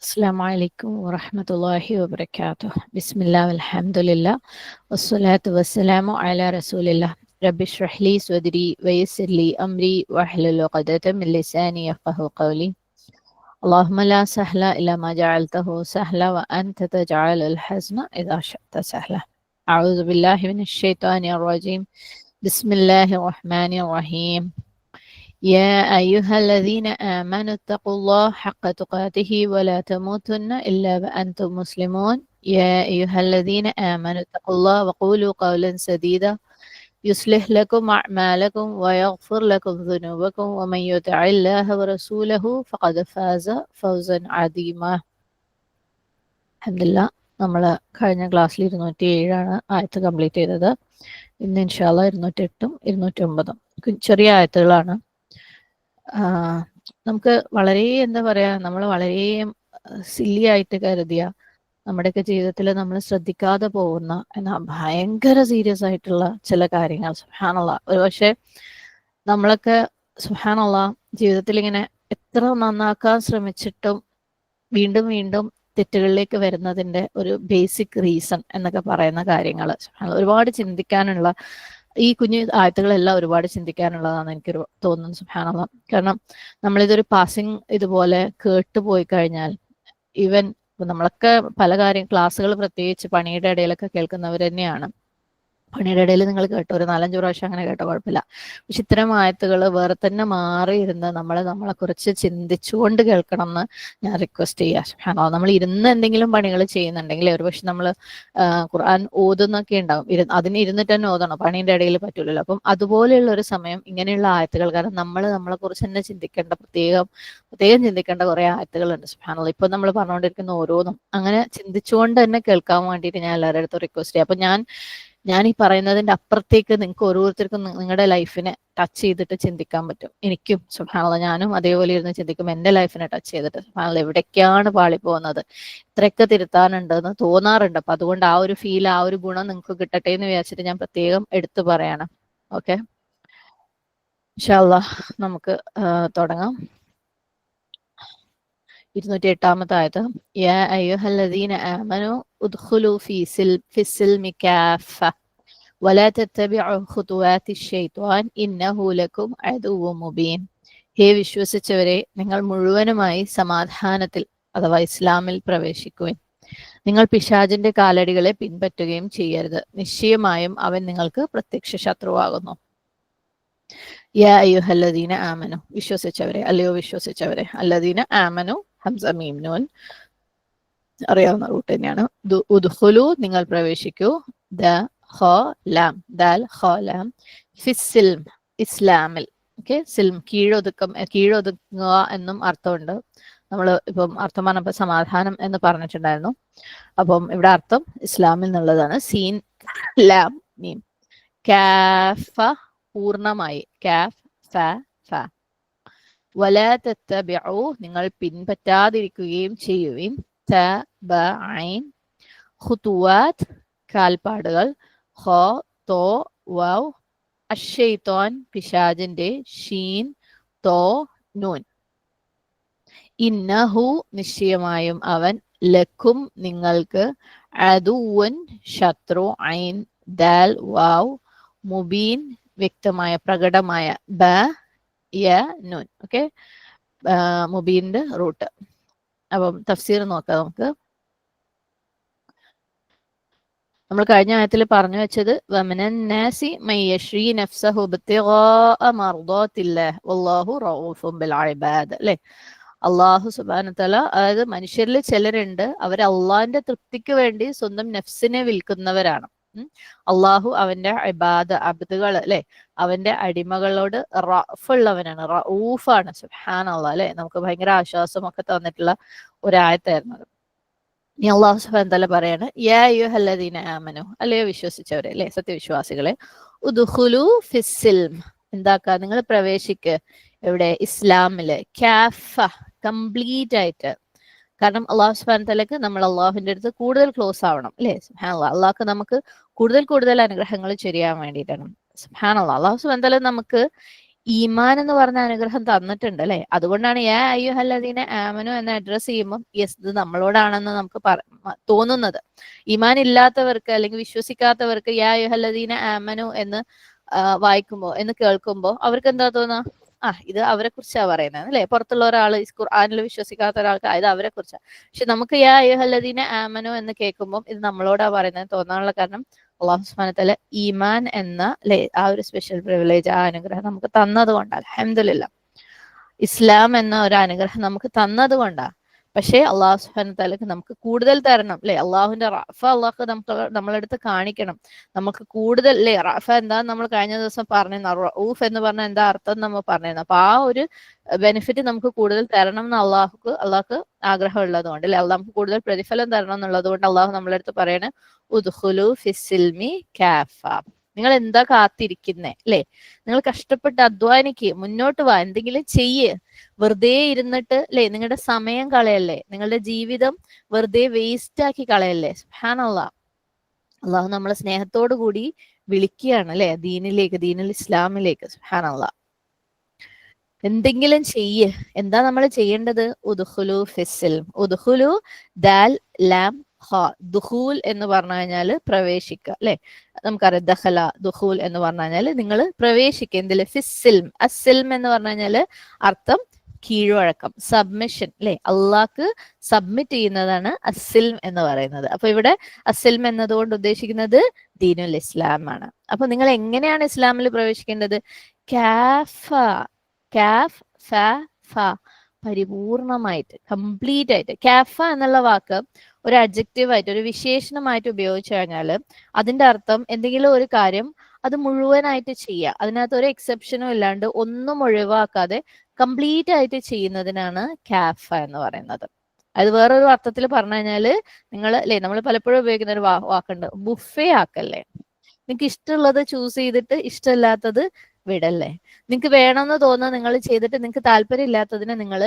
السلام عليكم ورحمة الله وبركاته. بسم الله والحمد لله والصلاة والسلام على رسول الله. رب اشرح لي صدري ويسر لي أمري واحلل عقدة من لساني يفقه قولي. اللهم لا سهل إلا ما جعلته سهلا وأنت تجعل الحزن إذا شئت سهلا. أعوذ بالله من الشيطان الرجيم. بسم الله الرحمن الرحيم. يا أيها الذين آمنوا اتقوا الله حق تقاته ولا تموتن إلا وأنتم مسلمون. يا أيها الذين آمنوا اتقوا الله وقولوا قولا سديدا يصلح لكم أعمالكم ويغفر لكم ذنوبكم ومن يطع الله ورسوله فقد فاز فوزا عظيما. അൽഹംദുലില്ലാ, നമ്മൾ കഴിഞ്ഞ ക്ലാസ്സിൽ 207 ആയത്ത് കംപ്ലീറ്റ് ചെയ്തത്. ഇന്ന് ഇൻഷാല്ലാ 208ഉം 209ഉം ചെറിയ ആയത്തുകളാണ്. നമുക്ക് വളരെ എന്താ പറയാ, നമ്മൾ വളരെ സില്ലി ആയിട്ട് കരുതിയ നമ്മുടെയൊക്കെ ജീവിതത്തിൽ നമ്മൾ ശ്രദ്ധിക്കാതെ പോകുന്ന എന്നാ ഭയങ്കര സീരിയസ് ആയിട്ടുള്ള ചില കാര്യങ്ങൾ സുബ്ഹാനല്ലാഹ്. ഒരുപക്ഷെ നമ്മളൊക്കെ സുബ്ഹാനല്ലാഹ് ജീവിതത്തിൽ ഇങ്ങനെ എത്ര നന്നാക്കാൻ ശ്രമിച്ചിട്ടും വീണ്ടും വീണ്ടും തെറ്റുകളിലേക്ക് വരുന്നതിന്റെ ഒരു ബേസിക് റീസൺ എന്നൊക്കെ പറയുന്ന കാര്യങ്ങൾ ഒരുപാട് ചിന്തിക്കാനുള്ള, ഈ കുഞ്ഞു ആയത്തുകളെല്ലാം ഒരുപാട് ചിന്തിക്കാനുള്ളതാണെന്ന് എനിക്ക് തോന്നുന്നു സുബ്ഹാനല്ലാഹ്. കാരണം നമ്മളിതൊരു പാസിങ് ഇതുപോലെ കേട്ടു പോയി കഴിഞ്ഞാൽ, ഈവൻ നമ്മളൊക്കെ പല ക്ലാസ്സുകൾ പ്രത്യേകിച്ച് പണിയുടെ ഇടയിലൊക്കെ കേൾക്കുന്നവർ തന്നെയാണ്. പണിയുടെ ഇടയിൽ നിങ്ങൾ കേട്ടോ, ഒരു 4-5 പ്രാവശ്യം അങ്ങനെ കേട്ടോ, കുഴപ്പമില്ല. പക്ഷെ ഇത്തരം ആയത്തുകൾ വേറെ തന്നെ മാറിയിരുന്ന് നമ്മളെ കുറിച്ച് ചിന്തിച്ചുകൊണ്ട് കേൾക്കണം എന്ന് ഞാൻ റിക്വസ്റ്റ് ചെയ്യാം. സുബ്ഹാനല്ലാഹ്. നമ്മൾ ഇരുന്ന് എന്തെങ്കിലും പണികൾ ചെയ്യുന്നുണ്ടെങ്കിൽ, ഒരുപക്ഷെ നമ്മൾ ഖുർആൻ ഓതുന്നൊക്കെ ഉണ്ടാവും, അതിന് ഇരുന്നിട്ട് തന്നെ ഓതണം, പണീൻ്റെ ഇടയിൽ പറ്റൂലല്ലോ. അപ്പം അതുപോലെയുള്ള ഒരു സമയം ഇങ്ങനെയുള്ള ആയത്തുകൾ, കാരണം നമ്മളെ കുറിച്ച് തന്നെ ചിന്തിക്കേണ്ട, പ്രത്യേകം ചിന്തിക്കേണ്ട കുറെ ആയത്തുകളുണ്ട് സുബ്ഹാനല്ലാഹ്. ഇപ്പൊ നമ്മൾ പറഞ്ഞുകൊണ്ടിരിക്കുന്ന ഓരോന്നും അങ്ങനെ ചിന്തിച്ചുകൊണ്ട് തന്നെ കേൾക്കാൻ വേണ്ടിയിട്ട് ഞാൻ എല്ലാവരുടെ അടുത്തും റിക്വസ്റ്റ് ചെയ്യാം. അപ്പൊ ഞാൻ ഈ പറയുന്നതിന്റെ അപ്പുറത്തേക്ക് നിങ്ങൾക്ക് ഓരോരുത്തർക്കും നിങ്ങളുടെ ലൈഫിനെ ടച്ച് ചെയ്തിട്ട് ചിന്തിക്കാൻ പറ്റും. എനിക്കും സുബ്ഹാനല്ലാഹ്, ഞാനും അതേപോലെ ഇരുന്ന് ചിന്തിക്കും, എൻ്റെ ലൈഫിനെ ടച്ച് ചെയ്തിട്ട് സുബ്ഹാനല്ലാഹ് എവിടേക്കാണ് പാളിപ്പോകുന്നത്, ഇത്രയൊക്കെ തിരുത്താനുണ്ടെന്ന് തോന്നാറുണ്ട്. അപ്പൊ അതുകൊണ്ട് ആ ഒരു ഫീൽ, ആ ഒരു ഗുണം നിങ്ങൾക്ക് കിട്ടട്ടെ എന്ന് വിചാരിച്ചിട്ട് ഞാൻ പ്രത്യേകം എടുത്തു പറയാണ്. ഓക്കെ, ഇൻഷാ അല്ലാഹ് നമുക്ക് തുടങ്ങാം. 208 ആയത്. യാ അയ്യുഹല്ലദീന ആമനു ഉദ്ഖുലു ഫിസ്സിൽമി കാഫ വലാ തത്തബിഉ ഖുതുവാതി ശൈത്വാൻ ഇന്നഹു ലക്കും അദുവ്വുൻ മുബീൻ. ഹേ വിശ്വസിച്ചവരെ, നിങ്ങൾ മുഴുവനുമായി സമാധാനത്തിൽ അഥവാ ഇസ്ലാമിൽ പ്രവേശിക്കുവിൻ. നിങ്ങൾ പിശാചിന്റെ കാലടികളെ പിൻപറ്റുകയും ചെയ്യരുത്. നിശ്ചയമായും അവൻ നിങ്ങൾക്ക് പ്രത്യക്ഷ ശത്രുവാകുന്നു. യാ അയ്യുഹല്ലദീന ആമനു, വിശ്വസിച്ചവരെ, അല്ലയോ വിശ്വസിച്ചവരെ. അല്ലദീന ആമനു ഹംസ മീം നൂൻ, അറിയാവുന്ന റൂട്ട് തന്നെയാണ്. ഉദ്ഖുലു, നിങ്ങൾ പ്രവേശിക്കൂ. ദാൽ ഖാലാം ഫിസ്സിൽം, ഇസ്ലാമിൽ. ഓക്കെ, സിൽം കീഴൊതുങ്ങുക എന്നും അർത്ഥമുണ്ട്. നമ്മൾ ഇപ്പം അർത്ഥം പറഞ്ഞപ്പോൾ സമാധാനം എന്ന് പറഞ്ഞിട്ടുണ്ടായിരുന്നു. അപ്പം ഇവിടെ അർത്ഥം ഇസ്ലാമിൽ എന്നുള്ളതാണ്. സീൻ ലാം മീം. കാഫ പൂർണ്ണമായി, കാഫ് ഫ. വലാ തത്തബിഉ, നിങ്ങൾ പിൻപറ്റാതിരിക്കുകയും ചെയ്യുവിൻ. തബഅൻ ഖുതുവാത്, കാൽപ്പാടുകൾ. ഖ തോ വൗ അശ്ശൈത്വാൻ, പിശാചിന്റെ. ഷീൻ തോ നൂൻ. ഇന്നഹു, നിശ്ചയമായും അവൻ. ലക്കും, നിങ്ങൾക്ക്. അദുവൻ, ശത്രു. ഐൻ ദാൽ വാവ് മുബീൻ, വ്യക്തമായ, പ്രകടമായ. ബ യ നൂൻ. Okay, മുബീന്റെ root. അപ്പം തഫ്സീർ നോക്കാം നമുക്ക്. നമ്മൾ കഴിഞ്ഞ ആയത്തിൽ പറഞ്ഞു വെച്ചത് വമിനന്നാസി മയ്യശ്രീ നഫ്സഹു ഇബ്തിഗാഅ മർദാത്തില്ലാഹ് വല്ലാഹു റഊഫുൻ ബിൽ ഇബാദ്. അല്ലേ, അള്ളാഹു സുബ്ഹാനഹു വതആല, അതായത് ചിലരിൽ ചിലരുണ്ട്, അവർ അള്ളാഹിന്റെ തൃപ്തിക്ക് വേണ്ടി സ്വന്തം നഫ്സിനെ വിൽക്കുന്നവരാണ്. അള്ളാഹു അവന്റെ അബ്ദുകൾ, അല്ലെ, അവന്റെ അടിമകളോട് റഅഫുള്ളവനാണ്, റഊഫാണ്. സുബ്ഹാനല്ലാഹ്, അല്ലെ, നമുക്ക് ഭയങ്കര ആശ്വാസമൊക്കെ തന്നിട്ടുള്ള ഒരായത്തായിരുന്നു അത്. ഇനി അള്ളാഹു സുബ്ഹാനഹു വതആല പറയാണ്, യാ അയ്യുഹല്ലദീന ആമനു, അല്ലയോ വിശ്വസിച്ചവരെ, അല്ലെ, സത്യവിശ്വാസികളെ. ഉദ്ഖുലു ഫിസ്സിൽം, എന്താക്കുക, നിങ്ങൾ പ്രവേശിക്ക്. എവിടെ? ഇസ്ലാമില്. കാഫ, കംപ്ലീറ്റ് ആയിട്ട്. കാരണം അള്ളാഹു സുബ്ഹാനഹു വതആലക്ക് നമ്മൾ അള്ളാഹുവിന്റെ അടുത്ത് കൂടുതൽ ക്ലോസ് ആവണം, അല്ലെ. സുബ്ഹാനല്ലാഹ്, അള്ളാഹ്ക്ക് നമുക്ക് കൂടുതൽ അനുഗ്രഹങ്ങൾ ചെയ്യാൻ വേണ്ടിയിട്ടാണ്. സുബ്ഹാനല്ലാഹ്, അള്ളാഹു സുബ്ഹാനഹു വതആല നമുക്ക് ഈമാൻ എന്ന് പറഞ്ഞ അനുഗ്രഹം തന്നിട്ടുണ്ട് അല്ലെ. അതുകൊണ്ടാണ് യാ അയ്യുഹല്ലദീന ആമനു എന്ന് അഡ്രസ് ചെയ്യുമ്പോൾ യെസ് ഇത് നമ്മളോടാണെന്ന് നമുക്ക് തോന്നുന്നത്. ഈമാൻ ഇല്ലാത്തവർക്ക് അല്ലെങ്കിൽ വിശ്വസിക്കാത്തവർക്ക് യാ അയ്യുഹല്ലദീന ആമനു എന്ന് വായിക്കുമ്പോ എന്ന് കേൾക്കുമ്പോ അവർക്ക് എന്താ തോന്നുക, ഇത് അവരെ കുറിച്ചാ പറയുന്നത് അല്ലെ. പുറത്തുള്ള ഒരാൾ ഖുർആനിൽ വിശ്വസിക്കാത്ത ഒരാൾക്ക് ഇത് അവരെ കുറിച്ചാണ്. പക്ഷെ നമുക്ക് യാ അയ്യുഹല്ലദീന ആമനു എന്ന് കേൾക്കുമ്പോൾ ഇത് നമ്മളോടാ പറയുന്നത് തോന്നാനുള്ള കാരണം അള്ളാഹു സുബ്ഹാനഹു വ തആല ഈമാൻ എന്ന അല്ലെ ആ ഒരു സ്പെഷ്യൽ പ്രിവിലേജ്, ആ അനുഗ്രഹം നമുക്ക് തന്നത് കൊണ്ടാണ്. അൽഹംദുലില്ലാഹ്. ഇസ്ലാം എന്ന ഒരു അനുഗ്രഹം നമുക്ക് തന്നത് കൊണ്ടാണ്. പക്ഷേ അള്ളാഹു സുബ്ഹാനഹു വ തആലക്ക് നമുക്ക് കൂടുതൽ തരണം അല്ലെ. അള്ളാഹുവിന്റെ റഅഫ അള്ളാഹ് നമുക്ക് നമ്മളെടുത്ത് കാണിക്കണം. നമുക്ക് കൂടുതൽ അല്ലെ. റഅഫ എന്താന്ന് നമ്മൾ കഴിഞ്ഞ ദിവസം പറഞ്ഞിരുന്നു. റഊഫ് എന്ന് പറഞ്ഞാൽ എന്താ അർത്ഥം നമ്മൾ പറഞ്ഞിരുന്നു. അപ്പൊ ആ ഒരു ബെനിഫിറ്റ് നമുക്ക് കൂടുതൽ തരണം എന്ന് അള്ളാഹ്ക്ക് ആഗ്രഹം ഉള്ളത് കൊണ്ട് അല്ലെ. നമുക്ക് കൂടുതൽ പ്രതിഫലം തരണം എന്നുള്ളത് കൊണ്ട് അള്ളാഹു നമ്മളെടുത്ത് പറയണ ഉദ്ഖുലു ഫിസ്സിൽമി കാഫ. നിങ്ങൾ എന്താ കാത്തിരിക്കുന്നേ അല്ലെ. നിങ്ങൾ കഷ്ടപ്പെട്ട് അധ്വാനിക്ക്, മുന്നോട്ട് വാ, എന്തെങ്കിലും ചെയ്യ്. വെറുതെ ഇരുന്നിട്ട് അല്ലെ നിങ്ങളുടെ സമയം കളയല്ലേ, നിങ്ങളുടെ ജീവിതം വെറുതെ വേസ്റ്റ് ആക്കി കളയല്ലേ. സുബ്ഹാനല്ലാഹ്. അള്ളാഹു നമ്മളെ സ്നേഹത്തോടു കൂടി വിളിക്കുകയാണ് അല്ലെ ദീനിലേക്ക്, ദീനുൽ ഇസ്ലാമിലേക്ക്. സുബ്ഹാനല്ലാഹ്. എന്തെങ്കിലും ചെയ്യ്. എന്താ നമ്മൾ ചെയ്യേണ്ടത്? ഉദ്ഖുലു ഫിസ്സിൽം. ഉദ്ഖുലു ദാൽ ലാം ഹ. ദുഖൂൽ എന്ന് പറഞ്ഞു കഴിഞ്ഞാൽ പ്രവേശിക്കുക അല്ലെ. നമുക്കറിയാം ദഖല ദുഖൂൽ എന്ന് പറഞ്ഞു കഴിഞ്ഞാൽ നിങ്ങൾ പ്രവേശിക്കുക എന്തില്? ഫിസ്സിൽം. അസ്സിൽം എന്ന് പറഞ്ഞു കഴിഞ്ഞാല് അർത്ഥം കീഴ്വഴക്കം, സബ്മിഷൻ അല്ലെ. അള്ളാഹ്ക്ക് സബ്മിറ്റ് ചെയ്യുന്നതാണ് അസ്സിൽം എന്ന് പറയുന്നത്. അപ്പൊ ഇവിടെ അസ്സിൽം എന്നതുകൊണ്ട് ഉദ്ദേശിക്കുന്നത് ദീനുൽ ഇസ്ലാം ആണ്. അപ്പൊ നിങ്ങൾ എങ്ങനെയാണ് ഇസ്ലാമിൽ പ്രവേശിക്കേണ്ടത്? കാഫ, കാഫ് ഫ ഫ, പരിപൂർണമായിട്ട്, കംപ്ലീറ്റ് ആയിട്ട്. കാഫ എന്നുള്ള വാക്ക് ഒരു അഡ്ജക്റ്റീവ് ആയിട്ട്, ഒരു വിശേഷണമായിട്ട് ഉപയോഗിച്ചു കഴിഞ്ഞാൽ അതിന്റെ അർത്ഥം എന്തെങ്കിലും ഒരു കാര്യം അത് മുഴുവനായിട്ട് ചെയ്യുക, അതിനകത്ത് ഒരു എക്സെപ്ഷനും ഇല്ലാണ്ട് ഒന്നും ഒഴിവാക്കാതെ കംപ്ലീറ്റ് ആയിട്ട് ചെയ്യുന്നതിനാണ് കാഫ എന്ന് പറയുന്നത്. അത് വേറൊരു അർത്ഥത്തിൽ പറഞ്ഞു കഴിഞ്ഞാല് നിങ്ങൾ അല്ലെ, നമ്മൾ പലപ്പോഴും ഉപയോഗിക്കുന്ന ഒരു വാക്കുണ്ട്, ബുഫേ ആക്കല്ലേ. നിങ്ങൾക്ക് ഇഷ്ടമുള്ളത് ചൂസ് ചെയ്തിട്ട് ഇഷ്ടമില്ലാത്തത് വിടല്ലേ. നിങ്ങൾക്ക് വേണമെന്ന് തോന്നുന്നത് നിങ്ങൾ ചെയ്തിട്ട് നിങ്ങൾക്ക് താല്പര്യം ഇല്ലാത്തതിനെ നിങ്ങൾ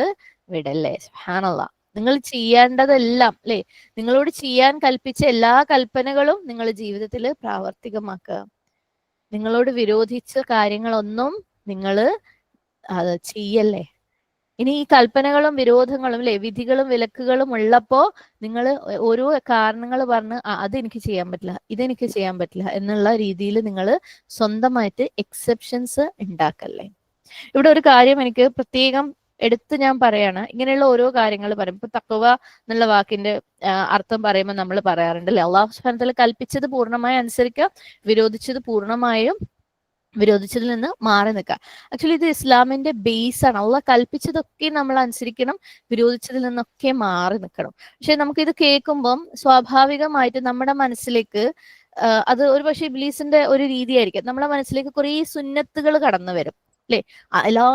വിടല്ലേ. സുബ്ഹാനല്ലാഹ്. നിങ്ങൾ ചെയ്യേണ്ടതെല്ലാം അല്ലെ, നിങ്ങളോട് ചെയ്യാൻ കൽപ്പിച്ച എല്ലാ കൽപ്പനകളും നിങ്ങൾ ജീവിതത്തിൽ പ്രാവർത്തികമാക്കുക. നിങ്ങളോട് വിരോധിച്ച കാര്യങ്ങളൊന്നും നിങ്ങൾ അത് ചെയ്യല്ലേ. ഇനി ഈ കൽപ്പനകളും വിരോധങ്ങളും അല്ലെ, വിധികളും വിലക്കുകളും ഉള്ളപ്പോ നിങ്ങൾ ഓരോ കാരണങ്ങൾ പറഞ്ഞ് അതെനിക്ക് ചെയ്യാൻ പറ്റില്ല, ഇതെനിക്ക് ചെയ്യാൻ പറ്റില്ല എന്നുള്ള രീതിയിൽ നിങ്ങൾ സ്വന്തമായിട്ട് എക്സെപ്ഷൻസ് ഉണ്ടാക്കല്ലേ. ഇവിടെ ഒരു കാര്യം എനിക്ക് പ്രത്യേകം എടുത്ത് ഞാൻ പറയാണ്. ഇങ്ങനെയുള്ള ഓരോ കാര്യങ്ങൾ പറയും. ഇപ്പൊ തഖ്വ എന്നുള്ള വാക്കിന്റെ അർത്ഥം പറയുമ്പോൾ നമ്മൾ പറയാറുണ്ട് അല്ലെ, അള്ളാഹു സുബ്ഹാനഹു വ തആല കൽപ്പിച്ചത് പൂർണ്ണമായും അനുസരിക്കുക, വിരോധിച്ചതിൽ നിന്ന് മാറി നിൽക്കുക. ആക്ച്വലി ഇത് ഇസ്ലാമിന്റെ ബേസ് ആണ്. അള്ളാഹ് കൽപ്പിച്ചതൊക്കെ നമ്മൾ അനുസരിക്കണം, വിരോധിച്ചതിൽ നിന്നൊക്കെ മാറി നിൽക്കണം. പക്ഷെ നമുക്കിത് കേൾക്കുമ്പം സ്വാഭാവികമായിട്ട് നമ്മുടെ മനസ്സിലേക്ക് അത് ഒരു പക്ഷേ ഇബ്ലീസിന്റെ ഒരു രീതിയായിരിക്കും. നമ്മുടെ മനസ്സിലേക്ക് കുറേ സുന്നത്തുകൾ കടന്നു വരും അല്ലെ. എല്ലാ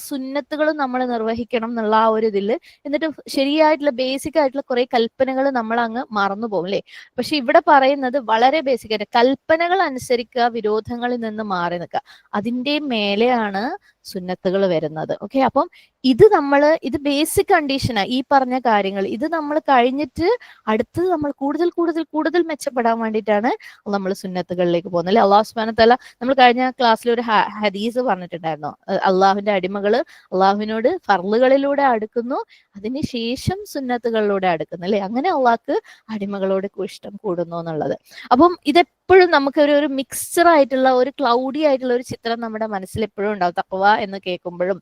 സുന്നത്തുകളും നമ്മൾ നിർവഹിക്കണം എന്നുള്ള ആ ഒരു ഇതില്, എന്നിട്ട് ശരിയായിട്ടുള്ള ബേസിക് ആയിട്ടുള്ള കുറെ കൽപ്പനകൾ നമ്മൾ അങ്ങ് മറന്നു പോകും അല്ലെ. പക്ഷെ ഇവിടെ പറയുന്നത് വളരെ ബേസിക് ആയിട്ട് കൽപ്പനകൾ അനുസരിക്കുക, വിരോധങ്ങളിൽ നിന്ന് മാറി നിൽക്കുക, അതിന്റെ മേലെയാണ് സുന്നത്തുകൾ വരുന്നത്. ഓക്കെ, അപ്പം ഇത് ബേസിക് കണ്ടീഷനാ. ഈ പറഞ്ഞ കാര്യങ്ങൾ ഇത് നമ്മൾ കഴിഞ്ഞിട്ട് അടുത്തത് നമ്മൾ കൂടുതൽ കൂടുതൽ കൂടുതൽ മെച്ചപ്പെടാൻ വേണ്ടിയിട്ടാണ് നമ്മൾ സുന്നത്തുകളിലേക്ക് പോകുന്നത് അല്ലെ. അള്ളാഹു സുബ്ഹാനഹു വ തആല, നമ്മൾ കഴിഞ്ഞ ക്ലാസ്സിൽ ഒരു ഹദീസ് പറഞ്ഞിട്ടുണ്ടായിരുന്നു, അള്ളാഹുവിന്റെ അടിമകള് അള്ളാഹുവിനോട് ഫർളുകളിലൂടെ അടുക്കുന്നു, അതിനുശേഷം സുന്നത്തുകളിലൂടെ അടുക്കുന്നു അല്ലെ. അങ്ങനെ അള്ളാഹ്ക്ക് അടിമകളോട് ഇഷ്ടം കൂടുന്നു എന്നുള്ളത്. അപ്പം ഇതെപ്പോഴും നമുക്ക് ഒരു മിക്സ്ചർ ആയിട്ടുള്ള, ഒരു ക്ലൗഡി ആയിട്ടുള്ള ഒരു ചിത്രം നമ്മുടെ മനസ്സിൽ എപ്പോഴും ഉണ്ടാവും. തഖ്വ എന്ന് കേൾക്കുമ്പോഴും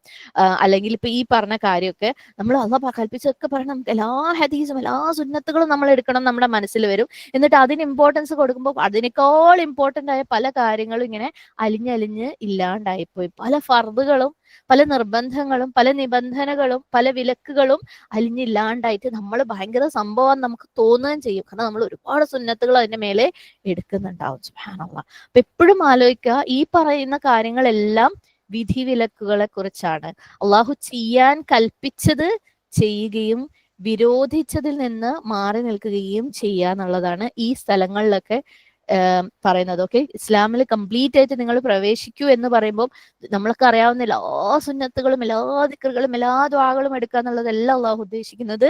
അല്ലെങ്കിൽ ഇപ്പൊ ഈ പറഞ്ഞ കാര്യമൊക്കെ നമ്മൾ അള്ളാഹ് കൽപ്പിച്ചൊക്കെ പറയണം, എല്ലാ ഹദീസും എല്ലാ സുന്നത്തുകളും നമ്മൾ എടുക്കണം നമ്മുടെ മനസ്സിൽ വരും. എന്നിട്ട് അതിന് ഇമ്പോർട്ടൻസ് കൊടുക്കുമ്പോൾ അതിനേക്കാൾ ഇമ്പോർട്ടന്റ് ആയ പല കാര്യങ്ങളും ഇങ്ങനെ അലിഞ്ഞലിഞ്ഞ് ഇല്ലാണ്ടായിപ്പോയി. പല ഫർദുകളും, പല നിർബന്ധങ്ങളും, പല നിബന്ധനകളും, പല വിലക്കുകളും അലിഞ്ഞില്ലാണ്ടായിട്ട് നമ്മൾ ഭയങ്കര സംഭവം നമുക്ക് തോന്നുകയും ചെയ്യും. കാരണം നമ്മൾ ഒരുപാട് സുന്നത്തുകൾ അതിന്റെ മേലെ എടുക്കുന്നുണ്ടാവും. സുബ്ഹാനല്ലാഹ്. അപ്പൊ എപ്പോഴും ആലോചിക്കുക, ഈ പറയുന്ന കാര്യങ്ങളെല്ലാം വിധി വിലക്കുകളെ കുറിച്ചാണ്. അള്ളാഹു ചെയ്യാൻ കൽപ്പിച്ചത് ചെയ്യുകയും വിരോധിച്ചതിൽ നിന്ന് മാറി നിൽക്കുകയും ചെയ്യുക എന്നുള്ളതാണ് ഈ സ്ഥലങ്ങളിലൊക്കെ പറയുന്നത്. ഓക്കെ, ഇസ്ലാമിൽ കംപ്ലീറ്റ് ആയിട്ട് നിങ്ങൾ പ്രവേശിക്കൂ എന്ന് പറയുമ്പോൾ നമ്മൾക്ക് അറിയാവുന്ന എല്ലാ സുന്നത്തുകളും എല്ലാ ദിക്റുകളും എല്ലാ ദുആകളും എടുക്കുക എന്നുള്ളതല്ല അള്ളാഹു ഉദ്ദേശിക്കുന്നത്.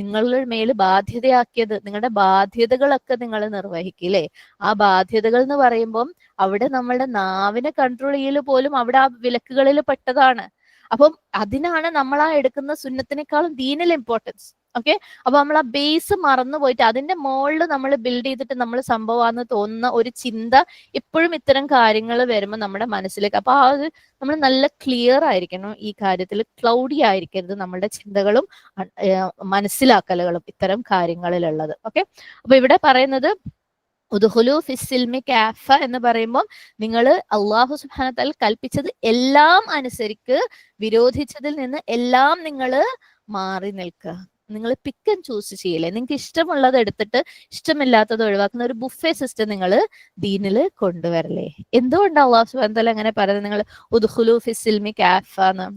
നിങ്ങളുടെ മേൽ ബാധ്യതയാക്കിയത്, നിങ്ങളുടെ ബാധ്യതകളൊക്കെ നിങ്ങൾ നിർവഹിക്കില്ലേ. ആ ബാധ്യതകൾ എന്ന് പറയുമ്പം അവിടെ നമ്മളുടെ നാവിനെ കൺട്രോൾ ചെയ്യൽ പോലും അവിടെ ആ വിലക്കുകളിൽ പെട്ടതാണ്. അപ്പം അതിനാണ് നമ്മൾ ആ എടുക്കുന്ന സുന്നത്തിനേക്കാളും ദീനിൽ ഇമ്പോർട്ടൻസ്. ഓക്കെ, അപ്പൊ നമ്മൾ ആ ബേസ് മറന്നു പോയിട്ട് അതിന്റെ മുകളിൽ നമ്മൾ ബിൽഡ് ചെയ്തിട്ട് നമ്മൾ സംഭവമാണെന്ന് തോന്നുന്ന ഒരു ചിന്ത എപ്പോഴും ഇത്തരം കാര്യങ്ങൾ വരുമ്പോൾ നമ്മുടെ മനസ്സിലേക്ക്, അപ്പൊ ആ ഒരു നമ്മൾ നല്ല ക്ലിയർ ആയിരിക്കണം ഈ കാര്യത്തിൽ, ക്ലൗഡി ആയിരിക്കരുത് നമ്മളുടെ ചിന്തകളും മനസ്സിലാക്കലുകളും ഇത്തരം കാര്യങ്ങളിലുള്ളത്. ഓക്കെ, അപ്പൊ ഇവിടെ പറയുന്നത് ഉദ്ഖുലൂ ഫിസ്സിൽമി കാഫ എന്ന് പറയുമ്പോൾ നിങ്ങൾ അള്ളാഹു സുബ്ഹാനഹു വ തആല കൽപ്പിച്ചത് എല്ലാം അനുസരിക്ക്, വിരോധിച്ചതിൽ നിന്ന് എല്ലാം നിങ്ങൾ മാറി നിൽക്കുക. നിങ്ങൾ പിക്ക് ആൻഡ് ചൂസ് ചെയ്യില്ലേ, നിങ്ങൾക്ക് ഇഷ്ടമുള്ളത് എടുത്തിട്ട് ഇഷ്ടമില്ലാത്തത് ഒഴിവാക്കുന്ന ഒരു ബുഫേ സിസ്റ്റം നിങ്ങൾ ദീനിൽ കൊണ്ടുവരല്ലേ. എന്തുകൊണ്ടാണ് അള്ളാഹു സുബ്ഹാനഹു വ തആല അങ്ങനെ പറയുന്നത്, നിങ്ങൾ ഉദ്ഖുലൂ ഫിസ്സിൽമി കാഫ എന്ന്?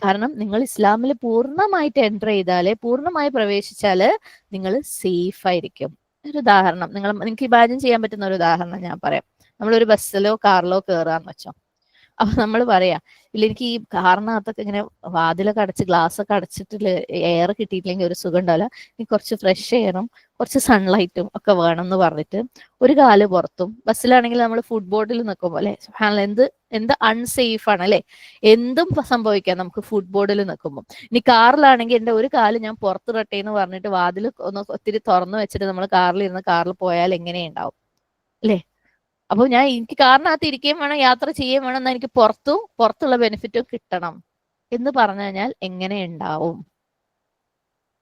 കാരണം നിങ്ങൾ ഇസ്ലാമിൽ പൂർണ്ണമായിട്ട് എൻ്റർ ചെയ്താലേ, പൂർണ്ണമായി പ്രവേശിച്ചാല് നിങ്ങൾ സേഫ് ആയിരിക്കും. ഒരു ഉദാഹരണം നിങ്ങൾക്ക് ഇമാജിൻ ചെയ്യാൻ പറ്റുന്ന ഒരു ഉദാഹരണം ഞാൻ പറയാം. നമ്മളൊരു ബസ്സിലോ കാറിലോ കയറാന്ന് വെച്ചോ. അപ്പൊ നമ്മൾ പറയാ, ഇല്ല എനിക്ക് ഈ കാറിനകത്തൊക്കെ ഇങ്ങനെ വാതിലൊക്കെ അടച്ച് ഗ്ലാസ് ഒക്കെ അടച്ചിട്ട് എയർ കിട്ടിയിട്ടില്ലെങ്കിൽ ഒരു സുഖം ഉണ്ടാവില്ല, എനിക്ക് കുറച്ച് ഫ്രഷ് എയറും കുറച്ച് സൺലൈറ്റും ഒക്കെ വേണം എന്ന് പറഞ്ഞിട്ട് ഒരു കാല് പുറത്തും, ബസ്സിലാണെങ്കിൽ നമ്മൾ ഫുട്ബോർഡിൽ നിൽക്കുമ്പോൾ അല്ലെ, എന്ത് അൺസേഫ് ആണ് അല്ലെ, എന്തും സംഭവിക്കാം നമുക്ക് ഫുട്ബോർഡിൽ നിൽക്കുമ്പോൾ. ഇനി കാറിലാണെങ്കിൽ എന്റെ ഒരു കാല് ഞാൻ പുറത്തിടട്ടെ എന്ന് പറഞ്ഞിട്ട് വാതിൽ ഒന്ന് ഒത്തിരി തുറന്നു വെച്ചിട്ട് നമ്മൾ കാറിലിരുന്ന് കാറിൽ പോയാൽ എങ്ങനെയുണ്ടാവും അല്ലെ. അപ്പൊ എനിക്ക് കാറിനകത്ത് ഇരിക്കുകയും വേണം, യാത്ര ചെയ്യുകയും വേണം, എന്നാൽ എനിക്ക് പുറത്തുള്ള ബെനിഫിറ്റും കിട്ടണം എന്ന് പറഞ്ഞു കഴിഞ്ഞാൽ എങ്ങനെ ഉണ്ടാവും?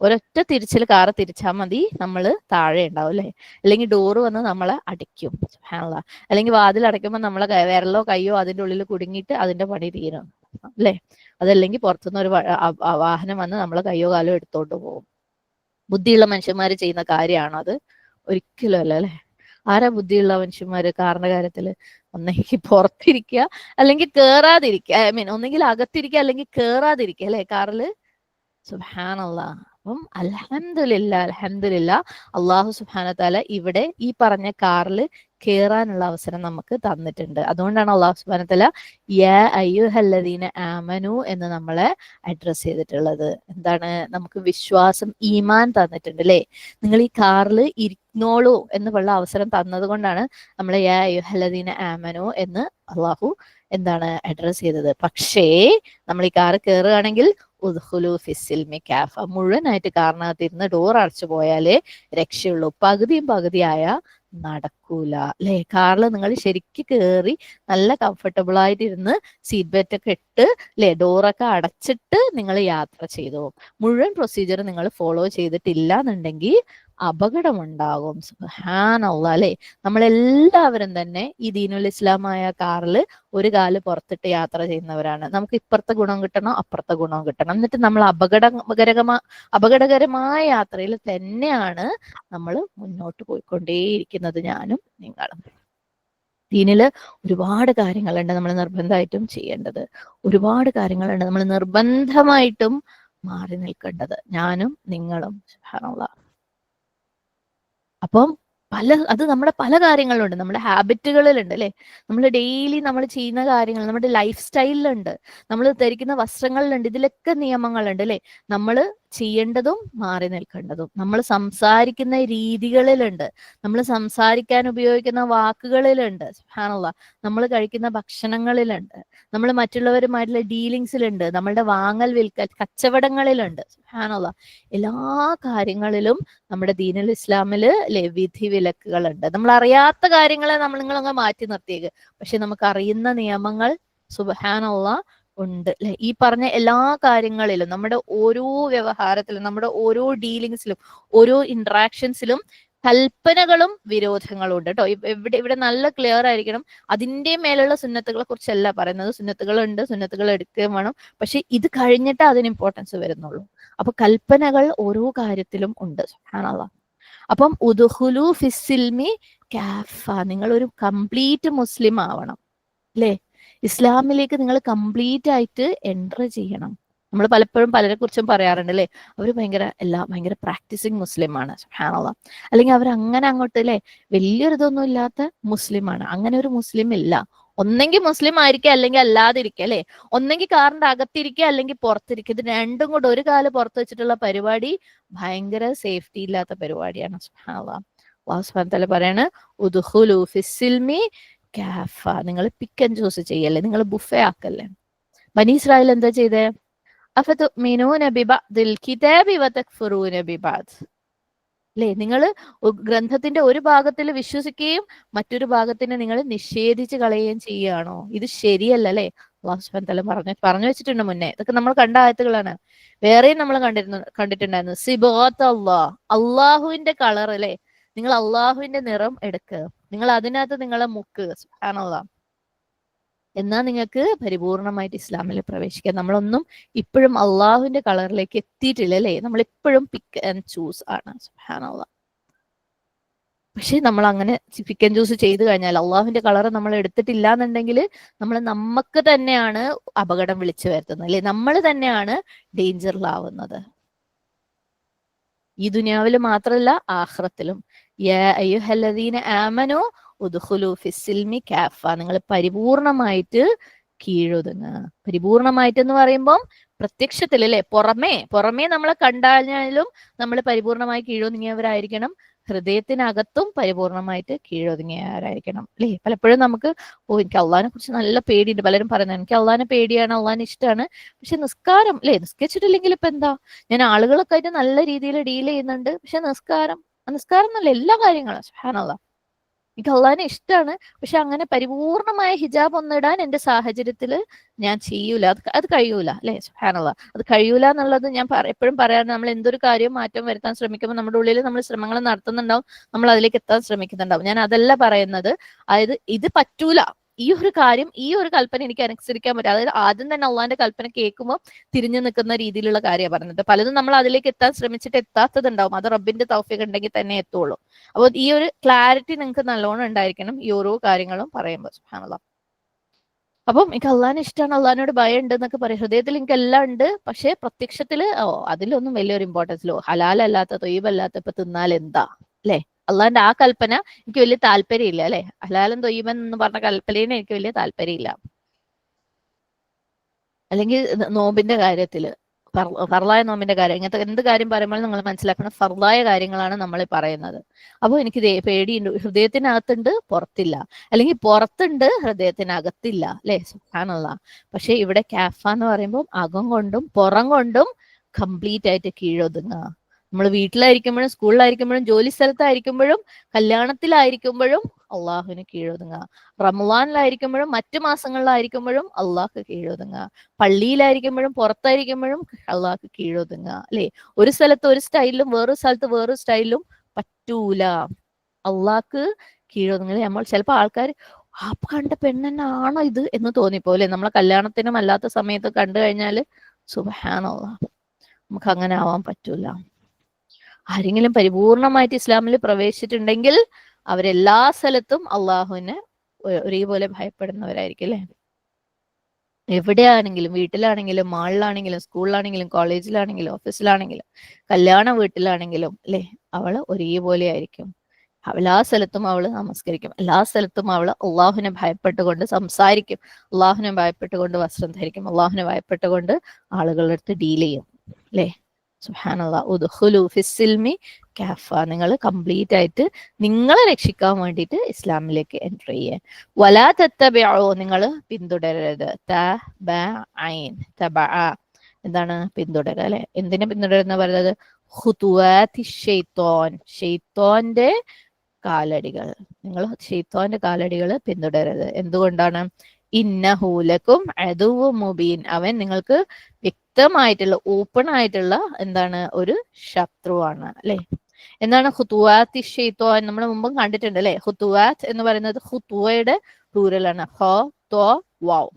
ഒരൊറ്റ തിരിച്ചിൽ കാറ് തിരിച്ചാൽ മതി, നമ്മൾ താഴെ ഉണ്ടാവും അല്ലെ. അല്ലെങ്കിൽ ഡോറ് വന്ന് നമ്മളെ അടിക്കും, അല്ലെങ്കിൽ വാതിൽ അടയ്ക്കുമ്പോൾ നമ്മളെ വിരലോ കയ്യോ അതിന്റെ ഉള്ളിൽ കുടുങ്ങിയിട്ട് അതിന്റെ പണി തീരും അല്ലെ. അതല്ലെങ്കിൽ പുറത്തുനിന്ന് ഒരു വാഹനം വന്ന് നമ്മളെ കയ്യോ കാലോ എടുത്തോണ്ട് പോകും. ബുദ്ധിയുള്ള മനുഷ്യന്മാർ ചെയ്യുന്ന കാര്യമാണോ അത്? ഒരിക്കലും അല്ല അല്ലെ. ആരാ ബുദ്ധിയുള്ള മനുഷ്യന്മാര് കാറിന്റെ കാര്യത്തില്? ഒന്നെങ്കിൽ പുറത്തിരിക്കുക അല്ലെങ്കിൽ കേറാതിരിക്കുക, ഐ മീൻ ഒന്നെങ്കിൽ അകത്തിരിക്കുക അല്ലെങ്കിൽ കേറാതിരിക്കുക അല്ലെ കാറില്. സുബ്ഹാനല്ലാഹ്. അപ്പം അൽഹംദുലില്ലാ അള്ളാഹു സുബ്ഹാനഹു വ തആല ഇവിടെ ഈ പറഞ്ഞ കാറിൽ കേറാനുള്ള അവസരം നമുക്ക് തന്നിട്ടുണ്ട്. അതുകൊണ്ടാണ് അള്ളാഹു സുബ്ഹാനഹു വ തആല യാ അയ്യുഹല്ലദീന ആമനു എന്ന് നമ്മളെ അഡ്രസ് ചെയ്തിട്ടുള്ളത്. എന്താണ്? നമുക്ക് വിശ്വാസം, ഈമാൻ തന്നിട്ടുണ്ട് അല്ലെ. നിങ്ങൾ ഈ കാറിൽ ഇരിക്കുന്നോളൂ എന്നുള്ള അവസരം തന്നത് കൊണ്ടാണ് നമ്മൾ യാ അയ്യുഹല്ലദീന ആമനു എന്ന് അള്ളാഹു എന്താണ് അഡ്രസ് ചെയ്തത്. പക്ഷേ നമ്മൾ ഈ കാറ് കയറുകയാണെങ്കിൽ ഉദ്ഖുലൂ ഫിസ്സിൽമി കാഫ, മുഴുവനായിട്ട് കാറിനകത്ത് ഇരുന്ന് ഡോർ അടച്ചു പോയാലേ രക്ഷയുള്ളൂ. പകുതിയായ നടക്കൂല അല്ലെ. കാറിൽ നിങ്ങൾ ശരിക്ക് കയറി നല്ല കംഫർട്ടബിൾ ആയിട്ട് ഇരുന്ന് സീറ്റ് ബെൽറ്റ് ഒക്കെ ഇട്ട് അല്ലെ, ഡോറൊക്കെ അടച്ചിട്ട് നിങ്ങൾ യാത്ര ചെയ്തു. മുഴുവൻ പ്രൊസീജിയർ നിങ്ങൾ ഫോളോ ചെയ്തിട്ടില്ല എന്നുണ്ടെങ്കിൽ അപകടമുണ്ടാകും. സുബ്ഹാനല്ലാഹ് അല്ലെ. നമ്മളെല്ലാവരും തന്നെ ഈ ദീനുൽ ഇസ്ലാമായ കാറിൽ ഒരു കാല് പുറത്തിട്ട് യാത്ര ചെയ്യുന്നവരാണ്. നമുക്ക് ഇപ്പുറത്തെ ഗുണം കിട്ടണം, അപ്പുറത്തെ ഗുണം കിട്ടണം. എന്നിട്ട് നമ്മൾ അപകടകരമായ യാത്രയിൽ തന്നെയാണ് നമ്മൾ മുന്നോട്ട് പോയിക്കൊണ്ടേയിരിക്കുന്നത്, ഞാനും നിങ്ങളും. ദീനില് ഒരുപാട് കാര്യങ്ങളുണ്ട് നമ്മൾ നിർബന്ധമായിട്ടും ചെയ്യേണ്ടത്, ഒരുപാട് കാര്യങ്ങളുണ്ട് നമ്മൾ നിർബന്ധമായിട്ടും മാറി നിൽക്കേണ്ടത്, ഞാനും നിങ്ങളും. സുബ്ഹാനല്ലാഹ്. അപ്പം അത് നമ്മുടെ പല കാര്യങ്ങളുണ്ട്, നമ്മുടെ ഹാബിറ്റുകളിലുണ്ട് അല്ലെ. നമ്മൾ ഡെയിലി നമ്മൾ ചെയ്യുന്ന കാര്യങ്ങൾ, നമ്മുടെ ലൈഫ് സ്റ്റൈലിലുണ്ട്, നമ്മൾ ധരിക്കുന്ന വസ്ത്രങ്ങളിലുണ്ട്, ഇതിലൊക്കെ നിയമങ്ങളുണ്ട് അല്ലെ. നമ്മൾ ചെയ്യേണ്ടതും മാറി നിൽക്കേണ്ടതും, നമ്മൾ സംസാരിക്കുന്ന രീതികളിലുണ്ട്, നമ്മൾ സംസാരിക്കാൻ ഉപയോഗിക്കുന്ന വാക്കുകളിലുണ്ട്. സുബ്ഹാനല്ലാഹ്. നമ്മൾ കഴിക്കുന്ന ഭക്ഷണങ്ങളിലുണ്ട്, നമ്മൾ മറ്റുള്ളവരുമായിട്ടുള്ള ഡീലിങ്സിലുണ്ട്, നമ്മളുടെ വാങ്ങൽ വിൽക്കൽ കച്ചവടങ്ങളിലുണ്ട്. സുബ്ഹാനല്ലാഹ്. എല്ലാ കാര്യങ്ങളിലും നമ്മുടെ ദീനുൽ ഇസ്ലാമില് വിധി വിലക്കുകളുണ്ട്. നമ്മൾ അറിയാത്ത കാര്യങ്ങളെ നിങ്ങളങ്ങ് മാറ്റി നിർത്തിയേക്ക്, പക്ഷെ നമുക്ക് അറിയുന്ന നിയമങ്ങൾ സുബ്ഹാനല്ലാഹ് ഉണ്ട് അല്ലെ. ഈ പറഞ്ഞ എല്ലാ കാര്യങ്ങളിലും, നമ്മുടെ ഓരോ വ്യവഹാരത്തിലും, നമ്മുടെ ഓരോ ഡീലിങ്സിലും, ഓരോ ഇന്ററാക്ഷൻസിലും കൽപ്പനകളും വിരോധങ്ങളും ഉണ്ട് കേട്ടോ. ഇവിടെ നല്ല ക്ലിയർ ആയിരിക്കണം. അതിന്റെ മേലുള്ള സുന്നത്തുകളെ കുറിച്ചല്ല പറയുന്നത്. സുന്നത്തുകളുണ്ട്, സുന്നത്തുകൾ എടുക്കുകയും വേണം, പക്ഷെ ഇത് കഴിഞ്ഞിട്ട് അതിന് ഇമ്പോർട്ടൻസ് വരുന്നുള്ളൂ. അപ്പൊ കൽപ്പനകൾ ഓരോ കാര്യത്തിലും ഉണ്ട്. സുബ്ഹാനല്ലാഹ്. അപ്പം ഉദ്ഖുലൂ ഫിസ്സിൽമി കാഫ, നിങ്ങൾ ഒരു കംപ്ലീറ്റ് മുസ്ലിം ആവണം അല്ലെ. ഇസ്ലാമിലേക്ക് നിങ്ങൾ കംപ്ലീറ്റ് ആയിട്ട് എൻറ്റർ ചെയ്യണം. നമ്മൾ പലപ്പോഴും പലരെ കുറിച്ചും പറയാറുണ്ട് അല്ലേ, അവർ ഭയങ്കര പ്രാക്ടീസിങ് മുസ്ലിമാണ്, സുബ്ഹാനല്ലാഹ്. അല്ലെങ്കിൽ അവർ അങ്ങനെ അങ്ങോട്ട് അല്ലേ വലിയൊരു ഇതൊന്നും ഇല്ലാത്ത മുസ്ലിമാണ്. അങ്ങനെ ഒരു മുസ്ലിം ഇല്ല. ഒന്നെങ്കിൽ മുസ്ലിം ആയിരിക്കുക, അല്ലെങ്കിൽ അല്ലാതിരിക്കുക അല്ലെ. ഒന്നെങ്കിൽ കാറിന്റെ അകത്തിരിക്കുക, അല്ലെങ്കിൽ പുറത്തിരിക്കുക. ഇത് രണ്ടും കൂടെ ഒരു കാല് പുറത്ത് വെച്ചിട്ടുള്ള പരിപാടി ഭയങ്കര സേഫ്റ്റി ഇല്ലാത്ത പരിപാടിയാണ്. സുബ്ഹാനല്ലാഹ്. അല്ലാഹു സുബ്ഹാനഹു വ തആല പറയാണ്, ഉദ്ഖുലു ഫിസ്സിൽമി കാഫ. നിങ്ങൾ പിക്ക് ആൻഡ് ചൂസ് ചെയ്യല്ലേ, നിങ്ങൾ ബുഫേ ആക്കല്ലേ. ബനി ഇസ്രായേൽ എന്താ ചെയ്തേ? അഫതുഅ്മിനൂന ബിബഅദിൽ കിതാബി വതക്ഫുറൂന ബിബഅദ്. അല്ലേ, നിങ്ങൾ ഗ്രന്ഥത്തിന്റെ ഒരു ഭാഗത്തിൽ വിശ്വസിക്കുകയും മറ്റൊരു ഭാഗത്തിനെ നിങ്ങൾ നിഷേധിച്ച് കളയുകയും ചെയ്യുകയാണോ? ഇത് ശരിയല്ല അല്ലേ. അല്ലാഹു സുബ്ഹാനഹു വ തആല പറഞ്ഞു വെച്ചിട്ടുണ്ട് മുന്നേ. ഇതൊക്കെ നമ്മൾ കണ്ട ആയത്തുകളാണ്. വേറെയും നമ്മൾ കണ്ടിട്ടുണ്ടായിരുന്നു. സിബാത്ത് അല്ലാഹ്, അള്ളാഹുവിന്റെ കളർ അല്ലേ. നിങ്ങൾ അള്ളാഹുവിന്റെ നിറം എടുക്കുക, നിങ്ങൾ അതിനകത്ത് നിങ്ങളെ മുക്ക്. സുബ്ഹാനല്ലാഹ്. എന്നാൽ നിങ്ങൾക്ക് പരിപൂർണമായിട്ട് ഇസ്ലാമിൽ പ്രവേശിക്കാം. നമ്മളൊന്നും ഇപ്പോഴും അള്ളാഹുവിന്റെ കളറിലേക്ക് എത്തിയിട്ടില്ല അല്ലേ. നമ്മൾ ഇപ്പോഴും പിക്ക് ആൻഡ് ചൂസ് ആണ്. സുബ്ഹാനല്ലാഹ്. പക്ഷെ നമ്മൾ അങ്ങനെ പിക്ക് ആൻഡ് ചൂസ് ചെയ്ത് കഴിഞ്ഞാൽ, അള്ളാഹുവിന്റെ കളർ നമ്മൾ എടുത്തിട്ടില്ല എന്നുണ്ടെങ്കിൽ, നമുക്ക് തന്നെയാണ് അപകടം വിളിച്ചു വരുത്തുന്നത് അല്ലെ. നമ്മൾ തന്നെയാണ് ഡേഞ്ചറിലാവുന്നത്. ഈ ദുനിയാവിൽ മാത്രമല്ല ആഖിറത്തിലും. യാ അയ്യുഹല്ലദീന ആമനു ഉദ്ഖുലു ഫിസ്സിൽമി കാഫ. നിങ്ങൾ പരിപൂർണമായിട്ട് കീഴൊതുങ്ങുക. പരിപൂർണമായിട്ട് എന്ന് പറയുമ്പോൾ പ്രത്യക്ഷത്തിൽ അല്ലെ, പുറമേ നമ്മളെ കണ്ടാലും നമ്മൾ പരിപൂർണമായി കീഴൊതുങ്ങിയവരായിരിക്കണം. ഹൃദയത്തിനകത്തും പരിപൂർണമായിട്ട് കീഴൊതുങ്ങിയവരായിരിക്കണം അല്ലേ. പലപ്പോഴും നമുക്ക് എനിക്ക് അള്ളാഹിനെ കുറിച്ച് നല്ല പേടിയുണ്ട്. പലരും പറയുന്നത് എനിക്ക് അള്ളാഹിനെ പേടിയാണ്, അള്ളാഹിനെ ഇഷ്ടമാണ്. പക്ഷെ നിസ്കാരം അല്ലേ, നിസ്കരിച്ചിട്ടില്ലെങ്കിൽ ഇപ്പൊ എന്താ? ഞാൻ ആളുകളൊക്കെ ആയിട്ട് നല്ല രീതിയിൽ ഡീൽ ചെയ്യുന്നുണ്ട്. പക്ഷെ നിസ്കാരം എന്നല്ല, എല്ലാ കാര്യങ്ങളും സുബ്ഹാനല്ലാഹ്. എനിക്ക് അള്ളാഹിനെ ഇഷ്ടമാണ്, പക്ഷെ അങ്ങനെ പരിപൂർണമായ ഹിജാബ് ഒന്നിടാൻ എന്റെ സാഹചര്യത്തിൽ ഞാൻ ചെയ്യൂല. അത് കഴിയൂല അല്ലെ. സുബ്ഹാനല്ലാഹ്. അത് കഴിയൂല എന്നുള്ളത് ഞാൻ എപ്പോഴും പറയാറ്. നമ്മൾ എന്തൊരു കാര്യവും മാറ്റം വരുത്താൻ ശ്രമിക്കുമ്പോൾ നമ്മുടെ ഉള്ളിൽ നമ്മൾ ശ്രമങ്ങൾ നടത്തുന്നുണ്ടാവും, നമ്മൾ അതിലേക്ക് എത്താൻ ശ്രമിക്കുന്നുണ്ടാവും. ഞാൻ അതല്ല പറയുന്നത്. അതായത് ഇത് പറ്റൂല, ഈ ഒരു കാര്യം, ഈ ഒരു കൽപ്പന എനിക്ക് അനുസരിക്കാൻ പറ്റും. അതായത് ആദ്യം തന്നെ അള്ളാഹിന്റെ കൽപ്പന കേൾക്കുമ്പോൾ തിരിഞ്ഞു നിൽക്കുന്ന രീതിയിലുള്ള കാര്യമാണ് പറഞ്ഞത്. പലതും നമ്മൾ അതിലേക്ക് എത്താൻ ശ്രമിച്ചിട്ട് എത്താത്തതുണ്ടാവും. അത് റബ്ബിന്റെ തൗഫീഖ് ഉണ്ടെങ്കിൽ തന്നെ എത്തുള്ളൂ. അപ്പോൾ ഈ ഒരു ക്ലാരിറ്റി നിങ്ങൾക്ക് നല്ലോണം ഉണ്ടായിരിക്കണം ഈ ഓരോ കാര്യങ്ങളും പറയുമ്പോൾ. സുബ്ഹാനല്ലാഹ്. അപ്പം എനിക്ക് അള്ളാഹിനെ ഇഷ്ടമാണ്, അള്ളാഹിനോട് ഭയം ഉണ്ട് എന്നൊക്കെ പറയും. ഹൃദയത്തിൽ എനിക്ക് എല്ലാം ഉണ്ട്, പക്ഷെ പ്രത്യക്ഷത്തിൽ അതിലൊന്നും വലിയൊരു ഇമ്പോർട്ടൻസ് ഹലാലല്ലാത്ത തൊയ്യബല്ലാത്ത ഇപ്പൊ തിന്നാൽ എന്താ അല്ലെ. അള്ളാഹിന്റെ ആ കൽപ്പന എനിക്ക് വലിയ താല്പര്യമില്ല അല്ലെ. ഹലാലും തൊയ്യബൻ എന്ന് പറഞ്ഞ കൽപ്പനയെ എനിക്ക് വലിയ താല്പര്യമില്ല. അല്ലെങ്കിൽ നോമ്പിന്റെ കാര്യത്തില്, ഫർളായ നോമ്പിന്റെ കാര്യം, ഇങ്ങനത്തെ എന്ത് കാര്യം പറയുമ്പോൾ നിങ്ങൾ മനസ്സിലാക്കണം, ഫർളായ കാര്യങ്ങളാണ് നമ്മൾ പറയുന്നത്. അപ്പോൾ എനിക്ക് പേടിയുണ്ട്, ഹൃദയത്തിനകത്തുണ്ട് പുറത്തില്ല, അല്ലെങ്കിൽ പുറത്തുണ്ട് ഹൃദയത്തിനകത്തില്ല അല്ലെ. സുബ്ഹാനല്ലാഹ്. പക്ഷെ ഇവിടെ കാഫ എന്ന് പറയുമ്പോൾ അകം കൊണ്ടും പുറം കൊണ്ടും കംപ്ലീറ്റ് ആയിട്ട് കീഴൊതുങ്ങുക. നമ്മൾ വീട്ടിലായിരിക്കുമ്പോഴും സ്കൂളിലായിരിക്കുമ്പോഴും ജോലി സ്ഥലത്തായിരിക്കുമ്പോഴും കല്യാണത്തിലായിരിക്കുമ്പോഴും അള്ളാഹുവിന് കീഴൊതുങ്ങുക. റമളാനിലായിരിക്കുമ്പോഴും മറ്റു മാസങ്ങളിലായിരിക്കുമ്പോഴും അള്ളാഹ്ക്ക് കീഴൊതുങ്ങുക. പള്ളിയിലായിരിക്കുമ്പോഴും പുറത്തായിരിക്കുമ്പോഴും അള്ളാഹ്ക്ക് കീഴൊതുങ്ങുക അല്ലെ. ഒരു സ്ഥലത്ത് ഒരു സ്റ്റൈലിലും വേറൊരു സ്ഥലത്ത് വേറൊരു സ്റ്റൈലിലും പറ്റൂല. അള്ളാഹ്ക്ക് കീഴൊതുങ്ങൽ. നമ്മൾ ചിലപ്പോൾ ആൾക്കാർ ആ കണ്ട പെണ്ണെന്നാണോ ഇത് എന്ന് തോന്നിപ്പോലെ നമ്മളെ കല്യാണത്തിനും അല്ലാത്ത സമയത്ത് കണ്ടു കഴിഞ്ഞാൽ സുബ്ഹാനല്ലാഹ്, നമുക്ക് അങ്ങനെ ആവാൻ പറ്റൂല. ആരെങ്കിലും പരിപൂർണമായിട്ട് ഇസ്ലാമിൽ പ്രവേശിച്ചിട്ടുണ്ടെങ്കിൽ അവരെല്ലാ സ്ഥലത്തും അള്ളാഹുവിനെ ഒരേപോലെ ഭയപ്പെടുന്നവരായിരിക്കും അല്ലെ. എവിടെയാണെങ്കിലും, വീട്ടിലാണെങ്കിലും മാളിലാണെങ്കിലും സ്കൂളിലാണെങ്കിലും കോളേജിലാണെങ്കിലും ഓഫീസിലാണെങ്കിലും കല്യാണ വീട്ടിലാണെങ്കിലും അല്ലെ, അവള് ഒരേപോലെ ആയിരിക്കും. എല്ലാ സ്ഥലത്തും അവള് നമസ്കരിക്കും, എല്ലാ സ്ഥലത്തും അവള് അള്ളാഹുവിനെ ഭയപ്പെട്ടുകൊണ്ട് സംസാരിക്കും, അള്ളാഹുവിനെ ഭയപ്പെട്ടുകൊണ്ട് വസ്ത്രം ധരിക്കും, അള്ളാഹുവിനെ ഭയപ്പെട്ടുകൊണ്ട് ആളുകളുടെ അടുത്ത് ഡീൽ ചെയ്യും അല്ലെ. സുബ്ഹാനല്ലാഹ്. ഉദ്ഖുലു ഫിസ്സിൽമി കാഫ. നിങ്ങൾ കംപ്ലീറ്റ് ആയിട്ട് നിങ്ങളെ രക്ഷിക്കാൻ വേണ്ടിയിട്ട് ഇസ്ലാമിലേക്ക് എൻറ്റർ ചെയ്യേ. വലാ തത്തബിഉ. നിങ്ങൾ പിന്തുടരരുത്. എന്താണ് പിന്തുടരുക അല്ലെ. എന്തിനെ പിന്തുടരുന്ന പറയുന്നത്? ഖുതുവാതി ശൈത്വാൻ. ശൈത്വാന്റെ കാലടികൾ. നിങ്ങൾ ശൈത്വാന്റെ കാലടികൾ പിന്തുടരരുത്. എന്തുകൊണ്ടാണ്? ഇന്നഹു ലക്കും അദുവ്വുൻ മുബീൻ. അവൻ നിങ്ങൾക്ക് വ്യക്തമായിട്ടുള്ള ഓപ്പൺ ആയിട്ടുള്ള എന്താണ് ഒരു ശത്രുവാണ് അല്ലെ. എന്താണ് ഖുതുവാത്തി ശൈത്വാൻ? നമ്മൾ മുമ്പും കണ്ടിട്ടുണ്ട് അല്ലെ. ഖുതുവാത്ത് എന്ന് പറയുന്നത് ഖുത്വയുടെ പ്ലൂറലാണ്. ഹ ത്വ വാവ്.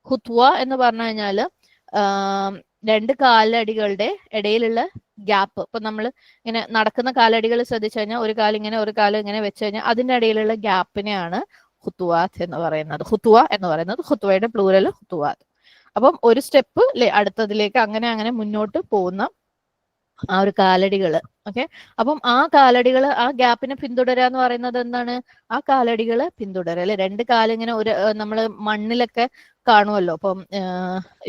ഖുത്വ എന്ന് പറഞ്ഞു കഴിഞ്ഞാല് രണ്ട് കാലടികളുടെ ഇടയിലുള്ള ഗ്യാപ്പ്. ഇപ്പൊ നമ്മൾ ഇങ്ങനെ നടക്കുന്ന കാലടികൾ ശ്രദ്ധിച്ചു കഴിഞ്ഞാൽ ഒരു കാലം ഇങ്ങനെ ഒരു കാലം ഇങ്ങനെ വെച്ച് കഴിഞ്ഞാൽ അതിന്റെ ഇടയിലുള്ള ഗ്യാപ്പിനെയാണ് ഖുത്വാത്ത് എന്ന് പറയുന്നത്. ഖുത്വ എന്ന് പറയുന്നത് ഖുത്വയുടെ പ്ലൂറൽ ഖുത്വാത്ത്. അപ്പം ഒരു സ്റ്റെപ്പ് അല്ലെ അടുത്തതിലേക്ക് അങ്ങനെ അങ്ങനെ മുന്നോട്ട് പോകുന്ന ആ ഒരു കാലടികള്. ഓക്കെ, അപ്പം ആ കാലടികള് ആ ഗ്യാപ്പിനെ പിന്തുടരുക എന്ന് പറയുന്നത് എന്താണ്? ആ കാലടികള് പിന്തുടരുക അല്ലെ. രണ്ട് കാലിങ്ങനെ ഒരു നമ്മള് മണ്ണിലൊക്കെ കാണുമല്ലോ. അപ്പം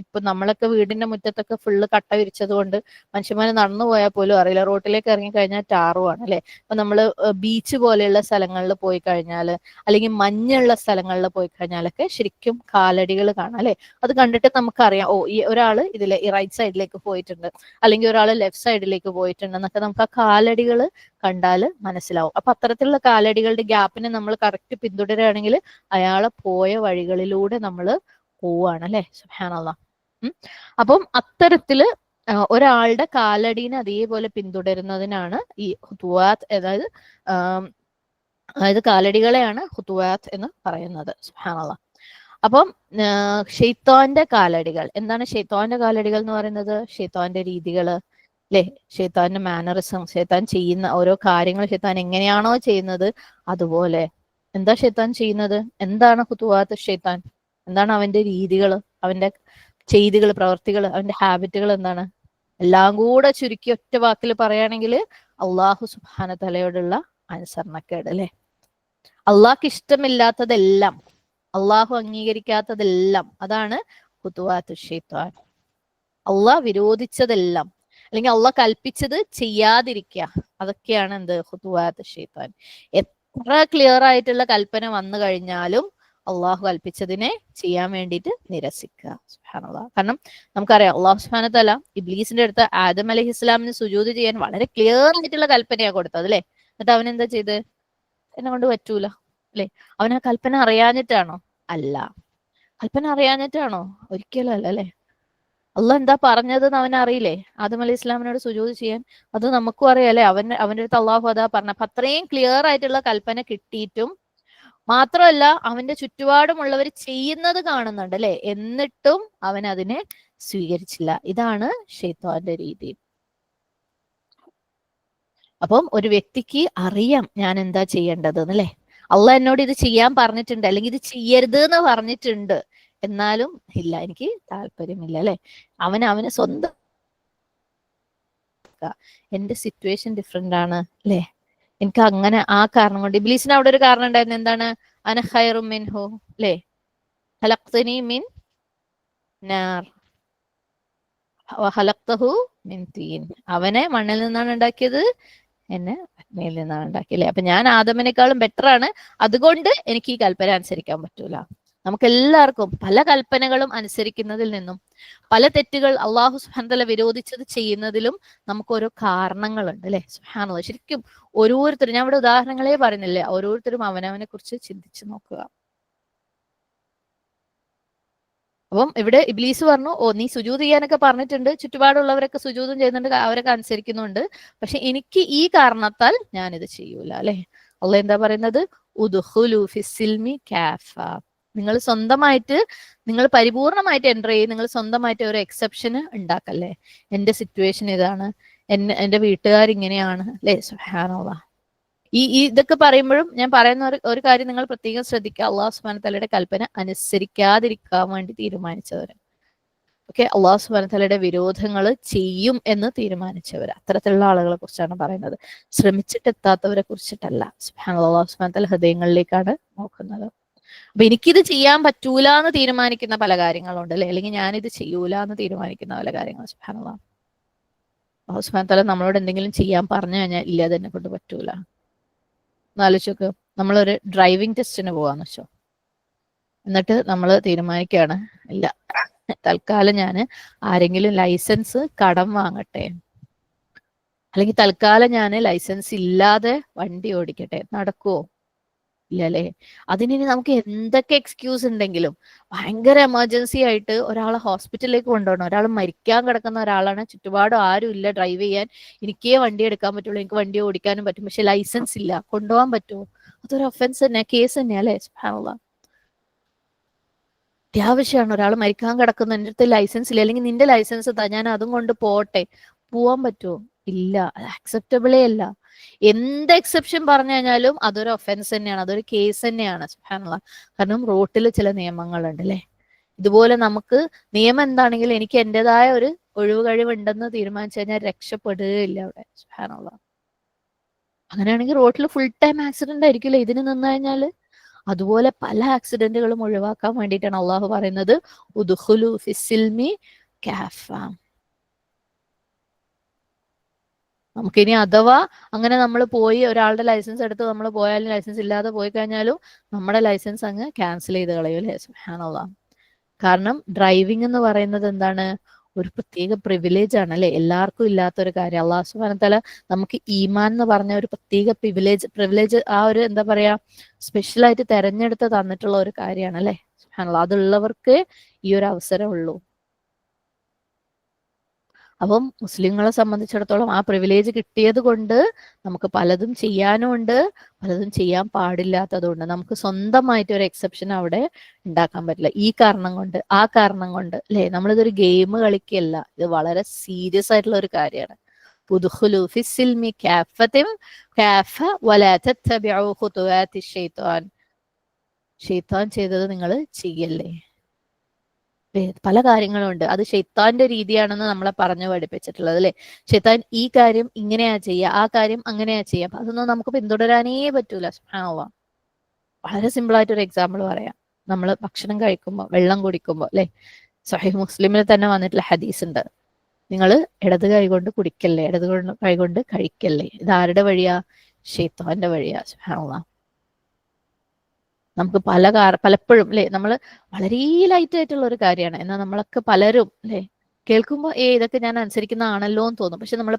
ഇപ്പൊ നമ്മളൊക്കെ വീടിന്റെ മുറ്റത്തൊക്കെ ഫുള്ള് കട്ട വിരിച്ചത് കൊണ്ട് മനുഷ്യന്മാര് നടന്നു പോയാൽ പോലും അറിയില്ല. റോട്ടിലേക്ക് ഇറങ്ങി കഴിഞ്ഞാൽ ടാറുമാണ് അല്ലെ. അപ്പൊ നമ്മള് ബീച്ച് പോലെയുള്ള സ്ഥലങ്ങളിൽ പോയി കഴിഞ്ഞാൽ, അല്ലെങ്കിൽ മഞ്ഞുള്ള സ്ഥലങ്ങളിൽ പോയി കഴിഞ്ഞാലൊക്കെ ശരിക്കും കാലടികൾ കാണാം അല്ലെ. അത് കണ്ടിട്ട് നമുക്കറിയാം, ഓ ഈ ഒരാള് ഇതിലെ ഈ റൈറ്റ് സൈഡിലേക്ക് പോയിട്ടുണ്ട്, അല്ലെങ്കിൽ ഒരാൾ ലെഫ്റ്റ് സൈഡിലേക്ക് പോയിട്ടുണ്ട് എന്നൊക്കെ നമുക്ക് ആ കാലടികൾ കണ്ടാൽ മനസ്സിലാവും. അപ്പൊ അത്തരത്തിലുള്ള കാലടികളുടെ ഗ്യാപ്പിനെ നമ്മൾ കറക്റ്റ് പിന്തുടരുകയാണെങ്കിൽ അയാളെ പോയ വഴികളിലൂടെ നമ്മൾ പോവാണ് അല്ലെ. സുബ്ഹാനല്ലാഹ്. അപ്പം അത്തരത്തില് ഒരാളുടെ കാലടീനെ അതേപോലെ പിന്തുടരുന്നതിനാണ് ഈ ഹുതുവാത്ത്, അതായത് കാലടികളെയാണ് ഹുതുവാത്ത് എന്ന് പറയുന്നത്. സുബ്ഹാനല്ലാഹ്. അപ്പം ഷെയ്ത്താന്റെ കാലടികൾ എന്താണ്? ഷെയ്ത്താന്റെ കാലടികൾ എന്ന് പറയുന്നത് ഷെയ്ത്താന്റെ രീതികള് അല്ലെ, ഷെയ്ത്താന്റെ മാനറിസം, ഷെയ്ത്താൻ ചെയ്യുന്ന ഓരോ കാര്യങ്ങൾ ഷെയ്ത്താൻ എങ്ങനെയാണോ ചെയ്യുന്നത് അതുപോലെ. എന്താ ഷെയ്ത്താൻ ചെയ്യുന്നത്? എന്താണ് ഹുതുവാത്ത് ഷെയ്ത്താൻ? എന്താണ് അവന്റെ രീതികൾ, അവന്റെ ചെയ്തികൾ, പ്രവർത്തികൾ, അവന്റെ ഹാബിറ്റുകൾ എന്താണ്? എല്ലാം കൂടെ ചുരുക്കി ഒറ്റ വാക്കിൽ പറയുകയാണെങ്കിൽ അള്ളാഹു സുബ്ഹാന തആലയോടുള്ള അനുസരണക്കേട് അല്ലെ. അള്ളാഹ്ക്ക് ഇഷ്ടമില്ലാത്തതെല്ലാം, അള്ളാഹു അംഗീകരിക്കാത്തതെല്ലാം, അതാണ് ഹുതുവാത്ത് ഷെയ്ത്താൻ. അള്ളാഹ് വിരോധിച്ചതെല്ലാം, അല്ലെങ്കിൽ അള്ളാഹ് കൽപ്പിച്ചത് ചെയ്യാതിരിക്കുക, അതൊക്കെയാണ് എന്ത്? ഹുതുവാത്ത് ഷെയ്ത്താൻ. എത്ര ക്ലിയർ ആയിട്ടുള്ള കൽപ്പന വന്നു കഴിഞ്ഞാലും അള്ളാഹു കൽപ്പിച്ചതിനെ ചെയ്യാൻ വേണ്ടിയിട്ട് നിരസിക്കുക. സുബ്ഹാനല്ലാഹ്. കാരണം നമുക്കറിയാം അള്ളാഹു സുബ്ഹാനഹു തആല ഇബ്ലീസിന്റെ അടുത്ത് ആദം അലൈഹി ഇസ്ലാമിന് സുജൂദ് ചെയ്യാൻ വളരെ ക്ലിയർ ആയിട്ടുള്ള കൽപ്പനയാണ് കൊടുത്തത് അല്ലെ. എന്നിട്ട് അവൻ എന്താ ചെയ്ത്? എന്നെ കൊണ്ട് പറ്റൂല അല്ലെ. അവൻ ആ കൽപ്പന അറിയാഞ്ഞിട്ടാണോ? അല്ല. കൽപ്പന അറിയാഞ്ഞിട്ടാണോ? ഒരിക്കലും അല്ല അല്ലെ. അള്ളാഹ് എന്താ പറഞ്ഞതെന്ന് അവൻ അറിയില്ലേ? ആദം അലൈഹി ഇസ്ലാമിനോട് സുജൂദ് ചെയ്യാൻ. അത് നമുക്കും അറിയാം അല്ലെ. അവന്റെ അടുത്ത് അള്ളാഹു അതാ പറഞ്ഞ. അപ്പൊ അത്രയും ക്ലിയർ ആയിട്ടുള്ള കൽപ്പന കിട്ടിയിട്ടും മാത്രമല്ല അവന്റെ ചുറ്റുപാടുമുള്ളവർ ചെയ്യുന്നത് കാണുന്നുണ്ട് അല്ലെ, എന്നിട്ടും അവൻ അതിനെ സ്വീകരിച്ചില്ല. ഇതാണ് ഷെയ്ത്താന്റെ രീതി. അപ്പം ഒരു വ്യക്തിക്ക് അറിയാം ഞാൻ എന്താ ചെയ്യേണ്ടത് അല്ലെ. അള്ളാഹ് എന്നോട് ഇത് ചെയ്യാൻ പറഞ്ഞിട്ടുണ്ട്, അല്ലെങ്കിൽ ഇത് ചെയ്യരുത് എന്ന് പറഞ്ഞിട്ടുണ്ട്, എന്നാലും ഇല്ല, എനിക്ക് താല്പര്യമില്ല അല്ലെ. അവന് സ്വന്തം എന്റെ സിറ്റുവേഷൻ ഡിഫറെന്റ് ആണ് അല്ലെ. എനിക്ക് അങ്ങനെ ആ കാരണം കൊണ്ട് ഇബ്ലീസിന് അവിടെ ഒരു കാരണം ഉണ്ടായിരുന്നു. എന്താണ്? അന ഖൈറും മിൻഹു അല്ലെ, ഖലഖ്തനി മിൻ നാർ വഖലഖ്തഹു മിൻ തീൻ. അവനെ മണ്ണിൽ നിന്നാണ് ഉണ്ടാക്കിയത്, എന്നെ അഗ്നിയിൽ നിന്നാണ് ഉണ്ടാക്കിയത് അല്ലെ. അപ്പൊ ഞാൻ ആദമിനേക്കാളും ബെറ്റർ ആണ്, അതുകൊണ്ട് എനിക്ക് ഈ കൽപ്പന അനുസരിക്കാൻ പറ്റൂല. നമുക്ക് എല്ലാവർക്കും പല കൽപ്പനകളും അനുസരിക്കുന്നതിൽ നിന്നും പല തെറ്റുകൾ അള്ളാഹു സുബ്ഹാനഹു തആല വിരോധിച്ചത് ചെയ്യുന്നതിലും നമുക്ക് ഓരോ കാരണങ്ങളുണ്ട് അല്ലെ. സുബ്ഹാനല്ലാഹ്. ശരിക്കും ഓരോരുത്തരും, ഞാൻ ഇവിടെ ഉദാഹരണങ്ങളെ പറയുന്നില്ലേ, ഓരോരുത്തരും അവനവനെ കുറിച്ച് ചിന്തിച്ചു നോക്കുക. അപ്പം ഇവിടെ ഇബ്ലീസ് പറഞ്ഞു, ഓ നീ സുജൂദ് ചെയ്യാനൊക്കെ പറഞ്ഞിട്ടുണ്ട്, ചുറ്റുപാടുള്ളവരൊക്കെ സുജൂദും ചെയ്യുന്നുണ്ട്, അവരൊക്കെ അനുസരിക്കുന്നുണ്ട്, പക്ഷെ എനിക്ക് ഈ കാരണത്താൽ ഞാനിത് ചെയ്യൂല അല്ലെ. അള്ളാഹ് എന്താ പറയുന്നത്? ഉദ്ഖുലു ഫിസ്സിൽമി കാഫ. നിങ്ങൾ സ്വന്തമായിട്ട്, നിങ്ങൾ പരിപൂർണമായിട്ട് എൻ്റർ ചെയ്യും, നിങ്ങൾ സ്വന്തമായിട്ട് ഒരു എക്സെപ്ഷന് ഉണ്ടാക്കല്ലേ. എന്റെ സിറ്റുവേഷൻ ഇതാണ്, എന്റെ വീട്ടുകാരിങ്ങനെയാണ് അല്ലെ. സുബ്ഹാനല്ലാഹ്. ഇതൊക്കെ പറയുമ്പോഴും ഞാൻ പറയുന്ന ഒരു കാര്യം നിങ്ങൾ പ്രത്യേകം ശ്രദ്ധിക്കുക. അള്ളാഹു സുബ്ഹാനഹു തആലയുടെ കൽപ്പന അനുസരിക്കാതിരിക്കാൻ വേണ്ടി തീരുമാനിച്ചവർ, ഓക്കെ, അള്ളാഹു സുബ്ഹാനഹു തആലയുടെ വിരോധങ്ങൾ ചെയ്യും എന്ന് തീരുമാനിച്ചവർ, അത്തരത്തിലുള്ള ആളുകളെ കുറിച്ചാണ് പറയുന്നത്. ശ്രമിച്ചിട്ടെത്താത്തവരെ കുറിച്ചിട്ടല്ല. സുബ്ഹാനല്ലാഹ്. അള്ളാഹു സുബ്ഹാനഹു തആല ഹൃദയങ്ങളിലേക്കാണ് നോക്കുന്നത്. അപ്പൊ എനിക്കിത് ചെയ്യാൻ പറ്റൂല എന്ന് തീരുമാനിക്കുന്ന പല കാര്യങ്ങളുണ്ട് അല്ലെ, അല്ലെങ്കിൽ ഞാനിത് ചെയ്യൂല എന്ന് തീരുമാനിക്കുന്ന പല കാര്യങ്ങൾ. സുബ്ഹാനല്ലാഹ്. അള്ളാഹു സുബ്ഹാനഹു തആല നമ്മളോട് എന്തെങ്കിലും ചെയ്യാൻ പറഞ്ഞു കഴിഞ്ഞാൽ ഇല്ല, അതെന്നെ കൊണ്ട് പറ്റൂല. ആലോചിച്ചോക്ക്, നമ്മളൊരു ഡ്രൈവിംഗ് ടെസ്റ്റിന് പോവാന്ന് വെച്ചോ, എന്നിട്ട് നമ്മൾ തീരുമാനിക്കുകയാണ്, ഇല്ല തൽക്കാലം ഞാൻ ആരെങ്കിലും ലൈസൻസ് കടം വാങ്ങട്ടെ, അല്ലെങ്കിൽ തൽക്കാലം ഞാൻ ലൈസൻസ് ഇല്ലാതെ വണ്ടി ഓടിക്കട്ടെ. നടക്കുവോ? ഇല്ല അല്ലേ. അതിനി നമുക്ക് എന്തൊക്കെ എക്സ്ക്യൂസ് ഉണ്ടെങ്കിലും, ഭയങ്കര എമർജൻസി ആയിട്ട് ഒരാളെ ഹോസ്പിറ്റലിലേക്ക് കൊണ്ടുപോകണം, ഒരാൾ മരിക്കാൻ കിടക്കുന്ന ഒരാളാണ്, ചുറ്റുപാടും ആരും ഇല്ല ഡ്രൈവ് ചെയ്യാൻ, എനിക്കേ വണ്ടി എടുക്കാൻ പറ്റുള്ളൂ, എനിക്ക് വണ്ടി ഓടിക്കാനും പറ്റും, പക്ഷെ ലൈസൻസ് ഇല്ല, കൊണ്ടുപോകാൻ പറ്റുമോ? അതൊരു ഒഫൻസ് തന്നെ, കേസ് തന്നെയാ അല്ലെ. സുബ്ഹാനല്ലാഹ്. അത്യാവശ്യമാണ്, ഒരാൾ മരിക്കാൻ കിടക്കുന്ന, എൻ്റെ അടുത്ത് ലൈസൻസ് ഇല്ല, അല്ലെങ്കിൽ നിന്റെ ലൈസൻസ് താ, ഞാൻ അതും കൊണ്ട് പോട്ടെ, പോവാൻ പറ്റുമോ? ഇല്ല, അത് അക്സെപ്റ്റബിളേ അല്ല. എന്ത് എക്സെപ്ഷൻ പറഞ്ഞു കഴിഞ്ഞാലും അതൊരു ഒഫൻസ് തന്നെയാണ്, അതൊരു കേസ് തന്നെയാണ്. സുബ്ഹാനല്ലാഹ്. കാരണം റോട്ടിൽ ചില നിയമങ്ങളുണ്ട് അല്ലെ. ഇതുപോലെ നമുക്ക് നിയമം എന്താണെങ്കിലും എനിക്ക് എന്റേതായ ഒരു ഒഴിവ് കഴിവുണ്ടെന്ന് തീരുമാനിച്ചു കഴിഞ്ഞാൽ രക്ഷപ്പെടുകയില്ല അവിടെ. സുബ്ഹാനല്ലാഹ്. അങ്ങനെയാണെങ്കിൽ റോഡിൽ ഫുൾ ടൈം ആക്സിഡന്റ് ആയിരിക്കില്ലേ ഇതിന് നിന്ന് കഴിഞ്ഞാല്. അതുപോലെ പല ആക്സിഡന്റുകളും ഒഴിവാക്കാൻ വേണ്ടിയിട്ടാണ് അള്ളാഹു പറയുന്നത് ഉദ്ഖുലു ഫിസ്സിൽമി കാഫ. നമുക്കിനി അഥവാ അങ്ങനെ നമ്മൾ പോയി ഒരാളുടെ ലൈസൻസ് എടുത്ത് നമ്മൾ പോയാലും ലൈസൻസ് ഇല്ലാതെ പോയി കഴിഞ്ഞാലും നമ്മുടെ ലൈസൻസ് അങ്ങ് ക്യാൻസൽ ചെയ്ത് കളയും അല്ലേ. സുബ്ഹാനല്ലാഹ്. കാരണം ഡ്രൈവിംഗ് എന്ന് പറയുന്നത് എന്താണ്, ഒരു പ്രത്യേക പ്രിവിലേജ് ആണ് അല്ലെ, എല്ലാവർക്കും ഇല്ലാത്തൊരു കാര്യം. അള്ളാഹു സുബ്ഹാനഹു വതആല നമുക്ക് ഈമാൻ എന്ന് പറഞ്ഞ ഒരു പ്രത്യേക പ്രിവിലേജ് ആ ഒരു എന്താ പറയാ സ്പെഷ്യലായിട്ട് തെരഞ്ഞെടുത്ത് തന്നിട്ടുള്ള ഒരു കാര്യമാണ് അല്ലെ. സുബ്ഹാനല്ലാഹ്. അതുള്ളവർക്ക് ഈ ഒരു അവസരം ഉള്ളൂ. അപ്പം മുസ്ലിങ്ങളെ സംബന്ധിച്ചിടത്തോളം ആ പ്രിവിലേജ് കിട്ടിയത് കൊണ്ട് നമുക്ക് പലതും ചെയ്യാനും ഉണ്ട്, പലതും ചെയ്യാൻ പാടില്ലാത്തതുകൊണ്ട് നമുക്ക് സ്വന്തമായിട്ട് ഒരു എക്സെപ്ഷൻ അവിടെ ഉണ്ടാക്കാൻ പറ്റില്ല. ഈ കാരണം കൊണ്ട് ആ കാരണം കൊണ്ട് അല്ലെ. നമ്മളിതൊരു ഗെയിം കളിക്കല്ല, ഇത് വളരെ സീരിയസ് ആയിട്ടുള്ള ഒരു കാര്യമാണ്. ഉദ്ഖുലു ഫിസ്സിൽമി കാഫത്തിൻ കാഫ വലാ തത്തബിഉ ഖുതുവാതി ശൈത്താൻ. ശൈത്താൻ ചെയ്തത് നിങ്ങൾ ചെയ്യല്ലേ. പല കാര്യങ്ങളും ഉണ്ട്, അത് ഷെയ്ത്താന്റെ രീതിയാണെന്ന് നമ്മളെ പറഞ്ഞു പഠിപ്പിച്ചിട്ടുള്ളത് അല്ലെ. ഷെയ്ത്താൻ ഈ കാര്യം ഇങ്ങനെയാ ചെയ്യുക, ആ കാര്യം അങ്ങനെയാ ചെയ്യുക. അപ്പൊ അതൊന്നും നമുക്ക് പിന്തുടരാനേ പറ്റൂല. സുബ്ഹാനല്ലാഹ്. വളരെ സിമ്പിൾ ആയിട്ട് ഒരു എക്സാമ്പിൾ പറയാം. നമ്മൾ ഭക്ഷണം കഴിക്കുമ്പോൾ വെള്ളം കുടിക്കുമ്പോൾ അല്ലെ, സഹീഹ് മുസ്ലിമിൽ തന്നെ വന്നിട്ടുള്ള ഹദീസ് ഉണ്ട്, നിങ്ങൾ ഇടത് കൈ കൊണ്ട് കുടിക്കല്ലേ, ഇടത് കൈ കൊണ്ട് കഴിക്കല്ലേ. ഇത് ആരുടെ വഴിയാ? ഷെയ്ത്താന്റെ വഴിയാ. സുബ്ഹാനല്ലാഹ്. നമുക്ക് പലപ്പോഴും അല്ലെ നമ്മൾ വളരെ ലൈറ്റ് ആയിട്ടുള്ള ഒരു കാര്യമാണ്, എന്നാൽ നമ്മളൊക്കെ പലരും അല്ലെ കേൾക്കുമ്പോൾ ഇതൊക്കെ ഞാൻ അനുസരിക്കുന്നതാണല്ലോ എന്ന് തോന്നും. പക്ഷെ നമ്മൾ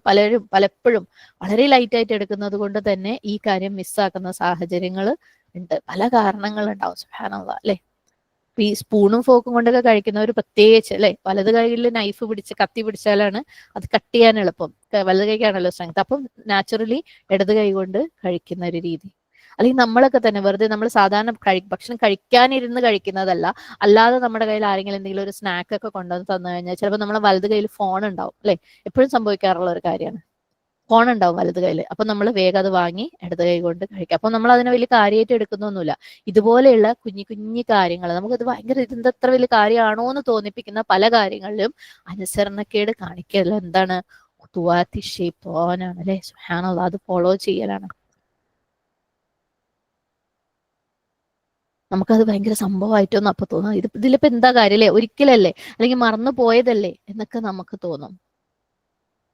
പലപ്പോഴും വളരെ ലൈറ്റ് ആയിട്ട് എടുക്കുന്നത് കൊണ്ട് തന്നെ ഈ കാര്യം മിസ്സാക്കുന്ന സാഹചര്യങ്ങൾ ഉണ്ട്. പല കാരണങ്ങളുണ്ടാവും. സുബ്ഹാനല്ലാഹ് അല്ലെ. ഈ സ്പൂണും ഫോക്കും കൊണ്ടൊക്കെ കഴിക്കുന്നവർ പ്രത്യേകിച്ച് അല്ലെ, വലത് കൈയിൽ നൈഫ് പിടിച്ച് കത്തി പിടിച്ചാലാണ് അത് കട്ട് ചെയ്യാൻ എളുപ്പം. വലത് കൈക്കാണല്ലോ സ്ട്രെങ്ത്. അപ്പം നാച്ചുറലി ഇടത് കൈ കൊണ്ട് കഴിക്കുന്ന ഒരു രീതി. അല്ലെങ്കിൽ നമ്മളൊക്കെ തന്നെ വെറുതെ നമ്മൾ സാധാരണ ഭക്ഷണം കഴിക്കാനിരുന്ന് കഴിക്കുന്നതല്ല, അല്ലാതെ നമ്മുടെ കയ്യിൽ ആരെങ്കിലും എന്തെങ്കിലും ഒരു സ്നാക്ക് ഒക്കെ കൊണ്ടുവന്ന് തന്നു കഴിഞ്ഞാൽ ചിലപ്പോൾ നമ്മളെ വലത് കയ്യിൽ ഫോൺ ഉണ്ടാവും അല്ലെ. എപ്പോഴും സംഭവിക്കാറുള്ള ഒരു കാര്യമാണ്. ഫോൺ ഉണ്ടാവും വലത് കയ്യിൽ. അപ്പൊ നമ്മൾ വേഗം അത് വാങ്ങി ഇടത് കൈ കൊണ്ട് കഴിക്കുക. അപ്പൊ നമ്മൾ അതിനെ വലിയ കാര്യമായിട്ട് എടുക്കുന്നൊന്നുമില്ല. ഇതുപോലെയുള്ള കുഞ്ഞു കുഞ്ഞു കാര്യങ്ങൾ നമുക്കത് ഭയങ്കര ഇതിന്റെ അത്ര വലിയ കാര്യമാണോ എന്ന് തോന്നിപ്പിക്കുന്ന പല കാര്യങ്ങളിലും അനുസരണക്കേട് കാണിക്കൽ എന്താണ്? ഖുതുവാതി അല്ലെ. സുബ്ഹാനല്ലാഹ്. അത് ഫോളോ ചെയ്യലാണ്. നമുക്കത് ഭയങ്കര സംഭവമായിട്ടൊന്നും അപ്പൊ തോന്നും, ഇതിലിപ്പോ എന്താ കാര്യം അല്ലേ, ഒരിക്കലല്ലേ, അല്ലെങ്കിൽ മറന്നു പോയതല്ലേ എന്നൊക്കെ നമുക്ക് തോന്നും.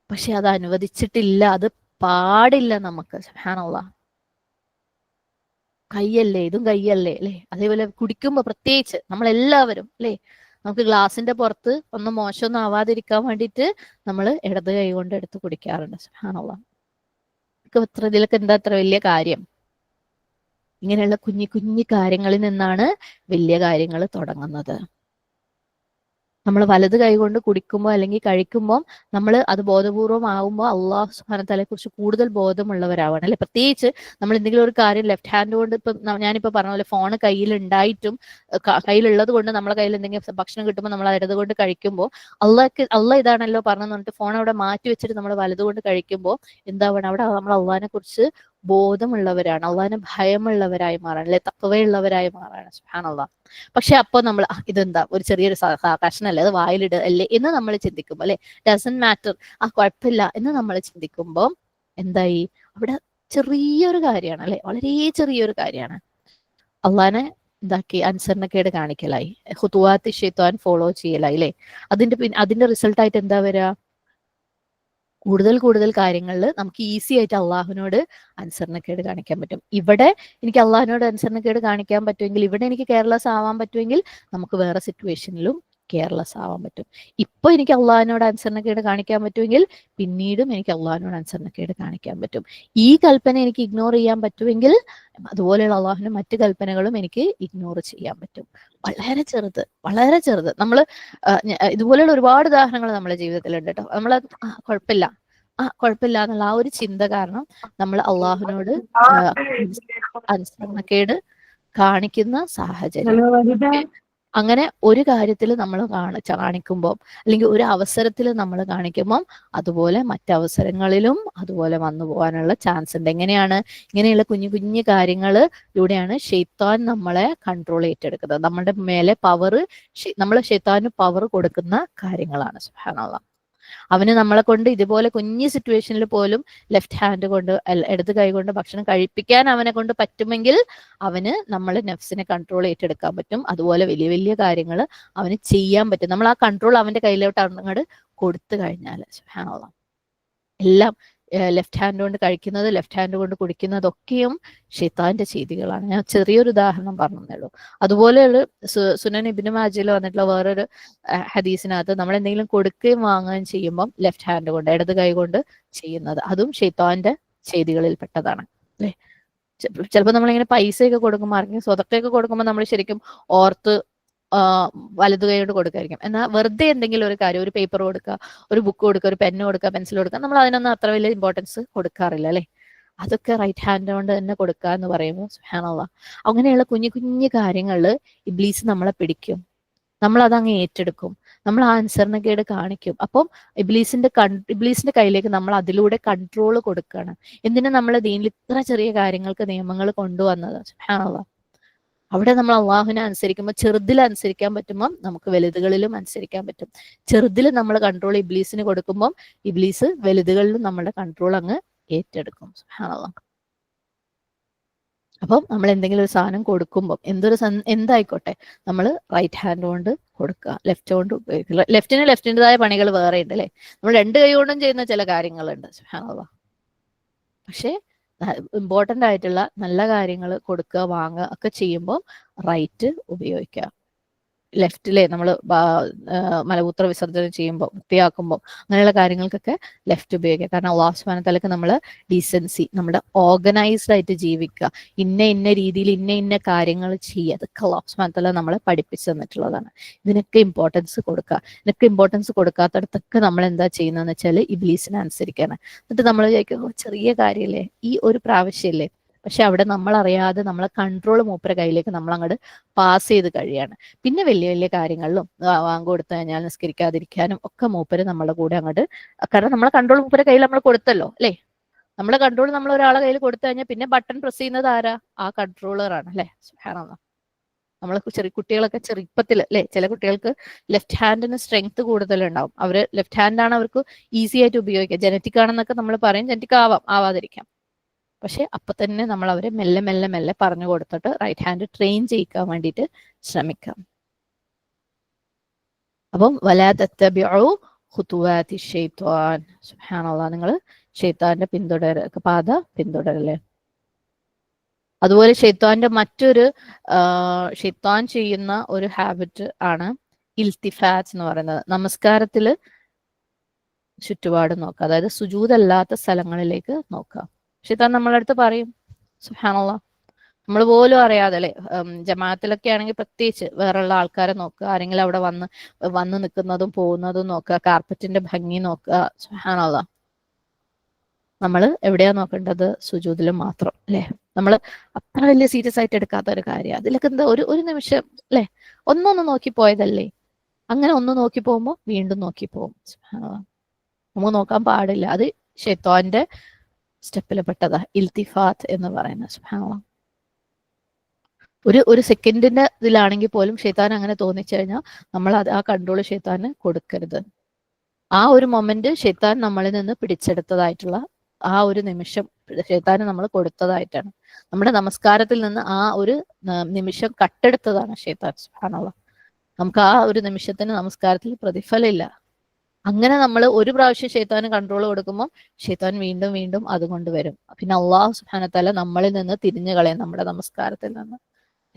പക്ഷെ അത് അനുവദിച്ചിട്ടില്ല, അത് പാടില്ല നമുക്ക്. സുബ്ഹാനല്ലാഹ്. കയ്യല്ലേ, ഇതും കയ്യല്ലേ അല്ലെ. അതേപോലെ കുടിക്കുമ്പോ പ്രത്യേകിച്ച് നമ്മളെല്ലാവരും അല്ലെ, നമുക്ക് ഗ്ലാസിന്റെ പുറത്ത് ഒന്നും മോശമൊന്നും ആവാതിരിക്കാൻ വേണ്ടിയിട്ട് നമ്മൾ ഇടത് കൈ കൊണ്ട് എടുത്ത് കുടിക്കാറുണ്ട്. സുബ്ഹാനല്ലാഹ്. ഇതിലൊക്കെ എന്താ അത്ര വലിയ കാര്യം? ഇങ്ങനെയുള്ള കുഞ്ഞു കുഞ്ഞു കാര്യങ്ങളിൽ നിന്നാണ് വലിയ കാര്യങ്ങൾ തുടങ്ങുന്നത്. നമ്മൾ വലത് കൈ കൊണ്ട് കുടിക്കുമ്പോൾ അല്ലെങ്കിൽ കഴിക്കുമ്പോൾ നമ്മൾ അത് ബോധപൂർവം ആവുമ്പോൾ അള്ളാഹു സുബ്ഹാനഹു വതആലയെ കുറിച്ച് കൂടുതൽ ബോധമുള്ളവരാവണം അല്ലെ. പ്രത്യേകിച്ച് നമ്മൾ എന്തെങ്കിലും ഒരു കാര്യം ലെഫ്റ്റ് ഹാൻഡ് കൊണ്ട് ഇപ്പം ഞാനിപ്പോ പറഞ്ഞ പോലെ ഫോൺ കയ്യിൽ ഉണ്ടായിട്ടും കയ്യിലുള്ളത് കൊണ്ട് നമ്മളെ കയ്യിൽ എന്തെങ്കിലും ഭക്ഷണം കിട്ടുമ്പോൾ നമ്മൾ ഇടത് കൊണ്ട് കഴിക്കുമ്പോൾ അള്ളാഹ് ഇതാണല്ലോ പറഞ്ഞു പറഞ്ഞിട്ട് ഫോൺ അവിടെ മാറ്റി വെച്ചിട്ട് നമ്മൾ വലത് കൊണ്ട് കഴിക്കുമ്പോൾ എന്താവണം, അവിടെ നമ്മൾ അള്ളാഹിനെ കുറിച്ച് ബോധമുള്ളവരാണ്, അള്ളാഹിനെ ഭയമുള്ളവരായി മാറാണ് അല്ലെ, തഖ്വയുള്ളവരായി മാറാണ്. സുബ്ഹാനല്ലാഹ്. പക്ഷെ അപ്പൊ നമ്മൾ ഇതെന്താ ഒരു ചെറിയൊരു കഷ്ണല്ലേ, അത് വായിലിട അല്ലേ എന്ന് നമ്മൾ ചിന്തിക്കുമ്പോൾ അല്ലെ, ഡസൻ മാറ്റർ, കുഴപ്പമില്ല എന്ന് നമ്മൾ ചിന്തിക്കുമ്പോൾ എന്തായി, അവിടെ ചെറിയൊരു കാര്യമാണ് അല്ലെ, വളരെ ചെറിയൊരു കാര്യമാണ്. അള്ളാഹിനെ ഇതാക്കി അനുസരണക്കേട് കാണിക്കലായി, ഖുതുവാത്തി ശൈത്താൻ ഫോളോ ചെയ്യലായി അല്ലെ. അതിന്റെ റിസൾട്ടായിട്ട് എന്താ വരിക? കൂടുതൽ കൂടുതൽ കാര്യങ്ങളിൽ നമുക്ക് ഈസി ആയിട്ട് അള്ളാഹുവിനോട് അനുസരണക്കേട് കാണിക്കാൻ പറ്റും. ഇവിടെ എനിക്ക് അള്ളാഹുവിനോട് അനുസരണക്കേട് കാണിക്കാൻ പറ്റുമെങ്കിൽ, ഇവിടെ എനിക്ക് കെയർലെസ് ആവാൻ പറ്റുമെങ്കിൽ നമുക്ക് വേറെ സിറ്റുവേഷനിലും കെയർലെസ് ആവാൻ പറ്റും. ഇപ്പൊ എനിക്ക് അള്ളാഹുവിനോട് അനുസരണക്കേട് കാണിക്കാൻ പറ്റുമെങ്കിൽ പിന്നീടും എനിക്ക് അള്ളാഹുവിനോട് അനുസരണക്കേട് കാണിക്കാൻ പറ്റും. ഈ കൽപ്പന എനിക്ക് ഇഗ്നോർ ചെയ്യാൻ പറ്റുമെങ്കിൽ അതുപോലെയുള്ള അള്ളാഹുവിന്റെ മറ്റു കൽപ്പനകളും എനിക്ക് ഇഗ്നോർ ചെയ്യാൻ പറ്റും. വളരെ ചെറുത്, വളരെ ചെറുത്. നമ്മൾ ഇതുപോലെയുള്ള ഒരുപാട് ഉദാഹരണങ്ങൾ നമ്മുടെ ജീവിതത്തിലുണ്ട് കേട്ടോ. നമ്മൾ കുഴപ്പമില്ല എന്നുള്ള ആ ഒരു ചിന്ത കാരണം നമ്മൾ അള്ളാഹുവിനോട് അനുസരണക്കേട് കാണിക്കുന്ന സാഹചര്യം. അങ്ങനെ ഒരു കാര്യത്തിൽ നമ്മൾ കാണിക്കുമ്പോൾ, അല്ലെങ്കിൽ ഒരു അവസരത്തിൽ നമ്മൾ കാണിക്കുമ്പം അതുപോലെ മറ്റവസരങ്ങളിലും അതുപോലെ വന്നു പോകാനുള്ള ചാൻസ് ഉണ്ട്. എങ്ങനെയാണ്? ഇങ്ങനെയുള്ള കുഞ്ഞു കുഞ്ഞു കാര്യങ്ങളിലൂടെയാണ് ഷെയ്ത്താൻ നമ്മളെ കൺട്രോൾ ഏറ്റെടുക്കുന്നത്. നമ്മുടെ മേലെ പവർ, നമ്മൾ ഷെയ്ത്താന് പവർ കൊടുക്കുന്ന കാര്യങ്ങളാണ്. സുബ്ഹാനല്ലാഹ്. അവന് നമ്മളെ കൊണ്ട് ഇതുപോലെ കുഞ്ഞു സിറ്റുവേഷനിൽ പോലും ലെഫ്റ്റ് ഹാൻഡ് കൊണ്ട്, ഇടത് കൈ കൊണ്ട് ഭക്ഷണം കഴിപ്പിക്കാൻ അവനെ കൊണ്ട് പറ്റുമെങ്കിൽ അവന് നമ്മൾ നെഫ്സിനെ കൺട്രോൾ ഏറ്റെടുക്കാൻ പറ്റും. അതുപോലെ വലിയ വലിയ കാര്യങ്ങൾ അവന് ചെയ്യാൻ പറ്റും. നമ്മൾ ആ കൺട്രോൾ അവന്റെ കയ്യിലോട്ട് അങ്ങോട്ട് കൊടുത്തു കഴിഞ്ഞാൽ സുബ്ഹാനല്ലാഹ്, എല്ലാം ലെഫ്റ്റ് ഹാൻഡ് കൊണ്ട് കഴിക്കുന്നത്, ലെഫ്റ്റ് ഹാൻഡ് കൊണ്ട് കുടിക്കുന്നതൊക്കെയും ഷെയ്ത്താന്റെ ചെയ്തികളാണ്. ഞാൻ ചെറിയൊരു ഉദാഹരണം പറഞ്ഞതേ ഉള്ളൂ. അതുപോലെയുള്ള സുനൻ ഇബ്നു മാജയിൽ വന്നിട്ടുള്ള വേറൊരു ഹദീസിനകത്ത് നമ്മൾ എന്തെങ്കിലും കൊടുക്കുകയും വാങ്ങുകയും ചെയ്യുമ്പം ലെഫ്റ്റ് ഹാൻഡ് കൊണ്ട്, ഇടത് കൈ കൊണ്ട് ചെയ്യുന്നത്, അതും ഷെയ്ത്താന്റെ ചെയ്തികളിൽ പെട്ടതാണ് അല്ലെ. ചിലപ്പോൾ നമ്മളിങ്ങനെ പൈസയൊക്കെ കൊടുക്കുമ്പോൾ, ആർക്കെങ്കിലും സ്വതക്കൊക്കെ കൊടുക്കുമ്പോൾ നമ്മൾ ശരിക്കും ഓർത്ത് വലതു കൈ കൊണ്ട് കൊടുക്കായിരിക്കും. എന്നാൽ വെറുതെ എന്തെങ്കിലും ഒരു കാര്യം, ഒരു പേപ്പർ കൊടുക്കുക, ഒരു ബുക്ക് കൊടുക്കുക, ഒരു പെന്ന് കൊടുക്കുക, പെൻസിൽ കൊടുക്കുക, നമ്മൾ അതിനൊന്നും അത്ര വലിയ ഇമ്പോർട്ടൻസ് കൊടുക്കാറില്ല അല്ലെ. അതൊക്കെ റൈറ്റ് ഹാൻഡ് കൊണ്ട് തന്നെ കൊടുക്കുക എന്ന് പറയുമ്പോൾ സുബ്ഹാനല്ലാഹ്, അങ്ങനെയുള്ള കുഞ്ഞു കുഞ്ഞു കാര്യങ്ങളിൽ ഇബ്ലീസ് നമ്മളെ പിടിക്കും. നമ്മൾ അതങ്ങ് ഏറ്റെടുക്കും, നമ്മൾ ആ അനുസരണക്കേട് കാണിക്കും. അപ്പം ഇബ്ലീസിന്റെ കയ്യിലേക്ക് നമ്മൾ അതിലൂടെ കൺട്രോൾ കൊടുക്കുകയാണ്. എന്തിനാ നമ്മൾ ദീനിൽ ഇത്ര ചെറിയ കാര്യങ്ങൾക്ക് നിയമങ്ങൾ കൊണ്ടുവന്നത്? സുബ്ഹാനല്ലാഹ്. അവിടെ നമ്മൾ അള്ളാഹുവിനെ അനുസരിക്കുമ്പോൾ, ചെറുതിൽ അനുസരിക്കാൻ പറ്റുമ്പോൾ നമുക്ക് വലുതുകളിലും അനുസരിക്കാൻ പറ്റും. ചെറുതിൽ നമ്മൾ കൺട്രോൾ ഇബ്ലീസിന് കൊടുക്കുമ്പോൾ ഇബ്ലീസ് വലുതുകളിലും നമ്മുടെ കൺട്രോൾ അങ്ങ് ഏറ്റെടുക്കും. സുബ്ഹാനല്ലാഹ്. അപ്പം നമ്മൾ എന്തെങ്കിലും ഒരു സാധനം കൊടുക്കുമ്പോൾ, എന്തായിക്കോട്ടെ, നമ്മൾ റൈറ്റ് ഹാൻഡ് കൊണ്ട് കൊടുക്കുക, ലെഫ്റ്റ് കൊണ്ട് ഉപയോഗിക്കുക. ലെഫ്റ്റിൻ്റെതായ പണികൾ വേറെ ഉണ്ട് അല്ലേ. നമ്മൾ രണ്ട് കൈ കൊണ്ടും ചെയ്യുന്ന ചില കാര്യങ്ങളുണ്ട്. സുബ്ഹാനല്ലാഹ്. പക്ഷേ ഇമ്പോർട്ടൻ്റ് ആയിട്ടുള്ള നല്ല കാര്യങ്ങൾ കൊടുക്കുക, വാങ്ങുക ഒക്കെ ചെയ്യുമ്പോൾ റൈറ്റ് ഉപയോഗിക്കുക. ലെഫ്റ്റിലെ നമ്മൾ മലമൂത്ര വിസർജനം ചെയ്യുമ്പോൾ, വൃത്തിയാക്കുമ്പോൾ, അങ്ങനെയുള്ള കാര്യങ്ങൾക്കൊക്കെ ലെഫ്റ്റ് ഉപയോഗിക്കുക. കാരണം അല്ലാഹു സുബ്ഹാനഹു വ തആലക്ക് നമ്മൾ ഡീസൻസി, നമ്മുടെ ഓർഗനൈസ്ഡ് ആയിട്ട് ജീവിക്കുക, ഇന്ന രീതിയിൽ ഇന്ന കാര്യങ്ങൾ ചെയ്യുക, അതൊക്കെ അല്ലാഹു സുബ്ഹാനഹു വ തആല നമ്മളെ പഠിപ്പിച്ചു തന്നിട്ടുള്ളതാണ്. ഇതിനൊക്കെ ഇമ്പോർട്ടൻസ് കൊടുക്കുക. ഇതിനൊക്കെ ഇമ്പോർട്ടൻസ് കൊടുക്കാത്തടത്തൊക്കെ നമ്മൾ എന്താ ചെയ്യുന്നതെന്ന് വെച്ചാൽ ഇബ്ലീസിനെ അനുസരിക്കാണ്. എന്നിട്ട് നമ്മൾ വിചാരിക്കും ചെറിയ കാര്യമല്ലേ, ഈ ഒരു പ്രാവശ്യമല്ലേ, പക്ഷെ അവിടെ നമ്മൾ അറിയാതെ നമ്മളെ കൺട്രോൾ മൂപ്പര കയ്യിലേക്ക് നമ്മൾ അങ്ങോട്ട് പാസ് ചെയ്ത് കഴിയാണ്. പിന്നെ വലിയ വലിയ കാര്യങ്ങളിലും വാങ്ങ് കൊടുത്തു കഴിഞ്ഞാൽ നിസ്കരിക്കാതിരിക്കാനും ഒക്കെ മൂപ്പര് നമ്മുടെ കൂടെ അങ്ങോട്ട്, കാരണം നമ്മളെ കൺട്രോൾ മൂപ്പര കയ്യിൽ നമ്മൾ കൊടുത്തല്ലോ അല്ലേ. നമ്മളെ കൺട്രോൾ നമ്മൾ ഒരാളെ കയ്യിൽ കൊടുത്തു കഴിഞ്ഞാൽ പിന്നെ ബട്ടൺ പ്രസ് ചെയ്യുന്നത് ആരാ? ആ കൺട്രോളറാണ് അല്ലെ. സുബ്ഹാനല്ലാഹ്. നമ്മൾ ചെറിയ കുട്ടികളൊക്കെ ചെറുപ്പത്തിൽ അല്ലെ, ചില കുട്ടികൾക്ക് ലെഫ്റ്റ് ഹാൻഡിന് സ്ട്രെങ്ത് കൂടുതലുണ്ടാവും. അവര് ലെഫ്റ്റ് ഹാൻഡാണ് അവർക്ക് ഈസി ആയിട്ട് ഉപയോഗിക്കുക. ജനറ്റിക് ആണെന്നൊക്കെ നമ്മൾ പറയും, ജനറ്റിക് ആവാതിരിക്കാം. പക്ഷെ അപ്പൊ തന്നെ നമ്മൾ അവരെ മെല്ലെ മെല്ലെ മെല്ലെ പറഞ്ഞു കൊടുത്തിട്ട് റൈറ്റ് ഹാൻഡ് ട്രെയിൻ ചെയ്യിക്കാൻ വേണ്ടിയിട്ട് ശ്രമിക്കാം. അപ്പം വലാ തത്തബിഉ ഖുതുവാതി ശൈത്വാൻ. സുബ്ഹാനല്ലാഹ്, നിങ്ങൾ ഷെയ്ത്താന്റെ പാത പിന്തുടരല്ലേ. അതുപോലെ ഷെയ്ത്താന്റെ മറ്റൊരു ഷെയ്ത്താൻ ചെയ്യുന്ന ഒരു ഹാബിറ്റ് ആണ് ഇൽത്തിഫാത്ത് എന്ന് പറയുന്നത്. നമസ്കാരത്തിൽ ചുറ്റുപാട് നോക്കുക, അതായത് സുജൂദല്ലാത്ത സ്ഥലങ്ങളിലേക്ക് നോക്കുക. ഷെയ്ത്താൻ നമ്മളെ അടുത്ത് പറയും, സുബ്ഹാനല്ലാഹ്, നമ്മൾ പോലും അറിയാതെ അല്ലെ. ജമാഅത്തിലൊക്കെ ആണെങ്കിൽ പ്രത്യേകിച്ച് വേറെയുള്ള ആൾക്കാരെ നോക്കുക, ആരെങ്കിലും അവിടെ വന്ന് നിൽക്കുന്നതും പോകുന്നതും നോക്കുക, കാർപ്പറ്റിന്റെ ഭംഗി നോക്കുക. സുബ്ഹാനല്ലാഹ്, നമ്മൾ എവിടെയാ നോക്കേണ്ടത്? സുജൂദിലും മാത്രം അല്ലെ. നമ്മൾ അത്ര വലിയ സീരിയസ് ആയിട്ട് എടുക്കാത്ത ഒരു കാര്യം, അതിലൊക്കെ എന്താ ഒരു നിമിഷം അല്ലെ, ഒന്നൊന്ന് നോക്കി പോയതല്ലേ. അങ്ങനെ ഒന്ന് നോക്കി പോകുമ്പോൾ വീണ്ടും നോക്കി പോകും. സുബ്ഹാനല്ലാഹ്, നമുക്ക് നോക്കാൻ പാടില്ല. അത് ശൈത്വാന്റെ സ്റ്റെപ്പിൽ പെട്ടതാ ഇൽത്തിഫാത്ത് എന്ന് പറയുന്നത്. സുബ്ഹാനല്ലാഹ്, ഒരു സെക്കൻഡിന്റെ ഇതിലാണെങ്കിൽ പോലും ഷെയ്ത്താൻ അങ്ങനെ തോന്നിച്ചു കഴിഞ്ഞാൽ നമ്മൾ ആ കൺട്രോൾ ഷെയ്ത്താന് കൊടുക്കരുത്. ആ ഒരു മൊമെന്റ് ഷെയ്ത്താൻ നമ്മളിൽ നിന്ന് പിടിച്ചെടുത്തതായിട്ടുള്ള ആ ഒരു നിമിഷം ഷെയ്ത്താന് നമ്മൾ കൊടുത്തതായിട്ടാണ്. നമ്മുടെ നമസ്കാരത്തിൽ നിന്ന് ആ ഒരു നിമിഷം കട്ടെടുത്തതാണ് ഷെയ്ത്താൻ. സുബ്ഹാനല്ലാഹ്, നമുക്ക് ആ ഒരു നിമിഷത്തിന് നമസ്കാരത്തിൽ പ്രതിഫലമില്ല. അങ്ങനെ നമ്മൾ ഒരു പ്രാവശ്യം ഷെയ്ത്താന് കൺട്രോൾ കൊടുക്കുമ്പോൾ ഷെയ്ത്താൻ വീണ്ടും വീണ്ടും അതുകൊണ്ട് വരും. പിന്നെ അല്ലാഹു സുബ്ഹാനഹു വ തആല നമ്മളിൽ നിന്ന് തിരിഞ്ഞു കളയും, നമ്മുടെ നമസ്കാരത്തിൽ നിന്ന്.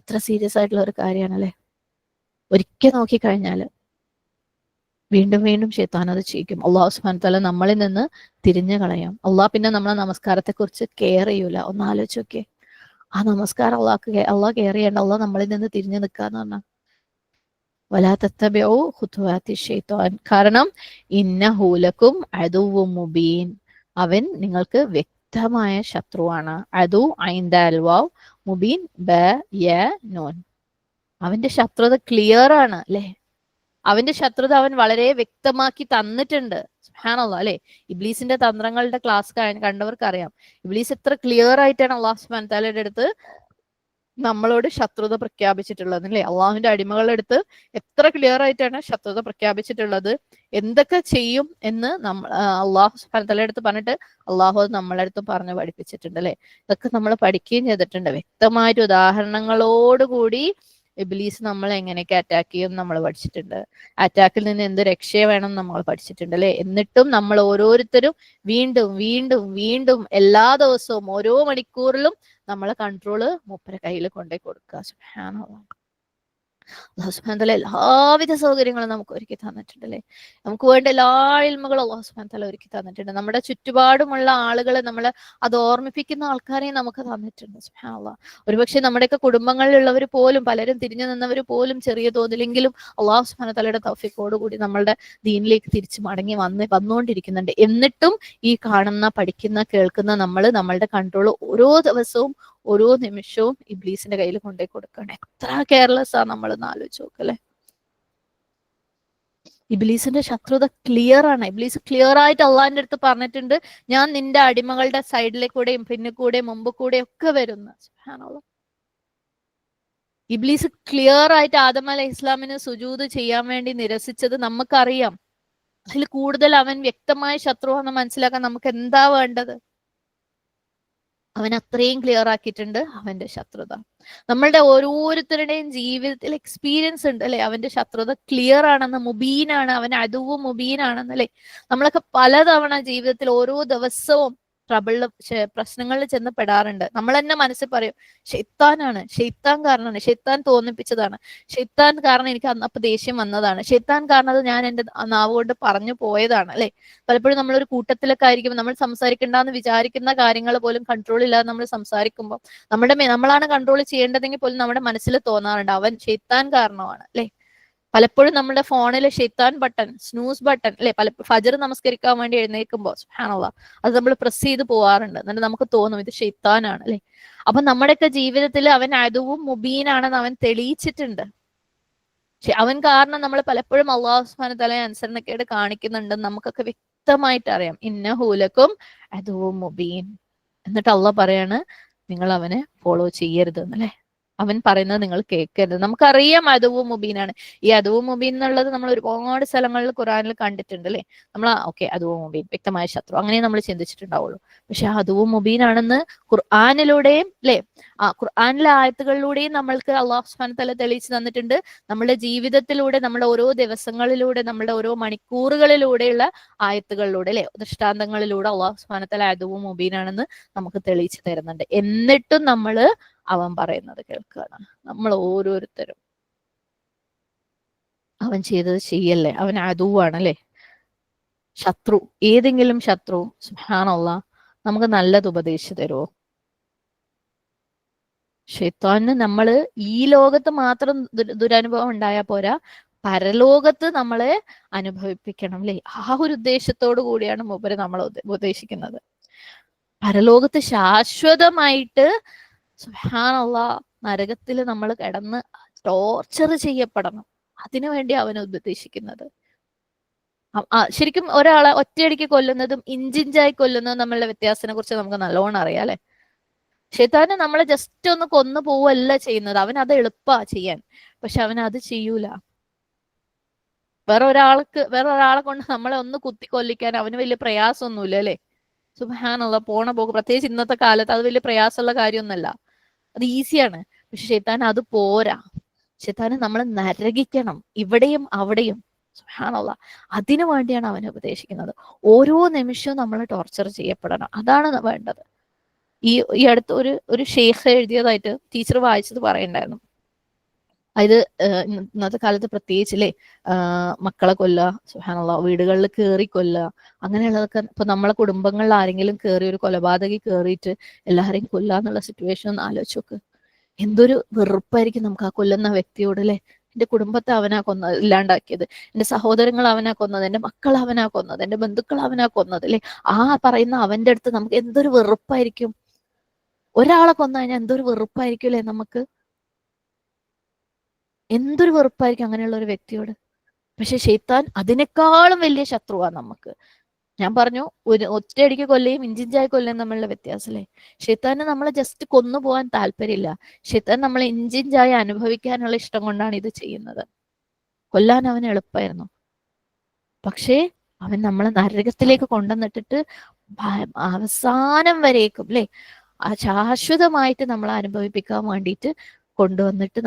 എത്ര സീരിയസ് ആയിട്ടുള്ള ഒരു കാര്യമാണല്ലേ. ഒരിക്കൽ നോക്കിക്കഴിഞ്ഞാൽ വീണ്ടും വീണ്ടും ഷെയ്ത്താൻ അത് ചെയ്യിക്കും. അല്ലാഹു സുബ്ഹാനഹു വ തആല നമ്മളിൽ നിന്ന് തിരിഞ്ഞു കളയും. അള്ളാഹ് പിന്നെ നമ്മളെ നമസ്കാരത്തെ കുറിച്ച് കെയർ ചെയ്യൂല. ഒന്ന് ആലോചിച്ച് നോക്കിയേ, ആ നമസ്കാരം അള്ളാഹ് കെയർ ചെയ്യേണ്ട, അള്ളാഹ് നമ്മളിൽ നിന്ന് തിരിഞ്ഞു നിൽക്കാന്ന് പറഞ്ഞാൽ വലാ തത്തബിഉ ഖുതുവാതി ശൈത്വാൻ, കാരണം ഇന്നഹു ലക്കും അദുവ്വും മുബീൻ, അവൻ നിങ്ങൾക്ക് വ്യക്തമായ ശത്രുവാണ്. അദു ഐൻ ദാൽ വാവ്, മുബീൻ ബ യ നൂൻ. അവന്റെ ശത്രുത ക്ലിയർ ആണ് അല്ലെ. അവന്റെ ശത്രുത അവൻ വളരെ വ്യക്തമാക്കി തന്നിട്ടുണ്ട്. സുബ്ഹാനല്ലാഹ് അല്ലെ. ഇബ്ലീസിന്റെ തന്ത്രങ്ങളുടെ ക്ലാസ് കണ്ടവർക്ക് അറിയാം ഇബ്ലീസ് എത്ര ക്ലിയർ ആയിട്ടാണ് അള്ളാഹു സുബ്ഹാനഹു തആലയുടെ അടുത്ത് നമ്മളോട് ശത്രുത പ്രഖ്യാപിച്ചിട്ടുള്ളത് അല്ലെ. അള്ളാഹുവിന്റെ അടിമകളുടെ അടുത്ത് എത്ര ക്ലിയർ ആയിട്ടാണ് ശത്രുത പ്രഖ്യാപിച്ചിട്ടുള്ളത്. എന്തൊക്കെ ചെയ്യും എന്ന് നമ്മൾ അള്ളാഹു സുബ്ഹാനഹു തആലയുടെ അടുത്ത് പറഞ്ഞിട്ട് അള്ളാഹു അത് നമ്മളെ അടുത്ത് പറഞ്ഞ് പഠിപ്പിച്ചിട്ടുണ്ട് അല്ലെ. ഇതൊക്കെ നമ്മൾ പഠിക്കുകയും ചെയ്തിട്ടുണ്ട്. വ്യക്തമായിട്ട് ഉദാഹരണങ്ങളോടുകൂടി ഇബ്ലീസ് നമ്മളെ എങ്ങനെയൊക്കെ അറ്റാക്ക് ചെയ്യും നമ്മൾ പഠിച്ചിട്ടുണ്ട്. അറ്റാക്കിൽ നിന്ന് എന്ത് രക്ഷ വേണം നമ്മൾ പഠിച്ചിട്ടുണ്ട് അല്ലെ. എന്നിട്ടും നമ്മൾ ഓരോരുത്തരും വീണ്ടും വീണ്ടും വീണ്ടും എല്ലാ ദിവസവും ഓരോ മണിക്കൂറിലും നമ്മളെ കൺട്രോള് മൂപ്പരെ കയ്യിൽ കൊണ്ടേ കൊടുക്കുക. സുബ്ഹാനല്ലാഹ്. അല്ലാഹു സുബ്ഹാനഹു വതആല എല്ലാവിധ സൗകര്യങ്ങളും നമുക്ക് ഒരുക്കി തന്നിട്ടുണ്ട് അല്ലേ. നമുക്ക് വേണ്ട എല്ലാ ഇൽമുകളും അല്ലാഹു സുബ്ഹാനഹു വതആല ഒരുക്കി തന്നിട്ടുണ്ട്. നമ്മുടെ ചുറ്റുപാടുമുള്ള ആളുകളെ നമ്മളെ അത് ഓർമ്മിപ്പിക്കുന്ന ആൾക്കാരെയും നമുക്ക് തന്നിട്ടുണ്ട്. സുബ്ഹാനല്ലാഹ്. ഒരുപക്ഷെ നമ്മുടെയൊക്കെ കുടുംബങ്ങളിലുള്ളവർ പോലും പലരും തിരിഞ്ഞു നിന്നവർ പോലും ചെറിയ തോതിലെങ്കിലും അല്ലാഹു സുബ്ഹാനഹു വതആലയുടെ തൗഫീഖോട് കൂടി നമ്മളുടെ ദീനിലേക്ക് തിരിച്ചു മടങ്ങി വന്നുകൊണ്ടിരിക്കുന്നുണ്ട്. എന്നിട്ടും ഈ കാണുന്ന പഠിക്കുന്ന കേൾക്കുന്ന നമ്മളുടെ കൺട്രോൾ ഓരോ ദിവസവും ഓരോ നിമിഷവും ഇബ്ലീസിന്റെ കയ്യിൽ കൊണ്ടുപോയി കൊടുക്കണം. എത്ര കെയർലെസ് ആ നമ്മൾ ആലോചിച്ച് നോക്കല്ലേ. ഇബ്ലീസിന്റെ ശത്രുത ക്ലിയർ ആണ്. ഇബ്ലീസ് ക്ലിയർ ആയിട്ട് അള്ളാഹിന്റെ അടുത്ത് പറഞ്ഞിട്ടുണ്ട്, ഞാൻ നിന്റെ അടിമകളുടെ സൈഡിലേക്കൂടെയും പിന്നെ കൂടെയും മുമ്പ് കൂടെയും ഒക്കെ വരുന്നു. സുബ്ഹാനല്ലാഹ്. ഇബ്ലീസ് ക്ലിയർ ആയിട്ട് ആദം അലൈഹി ഇസ്ലാമിന് സുജൂദ് ചെയ്യാൻ വേണ്ടി നിരസിച്ചത് നമുക്കറിയാം. അതിൽ കൂടുതൽ അവൻ വ്യക്തമായ ശത്രുവാണെന്ന് മനസ്സിലാക്കാൻ നമുക്ക് എന്താ വേണ്ടത്? അവൻ അത്രയും ക്ലിയർ ആക്കിയിട്ടുണ്ട് അവന്റെ ശത്രുത. നമ്മളുടെ ഓരോരുത്തരുടെയും ജീവിതത്തിൽ എക്സ്പീരിയൻസ് ഉണ്ട് അല്ലെ. അവന്റെ ശത്രുത ക്ലിയർ ആണെന്ന്, മുബീനാണ്, അവൻ അതുവും മുബീനാണെന്ന് അല്ലെ. നമ്മളൊക്കെ പലതവണ ജീവിതത്തിൽ ഓരോ ദിവസവും പ്രശ്നങ്ങളിൽ ചെന്ന് പെടാറുണ്ട്. നമ്മൾ തന്നെ മനസ്സിൽ പറയും ഷെയ്ത്താനാണ്, ഷെയ്ത്താൻ കാരണമാണ്, ഷെയ്ത്താൻ തോന്നിപ്പിച്ചതാണ്, ഷെയ്ത്താൻ കാരണം എനിക്ക് അപ്പൊ ദേഷ്യം വന്നതാണ്, ഷെയ്ത്താൻ കാരണം അത് ഞാൻ എന്റെ നാവ് കൊണ്ട് പറഞ്ഞു പോയതാണ് അല്ലെ. പലപ്പോഴും നമ്മളൊരു കൂട്ടത്തിലൊക്കെ ആയിരിക്കും നമ്മൾ സംസാരിക്കണ്ടെന്ന് വിചാരിക്കുന്ന കാര്യങ്ങൾ പോലും കൺട്രോൾ ഇല്ലാതെ നമ്മൾ സംസാരിക്കുമ്പോൾ നമ്മളാണ് കൺട്രോൾ ചെയ്യേണ്ടതെങ്കിൽ പോലും നമ്മുടെ മനസ്സിൽ തോന്നാറുണ്ട് അവൻ ഷെയ്ത്താൻ കാരണമാണ് അല്ലെ. പലപ്പോഴും നമ്മുടെ ഫോണിലെ ഷെയ്ത്താൻ ബട്ടൺ, സ്നൂസ് ബട്ടൺ അല്ലെ, ഫജർ നമസ്കരിക്കാൻ വേണ്ടി എഴുന്നേൽക്കുമ്പോൾ സുബ്ഹാനല്ലാഹ് അത് നമ്മൾ പ്രസ് ചെയ്ത് പോവാറുണ്ട്. എന്നിട്ട് നമുക്ക് തോന്നും ഇത് ഷെയ്ത്താനാണ് അല്ലെ. അപ്പൊ നമ്മുടെയൊക്കെ ജീവിതത്തിൽ അവൻ അതുവും മുബീനാണെന്ന് അവൻ തെളിയിച്ചിട്ടുണ്ട്. അവൻ കാരണം നമ്മൾ പലപ്പോഴും അല്ലാഹു സുബ്ഹാനഹു വതആല അനുസരണക്കേട് കാണിക്കുന്നുണ്ടെന്ന് നമുക്കൊക്കെ വ്യക്തമായിട്ട് അറിയാം. ഇന്നഹു ലക്കും അതുവും മുബീൻ. എന്നിട്ട് അള്ളാഹ് പറയാണ് നിങ്ങൾ അവനെ ഫോളോ ചെയ്യരുത് എന്നല്ലേ. അവൻ പറയുന്നത് നിങ്ങൾ കേൾക്കരുത്. നമുക്കറിയാം അതുവും മുബീനാണ്. ഈ അതുവും മുബീൻ എന്നുള്ളത് നമ്മൾ ഒരുപാട് സ്ഥലങ്ങളിൽ ഖുറാനിൽ കണ്ടിട്ടുണ്ട് അല്ലെ. നമ്മൾ ഓക്കെ അതുവും മുബീൻ വ്യക്തമായ ശത്രു അങ്ങനെ നമ്മൾ ചിന്തിച്ചിട്ടുണ്ടാവുള്ളൂ. പക്ഷെ അതുവും മുബീനാണെന്ന് ഖുർആനിലൂടെയും അല്ലെ, ഖുർആനിലെ ആയത്തുകളിലൂടെയും നമ്മൾക്ക് അല്ലാഹു സുബ്ഹാനഹു വതആല തെളിയിച്ചു തന്നിട്ടുണ്ട്. നമ്മുടെ ജീവിതത്തിലൂടെ, നമ്മുടെ ഓരോ ദിവസങ്ങളിലൂടെ, നമ്മുടെ ഓരോ മണിക്കൂറുകളിലൂടെയുള്ള ആയത്തുകളിലൂടെ അല്ലെ, ദൃഷ്ടാന്തങ്ങളിലൂടെ അല്ലാഹു സുബ്ഹാനഹു വതആല അതുവും മുബീനാണെന്ന് നമുക്ക് തെളിയിച്ചു തരുന്നുണ്ട്. എന്നിട്ടും നമ്മള് അവൻ പറയുന്നത് കേൾക്കുകയാണ്. നമ്മൾ ഓരോരുത്തരും അവൻ ചെയ്തത് ചെയ്യല്ലേ. അവൻ അതുവാണ് അല്ലെ, ശത്രു. ഏതെങ്കിലും ശത്രു സുബ്ഹാനല്ലാഹ് നമുക്ക് നല്ലത് ഉപദേശിച്ചു തരുമോ? ശൈത്താന് നമ്മള് ഈ ലോകത്ത് മാത്രം ദുരനുഭവം ഉണ്ടായാൽ പോരാ, പരലോകത്ത് നമ്മളെ അനുഭവിപ്പിക്കണം അല്ലെ. ആ ഒരു ഉദ്ദേശത്തോടു കൂടിയാണ് മൂപ്പര് നമ്മളെ ഉപദേശിക്കുന്നത്. പരലോകത്ത് ശാശ്വതമായിട്ട് സുബ്ഹാനല്ലാഹ് നരകത്തിൽ നമ്മൾ കിടന്ന് ടോർച്ചർ ചെയ്യപ്പെടണം. അതിനു വേണ്ടി അവൻ ഉപദേശിക്കുന്നത്. ശരിക്കും ഒരാളെ ഒറ്റയടിക്ക് കൊല്ലുന്നതും ഇഞ്ചിഞ്ചായി കൊല്ലുന്നതും തമ്മിലുള്ള വ്യത്യാസത്തിനെ കുറിച്ച് നമുക്ക് നല്ലോണം അറിയാം അല്ലെ. ശൈത്താന് നമ്മളെ ജസ്റ്റ് ഒന്ന് കൊന്നു പോവല്ല ചെയ്യുന്നത്, അവൻ അത് എളുപ്പാ ചെയ്യാൻ. പക്ഷെ അവൻ അത് ചെയ്യൂല. വേറെ ഒരാളെ കൊണ്ട് നമ്മളെ ഒന്ന് കുത്തി കൊല്ലിക്കാൻ അവന് വലിയ പ്രയാസമൊന്നുമില്ല അല്ലെ. സുബ്ഹാനല്ലാഹ് പോണ പോക്ക്, പ്രത്യേകിച്ച് ഇന്നത്തെ കാലത്ത് അത് വലിയ പ്രയാസമുള്ള കാര്യമൊന്നുമല്ല, അത് ഈസിയാണ്. പക്ഷെ ശൈത്താൻ അത് പോരാ. ശൈത്താന് നമ്മളെ നരകിക്കണം ഇവിടെയും അവിടെയും. സുബ്ഹാനല്ലാഹ് അതിനു വേണ്ടിയാണ് അവൻ ഉപദേശിക്കുന്നത്. ഓരോ നിമിഷവും നമ്മൾ ടോർച്ചർ ചെയ്യപ്പെടണം, അതാണ് വേണ്ടത്. ഈ അടുത്ത് ഒരു ഷെയ്ഖ് എഴുതിയതായിട്ട് ടീച്ചർ വായിച്ചത് പറയണ്ടായിരുന്നു. ഇത് ഇന്നത്തെ കാലത്ത് പ്രത്യേകിച്ച് അല്ലേ, മക്കളെ കൊല്ലുക, സുബ്ഹാനല്ലാഹ് വീടുകളിൽ കയറി കൊല്ലുക, അങ്ങനെയുള്ളതൊക്കെ. ഇപ്പൊ നമ്മളെ കുടുംബങ്ങളിൽ ആരെങ്കിലും കയറി, ഒരു കൊലപാതകി കയറിയിട്ട് എല്ലാവരെയും കൊല്ലുക എന്നുള്ള സിറ്റുവേഷൻ ഒന്ന് ആലോചിച്ച് നോക്ക്. എന്തൊരു വെറുപ്പായിരിക്കും നമുക്ക് ആ കൊല്ലുന്ന വ്യക്തിയോട് അല്ലെ. എന്റെ കുടുംബത്തെ അവനാ കൊന്നത്, ഇല്ലാണ്ടാക്കിയത്, എന്റെ സഹോദരങ്ങൾ അവനാ കൊന്നത്, എന്റെ മക്കൾ അവനാ കൊന്നത്, എന്റെ ബന്ധുക്കൾ അവനാ കൊന്നത് അല്ലെ. ആ പറയുന്ന അവന്റെ അടുത്ത് നമുക്ക് എന്തൊരു വെറുപ്പായിരിക്കും. ഒരാളെ കൊന്നു കഴിഞ്ഞാൽ എന്തൊരു വെറുപ്പായിരിക്കും അല്ലെ നമുക്ക്. എന്തൊരു വെറുപ്പായിരിക്കും അങ്ങനെയുള്ള ഒരു വ്യക്തിയോട്. പക്ഷെ ഷെയ്ത്താൻ അതിനേക്കാളും വലിയ ശത്രുവാണ് നമുക്ക്. ഞാൻ പറഞ്ഞു, ഒരു ഒറ്റയടിക്ക് കൊല്ലുകയും ഇഞ്ചിഞ്ചായി കൊല്ലുകയും തമ്മിലുള്ള വ്യത്യാസമല്ലേ. ഷെയ്ത്താന് നമ്മളെ ജസ്റ്റ് കൊന്നു പോകാൻ താല്പര്യമില്ല. ഷെയ്ത്താൻ നമ്മളെ ഇഞ്ചിഞ്ചായി അനുഭവിക്കാനുള്ള ഇഷ്ടം കൊണ്ടാണ് ഇത് ചെയ്യുന്നത്. കൊല്ലാൻ അവന് എളുപ്പമായിരുന്നു. പക്ഷേ അവൻ നമ്മളെ നരകത്തിലേക്ക് കൊണ്ടുവന്നിട്ടിട്ട് അവസാനം വരേക്കും അല്ലെ, ആ ശാശ്വതമായിട്ട് നമ്മളെ അനുഭവിപ്പിക്കാൻ വേണ്ടിയിട്ട് കൊണ്ടുവന്നിട്ട്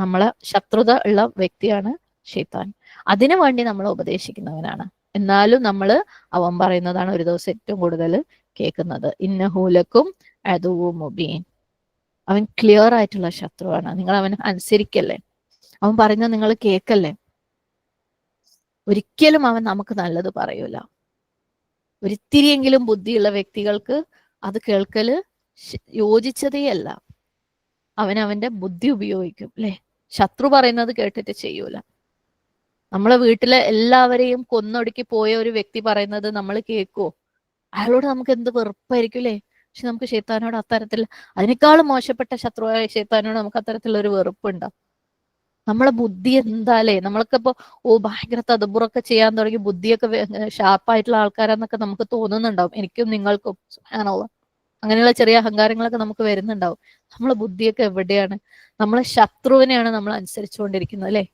നമ്മളെ ശത്രുത ഉള്ള വ്യക്തിയാണ് ഷെയ്ത്താൻ. അതിനു വേണ്ടി നമ്മൾ ഉപദേശിക്കുന്നവനാണ്. എന്നാലും നമ്മൾ അവൻ പറയുന്നതാണ് ഒരു ദിവസം ഏറ്റവും കൂടുതൽ കേൾക്കുന്നത്. ഇന്നഹൂലക്കും അദുവ്വും മുബീൻ. അവൻ ക്ലിയർ ആയിട്ടുള്ള ശത്രുവാണ്. നിങ്ങൾ അവനെ അനുസരിക്കല്ലേ, അവൻ പറയുന്നത് നിങ്ങൾ കേൾക്കല്ലേ. ഒരിക്കലും അവൻ നമുക്ക് നല്ലത് പറയൂല. ഒരിത്തിരിയെങ്കിലും ബുദ്ധിയുള്ള വ്യക്തികൾക്ക് അത് കേൾക്കല് യോജിച്ചതേയല്ല. അവൻ അവന്റെ ബുദ്ധി ഉപയോഗിക്കും അല്ലെ. ശത്രു പറയുന്നത് കേട്ടിട്ട് ചെയ്യൂല. നമ്മളെ വീട്ടിലെ എല്ലാവരെയും കൊന്നൊടുക്കി പോയ ഒരു വ്യക്തി പറയുന്നത് നമ്മൾ കേൾക്കുവോ? അയാളോട് നമുക്ക് എന്ത് വെറുപ്പായിരിക്കും അല്ലേ. പക്ഷെ നമുക്ക് ഷെയ്ത്താനോട് അത്തരത്തിൽ, അതിനേക്കാളും മോശപ്പെട്ട ശത്രുവായ ഷെയ്ത്താനോട് നമുക്ക് അത്തരത്തിലുള്ള ഒരു വെറുപ്പുണ്ടാവും. നമ്മളെ ബുദ്ധി എന്താലേ, നമ്മൾക്കിപ്പോ ഭയങ്കര തദബുറൊക്കെ ചെയ്യാൻ തുടങ്ങി ബുദ്ധിയൊക്കെ ഷാർപ്പായിട്ടുള്ള ആൾക്കാരാന്നൊക്കെ നമുക്ക് തോന്നുന്നുണ്ടാവും. എനിക്കും നിങ്ങൾക്കും സുബ്ഹാനല്ലാഹ് അങ്ങനെയുള്ള ചെറിയ അഹങ്കാരങ്ങളൊക്കെ നമുക്ക് വരുന്നുണ്ടാവും. നമ്മളെ ബുദ്ധിയൊക്കെ എവിടെയാണ്? നമ്മളെ ശത്രുവിനെയാണ് നമ്മൾ അനുസരിച്ചുകൊണ്ടിരിക്കുന്നത് അല്ലെ.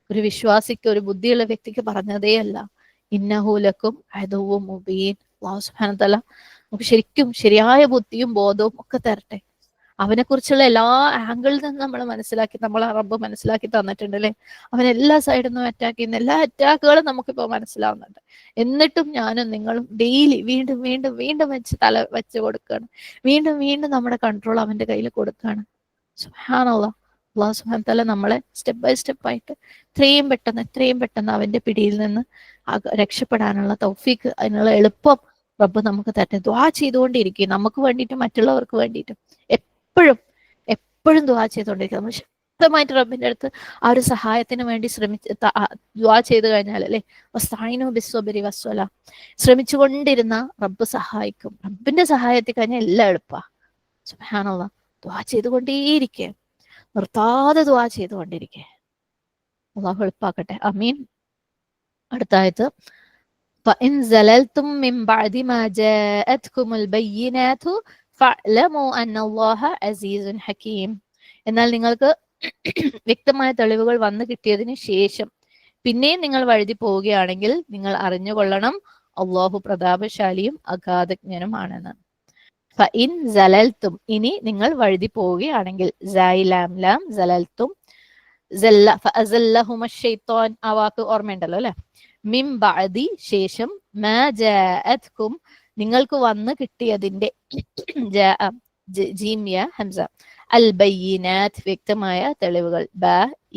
ഒരു വിശ്വാസിക്ക്, ഒരു ബുദ്ധിയുള്ള വ്യക്തിക്ക് പറഞ്ഞതേ അല്ല. ഇന്നഹൂലക്കും അദുവ്വും മുബീൻ. അല്ലാഹു സുബ്ഹാനഹു വതആല നമുക്ക് ശരിക്കും ശരിയായ ബുദ്ധിയും ബോധവും ഒക്കെ തരട്ടെ. അവനെ കുറിച്ചുള്ള എല്ലാ ആംഗിളിൽ നിന്നും നമ്മൾ മനസ്സിലാക്കി, നമ്മളെ റബ്ബ് മനസ്സിലാക്കി തന്നിട്ടുണ്ട് അല്ലെ. അവൻ എല്ലാ സൈഡിൽ നിന്നും അറ്റാക്ക് ചെയ്യുന്ന എല്ലാ അറ്റാക്കുകളും നമുക്കിപ്പോ മനസ്സിലാവുന്നുണ്ട്. എന്നിട്ടും ഞാനും നിങ്ങളും ഡെയിലി വീണ്ടും വീണ്ടും വീണ്ടും തല വെച്ച് കൊടുക്കുകയാണ്. വീണ്ടും വീണ്ടും നമ്മുടെ കൺട്രോൾ അവന്റെ കയ്യിൽ കൊടുക്കുകയാണ്. സുബ്ഹാനല്ലാഹ്. അല്ലാഹു സുബ്ഹാനഹു വതആല നമ്മളെ സ്റ്റെപ്പ് ബൈ സ്റ്റെപ്പ് ആയിട്ട് എത്രയും പെട്ടെന്ന് അവന്റെ പിടിയിൽ നിന്ന് രക്ഷപ്പെടാനുള്ള തൗഫീക്ക്, അതിനുള്ള എളുപ്പം റബ്ബ് നമുക്ക് തട്ടെ. ദുആ ചെയ്തുകൊണ്ടിരിക്കും, നമുക്ക് വേണ്ടിയിട്ടും മറ്റുള്ളവർക്ക് വേണ്ടിയിട്ടും. എപ്പോഴും എപ്പോഴും ദുആ ചെയ്തുകൊണ്ടിരിക്കുക. നമ്മൾ ശക്തമായിട്ട് റബ്ബിന്റെ അടുത്ത് ആ ഒരു സഹായത്തിന് വേണ്ടി ദുആ ചെയ്ത് കഴിഞ്ഞാൽ അല്ലെ, വസ്തഈനു ബിസ്സബ്രി വസ്സലാ, ശ്രമിച്ചുകൊണ്ടിരുന്ന റബ്ബ് സഹായിക്കും. റബ്ബിന്റെ സഹായത്തിൽ കഴിഞ്ഞാൽ എല്ലാം എളുപ്പാ. സുബ്ഹാനല്ലാഹ്. ദുആ ചെയ്തുകൊണ്ടേയിരിക്കുക, നിർത്താതെ ദുആ ചെയ്തുകൊണ്ടിരിക്കുക. അള്ളാഹു എളുപ്പാക്കട്ടെ. അമീൻ. അടുത്ത ആയത്ത്, فإن زللتم من بعد ما جاءتكم البينات فاعلموا أن الله عزيز حكيم. എന്നാൽ നിങ്ങൾക്ക് വ്യക്തമായ തെളിവുകൾ വന്നു കിട്ടിയതിന് ശേഷം പിന്നെയും നിങ്ങൾ വഴുതി പോവുകയാണെങ്കിൽ നിങ്ങൾ അറിഞ്ഞുകൊള്ളണം, അള്ളാഹു പ്രതാപശാലിയും അഗാധജ്ഞനുമാണെന്ന്. ഫഇൻ സലൽത്തും, ഇനി നിങ്ങൾ വഴുതി പോവുകയാണെങ്കിൽ, സൈലാം സലൽത്തും ഫഅസല്ലഹുമശ്ശൈത്വാൻ, ആ വാക്ക് ഓർമ്മയുണ്ടല്ലോ അല്ലെ. മിൻ ബഅദി, ശേഷം, മാ ജാഅത്കും, നിങ്ങൾക്ക് വന്നു കിട്ടിയതിന്റെ, ജീം യാ ഹംസ, അൽ ബയ്യിനാത്ത്, വ്യക്തമായ തെളിവുകൾ, ബ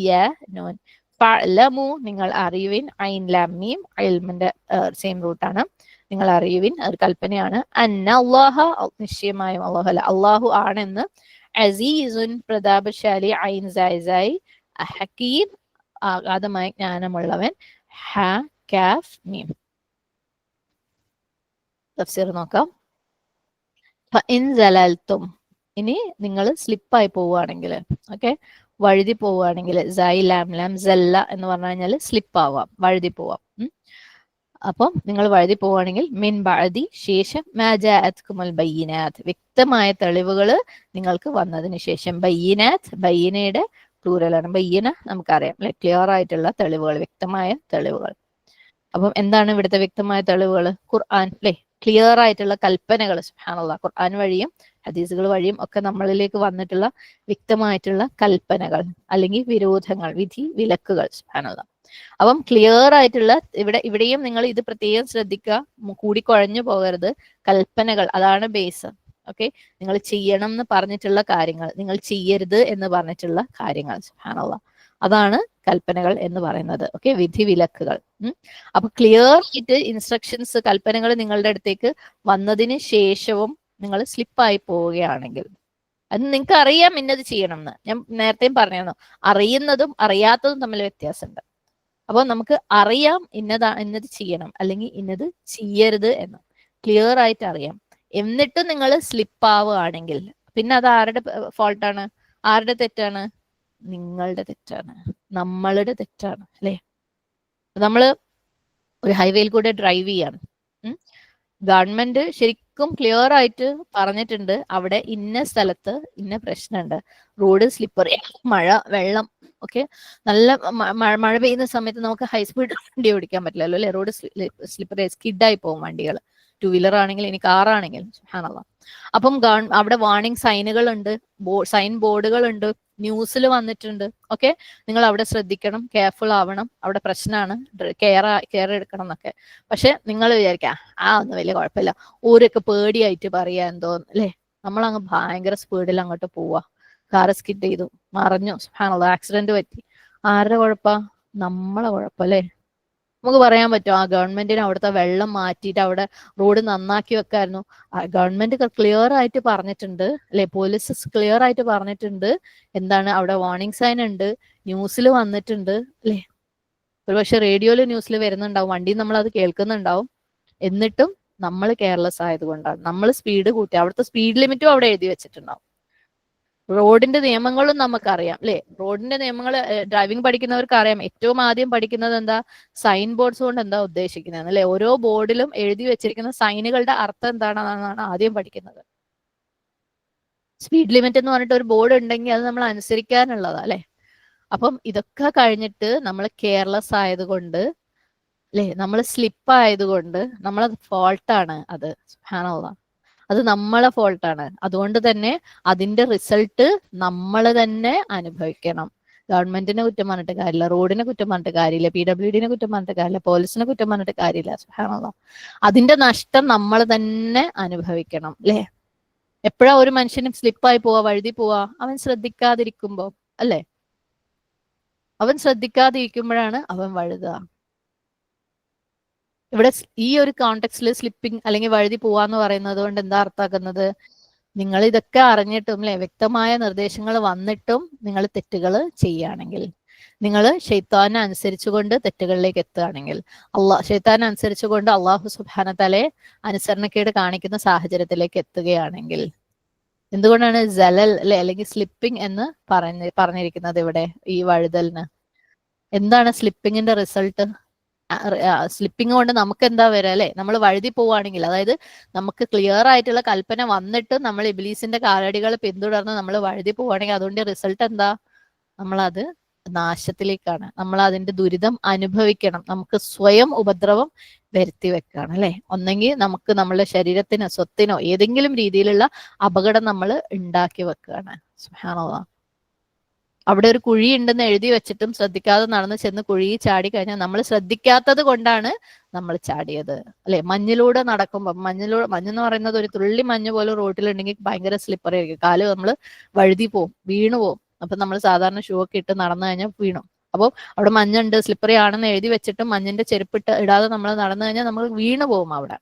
യ നൂൻ, ഫഅലമു, നിങ്ങൾ അറിയുവിൻ, ഐൻ ലാം മീം, ഇൽമിന്റെ സെയിം റൂട്ടാണ്, നിങ്ങൾ അറിയുവിൻ, ഒരു കൽപ്പനയാണ്, അന്നല്ലാഹ, നിശ്ചയമായും അല്ലാഹു അല്ല, അല്ലാഹു ആണെന്ന്, അസീസുൻ, പ്രതാപശാലി, ഐൻ സായി, ഹക്കീം, അഗാധമായ ജ്ഞാനമുള്ളവൻ, ഹ കാഫ് മീം. തഫ്സീർ നോക്കാം. ഫഇൻ സലൽതും, ഇനി നിങ്ങൾ സ്ലിപ്പായി പോവുകയാണെങ്കിൽ, ഓക്കെ, വഴുതി പോവുകയാണെങ്കിൽ, ലാം സല്ല എന്ന് പറഞ്ഞു കഴിഞ്ഞാൽ സ്ലിപ്പ് ആവാം, വഴുതി പോവാം. അപ്പം നിങ്ങൾ വഴുതി പോവുകയാണെങ്കിൽ, മിൻ ബഅദി, ശേഷം, മാ ജാഅത്കുമുൽ ബയ്യിനാത്ത്, വ്യക്തമായ തെളിവുകൾ നിങ്ങൾക്ക് വന്നതിന് ശേഷം. ബയ്യിനാത്ത്, ബയ്യിനയുടെ പ്ലൂറലാണ്. ബയ്യിന നമുക്കറിയാം അല്ലെ, ക്ലിയർ ആയിട്ടുള്ള തെളിവുകൾ, വ്യക്തമായ തെളിവുകൾ. അപ്പം എന്താണ് ഇവിടുത്തെ വ്യക്തമായ തെളിവുകൾ? ഖുർആൻ അല്ലെ, ക്ലിയർ ആയിട്ടുള്ള കൽപ്പനകൾ. സുബ്ഹാനല്ലാഹ്. ഖുർആൻ വഴിയും ഹദീസുകൾ വഴിയും ഒക്കെ നമ്മളിലേക്ക് വന്നിട്ടുള്ള വ്യക്തമായിട്ടുള്ള കൽപ്പനകൾ, അല്ലെങ്കിൽ വിരോധങ്ങൾ, വിധി വിലക്കുകൾ. സുബ്ഹാനല്ലാഹ്. അപ്പം ക്ലിയർ ആയിട്ടുള്ള, ഇവിടെയും നിങ്ങൾ ഇത് പ്രത്യേകം ശ്രദ്ധിക്കുക, കൂടിക്കുഴഞ്ഞു പോകരുത്. കൽപ്പനകൾ, അതാണ് ബേസ്. ഓക്കെ, നിങ്ങൾ ചെയ്യണം എന്ന് പറഞ്ഞിട്ടുള്ള കാര്യങ്ങൾ, നിങ്ങൾ ചെയ്യരുത് എന്ന് പറഞ്ഞിട്ടുള്ള കാര്യങ്ങൾ. സുബ്ഹാനല്ലാഹ്. അതാണ് കൽപ്പനകൾ എന്ന് പറയുന്നത്. ഓക്കെ, വിധി വിലക്കുകൾ. അപ്പൊ ക്ലിയർ ആയിട്ട് ഇൻസ്ട്രക്ഷൻസ്, കൽപ്പനകൾ നിങ്ങളുടെ അടുത്തേക്ക് വന്നതിന് ശേഷവും നിങ്ങൾ സ്ലിപ്പായി പോവുകയാണെങ്കിൽ, അത് നിങ്ങൾക്ക് അറിയാം ഇന്നത് ചെയ്യണം എന്ന്. ഞാൻ നേരത്തെയും പറഞ്ഞിരുന്നു, അറിയുന്നതും അറിയാത്തതും തമ്മിൽ വ്യത്യാസമുണ്ട്. അപ്പൊ നമുക്ക് അറിയാം ഇന്നത് ചെയ്യണം, അല്ലെങ്കിൽ ഇന്നത് ചെയ്യരുത് എന്ന് ക്ലിയർ ആയിട്ട് അറിയാം. എന്നിട്ടും നിങ്ങൾ സ്ലിപ്പ് ആവുകയാണെങ്കിൽ, പിന്നെ അത് ആരുടെ ഫോൾട്ടാണ്, ആരുടെ തെറ്റാണ്? നിങ്ങളുടെ തെറ്റാണ്, നമ്മളുടെ തെറ്റാണ് അല്ലെ. നമ്മള് ഒരു ഹൈവേയിൽ കൂടെ ഡ്രൈവ് ചെയ്യാണ്. ഗവൺമെന്റ് ശരിക്കും ക്ലിയർ ആയിട്ട് പറഞ്ഞിട്ടുണ്ട്, അവിടെ ഇന്ന സ്ഥലത്ത് ഇന്ന പ്രശ്നമുണ്ട്, റോഡ് സ്ലിപ്പറി, മഴ, വെള്ളം, ഓക്കെ. നല്ല മഴ പെയ്യുന്ന സമയത്ത് നമുക്ക് ഹൈ സ്പീഡ് വണ്ടി ഓടിക്കാൻ പറ്റില്ലല്ലോ അല്ലെ. റോഡ് സ്ലിപ്പറി, സ്കിഡായി പോകും വണ്ടികൾ, ടു വീലർ ആണെങ്കിൽ, ഇനി കാറാണെങ്കിൽ. അപ്പം അവിടെ വാർണിംഗ് സൈനുകൾ ഉണ്ട്, സൈൻ ബോർഡുകൾ ഉണ്ട്, ന്യൂസിൽ വന്നിട്ടുണ്ട്. ഓക്കെ, നിങ്ങൾ അവിടെ ശ്രദ്ധിക്കണം, കെയർഫുൾ ആവണം, അവിടെ പ്രശ്നമാണ്, കെയർ എടുക്കണം എന്നൊക്കെ. പക്ഷെ നിങ്ങൾ വിചാരിക്കാം ഒന്നും വലിയ കുഴപ്പമില്ല, ഊരൊക്കെ പേടിയായിട്ട് പറയാ എന്തോ അല്ലെ. നമ്മളങ്ങ് ഭയങ്കര സ്പീഡിൽ അങ്ങോട്ട് പോവാ, കാറ് സ്കിഡ് ചെയ്തു, മറിഞ്ഞു, ആക്സിഡന്റ് പറ്റി. ആരുടെ കുഴപ്പ? നമ്മളെ കുഴപ്പം അല്ലെ. നമുക്ക് പറയാൻ പറ്റും ഗവൺമെന്റിന് അവിടുത്തെ വെള്ളം മാറ്റിയിട്ട് അവിടെ റോഡ് നന്നാക്കി വെക്കായിരുന്നു. ഗവൺമെന്റ് ക്ലിയർ ആയിട്ട് പറഞ്ഞിട്ടുണ്ട് അല്ലെ, പോലീസ് ക്ലിയർ ആയിട്ട് പറഞ്ഞിട്ടുണ്ട് എന്താണ്, അവിടെ വാർണിംഗ് സൈൻ ഉണ്ട്, ന്യൂസിൽ വന്നിട്ടുണ്ട് അല്ലെ. ഒരുപക്ഷെ റേഡിയോയിൽ ന്യൂസിൽ വരുന്നുണ്ടാവും, വണ്ടിയിൽ നമ്മൾ അത് കേൾക്കുന്നുണ്ടാവും. എന്നിട്ടും നമ്മൾ കെയർലെസ് ആയതുകൊണ്ടാണ്, നമ്മൾ സ്പീഡ് കൂട്ടി. അവിടുത്തെ സ്പീഡ് ലിമിറ്റും അവിടെ എഴുതി വെച്ചിട്ടുണ്ടാവും. റോഡിന്റെ നിയമങ്ങളും നമുക്കറിയാം അല്ലെ. റോഡിന്റെ നിയമങ്ങൾ ഡ്രൈവിംഗ് പഠിക്കുന്നവർക്ക് അറിയാം. ഏറ്റവും ആദ്യം പഠിക്കുന്നത് എന്താ, സൈൻ ബോർഡ്സ് കൊണ്ട് എന്താ ഉദ്ദേശിക്കുന്നത് അല്ലെ. ഓരോ ബോർഡിലും എഴുതി വെച്ചിരിക്കുന്ന സൈനുകളുടെ അർത്ഥം എന്താണെന്നാണ് ആദ്യം പഠിക്കുന്നത്. സ്പീഡ് ലിമിറ്റ് എന്ന് പറഞ്ഞിട്ട് ഒരു ബോർഡ് ഉണ്ടെങ്കിൽ അത് നമ്മൾ അനുസരിക്കാനുള്ളതാ അല്ലെ. അപ്പം ഇതൊക്കെ കഴിഞ്ഞിട്ട് നമ്മൾ കെയർലെസ് ആയതുകൊണ്ട് അല്ലെ, നമ്മൾ സ്ലിപ്പ് ആയതുകൊണ്ട് നമ്മളത് ഫോൾട്ടാണ്. അത് സുബ്ഹാനല്ലാഹ്, അത് നമ്മളെ ഫോൾട്ടാണ്. അതുകൊണ്ട് തന്നെ അതിന്റെ റിസൾട്ട് നമ്മൾ തന്നെ അനുഭവിക്കണം. ഗവൺമെന്റിനെ കുറ്റം പറഞ്ഞിട്ട് കാര്യമില്ല, റോഡിനെ കുറ്റം പറഞ്ഞിട്ട് കാര്യമില്ല, PWDനെ കുറ്റം പറഞ്ഞിട്ട് കാര്യമില്ല, പോലീസിനെ കുറ്റം പറഞ്ഞിട്ട് കാര്യമില്ല. സുബ്ഹാനല്ലാഹ്, അതിന്റെ നഷ്ടം നമ്മൾ തന്നെ അനുഭവിക്കണം അല്ലെ. എപ്പോഴാ ഒരു മനുഷ്യനും സ്ലിപ്പായി പോവാ, വഴുതി പോവാ? അവൻ ശ്രദ്ധിക്കാതിരിക്കുമ്പോ അല്ലെ. അവൻ ശ്രദ്ധിക്കാതിരിക്കുമ്പോഴാണ് അവൻ വഴുതുക. ഇവിടെ ഈ ഒരു കോണ്ടെക്സ്റ്റിൽ സ്ലിപ്പിംഗ് അല്ലെങ്കിൽ വഴുതി പോവാന്ന് പറയുന്നത് കൊണ്ട് എന്താ അർത്ഥമാക്കുന്നത്, നിങ്ങൾ ഇതൊക്കെ അറിഞ്ഞിട്ടും അല്ലെ, വ്യക്തമായ നിർദ്ദേശങ്ങൾ വന്നിട്ടും നിങ്ങൾ തെറ്റുകൾ ചെയ്യുകയാണെങ്കിൽ, നിങ്ങൾ ശൈത്താനെ അനുസരിച്ചുകൊണ്ട് തെറ്റുകളിലേക്ക് എത്തുകയാണെങ്കിൽ, ശൈത്താനെ അനുസരിച്ചുകൊണ്ട് അള്ളാഹു സുബ്ഹാനഹു വതആലയെ അനുസരണക്കേട് കാണിക്കുന്ന സാഹചര്യത്തിലേക്ക് എത്തുകയാണെങ്കിൽ, എന്തുകൊണ്ടാണ് ജലൽ അല്ലെ അല്ലെങ്കിൽ സ്ലിപ്പിംഗ് എന്ന് പറഞ്ഞിരിക്കുന്നത് ഇവിടെ ഈ വഴുതലിന്? എന്താണ് സ്ലിപ്പിങ്ങിന്റെ റിസൾട്ട്? സ്ലിപ്പിംഗ് കൊണ്ട് നമുക്ക് എന്താ വരിക അല്ലെ. നമ്മൾ വഴുതി പോവുകയാണെങ്കിൽ, അതായത് നമുക്ക് ക്ലിയർ ആയിട്ടുള്ള കൽപ്പന വന്നിട്ട് നമ്മൾ ഇബ്ലീസിന്റെ കാലടികൾ പിന്തുടർന്ന് നമ്മൾ വഴുതി പോവുകയാണെങ്കിൽ അതുകൊണ്ട് റിസൾട്ട് എന്താ? നമ്മളത് നാശത്തിലേക്കാണ്, നമ്മൾ അതിന്റെ ദുരിതം അനുഭവിക്കണം, നമുക്ക് സ്വയം ഉപദ്രവം വരുത്തി വെക്കുകയാണ് അല്ലെ. ഒന്നെങ്കിൽ നമുക്ക് നമ്മളുടെ ശരീരത്തിനോ സ്വത്തിനോ ഏതെങ്കിലും രീതിയിലുള്ള അപകടം നമ്മൾ ഉണ്ടാക്കി വെക്കുകയാണ്. സുബ്ഹാനല്ലാഹ്, അവിടെ ഒരു കുഴി ഉണ്ടെന്ന് എഴുതി വെച്ചിട്ടും ശ്രദ്ധിക്കാതെ നടന്ന് ചെന്ന് കുഴിയിൽ ചാടി കഴിഞ്ഞാൽ നമ്മൾ ശ്രദ്ധിക്കാത്തത് കൊണ്ടാണ് നമ്മൾ ചാടിയത് അല്ലെ. മഞ്ഞിലൂടെ നടക്കുമ്പോൾ, മഞ്ഞെന്ന് പറയുന്നത് ഒരു തുള്ളി മഞ്ഞ് പോലും റോട്ടിലുണ്ടെങ്കിൽ ഭയങ്കര സ്ലിപ്പറി ആയിരിക്കും, കാല് നമ്മൾ വഴുതി പോവും, വീണു പോവും. അപ്പൊ നമ്മൾ സാധാരണ ഷൂ ഒക്കെ ഇട്ട് നടന്നു കഴിഞ്ഞാൽ വീണു. അപ്പോൾ അവിടെ മഞ്ഞുണ്ട്, സ്ലിപ്പറി ആണെന്ന് എഴുതി വെച്ചിട്ടും മഞ്ഞിന്റെ ചെരുപ്പിട്ട് ഇടാതെ നമ്മൾ നടന്നു കഴിഞ്ഞാൽ നമ്മൾ വീണു പോകും അവിടെ.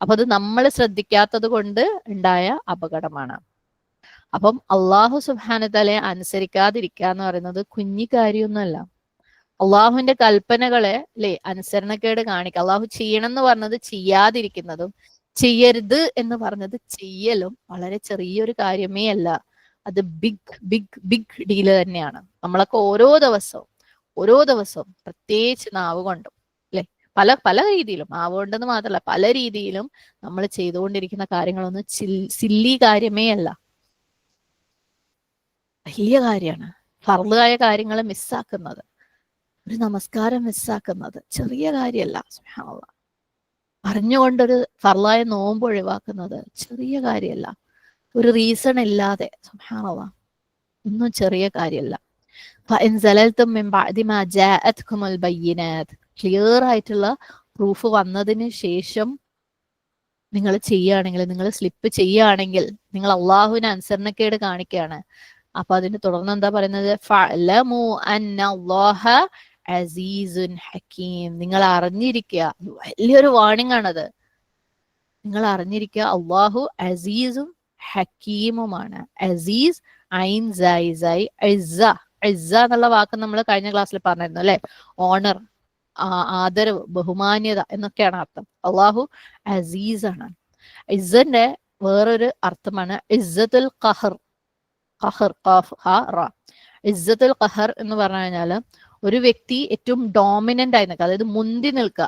അപ്പൊ അത് നമ്മൾ ശ്രദ്ധിക്കാത്തത് കൊണ്ട് ഉണ്ടായ അപകടമാണ്. അപ്പം അള്ളാഹു സുബ്ഹാനഹു വതആലയെ അനുസരിക്കാതിരിക്കുക എന്ന് പറയുന്നത് കുഞ്ഞി കാര്യമൊന്നുമല്ല. അള്ളാഹുവിന്റെ കൽപ്പനകളെ അല്ലെ അനുസരണക്കേട് കാണിക്കുക, അള്ളാഹു ചെയ്യണം എന്ന് പറഞ്ഞത് ചെയ്യാതിരിക്കുന്നതും ചെയ്യരുത് എന്ന് പറഞ്ഞത് ചെയ്യലും വളരെ ചെറിയൊരു കാര്യമേ അല്ല. അത് ബിഗ് ബിഗ് ബിഗ് ഡീല് തന്നെയാണ്. നമ്മളൊക്കെ ഓരോ ദിവസവും പ്രത്യേകിച്ച് നാവ് കൊണ്ടും അല്ലെ, പല പല രീതിയിലും, നാവ് കൊണ്ടെന്ന് മാത്രമല്ല പല രീതിയിലും നമ്മൾ ചെയ്തുകൊണ്ടിരിക്കുന്ന കാര്യങ്ങളൊന്നും സില്ലി കാര്യമേ അല്ല, വലിയ കാര്യമാണ്. ഫർളായ കാര്യങ്ങൾ മിസ്സാക്കുന്നത്, ഒരു നമസ്കാരം മിസ്സാക്കുന്നത് ചെറിയ കാര്യമല്ല. സുബ്ഹാനല്ലാഹ്, അറിഞ്ഞുകൊണ്ടൊരു ഫർളായ നോമ്പ് ഒഴിവാക്കുന്നത് ചെറിയ കാര്യമല്ല, ഒരു റീസൺ ഇല്ലാതെ. സുബ്ഹാനല്ലാഹ്, ഒന്നും ചെറിയ കാര്യമല്ല. ഫഇൻ സലൽതും മിൻ ബഅദി മാ ജാഅത്കുമുൽ ബയ്യിനാത്ത്, ക്ലിയർ ആയിട്ടുള്ള പ്രൂഫ് വന്നതിന് ശേഷം നിങ്ങൾ ചെയ്യുകയാണെങ്കിൽ, നിങ്ങൾ സ്ലിപ്പ് ചെയ്യുകയാണെങ്കിൽ, നിങ്ങൾ അള്ളാഹുവിന് അനുസരണക്കേട് കാണിക്കുകയാണ്. അപ്പൊ അതിന് തുടർന്ന് എന്താ പറയുന്നത്? ഫഅലമു അന്നല്ലാഹ അസീസുൻ ഹക്കീം, നിങ്ങൾ അറിഞ്ഞിരിക്കുക, വലിയൊരു വാണിംഗ് ആണത്. നിങ്ങൾ അറിഞ്ഞിരിക്കുക അള്ളാഹു അസീസും ഹക്കീമുമാണ്. അസീസ് ഐൻ സൈ ഇസ്സ, ഇസ്സ എന്നുള്ള വാക്ക് നമ്മൾ കഴിഞ്ഞ ക്ലാസ്സിൽ പറഞ്ഞിരുന്നു അല്ലെ. ഓണർ, ആദരവ്, ബഹുമാന്യത എന്നൊക്കെയാണ് അർത്ഥം. അള്ളാഹു അസീസ് ആണ്. ഇസ്സന്റെ വേറൊരു അർത്ഥമാണ് ഇസ്സത്തുൽ ഖഹർ, ഖഹർ ഖാഫ് ഹ റ. ഇസ്സത്തുൽ ഖഹർ എന്ന് പറഞ്ഞു കഴിഞ്ഞാൽ ഒരു വ്യക്തി ഏറ്റവും ഡോമിനന്റ് ആയി നിൽക്കുക, അതായത് മുന്തി നിൽക്കുക,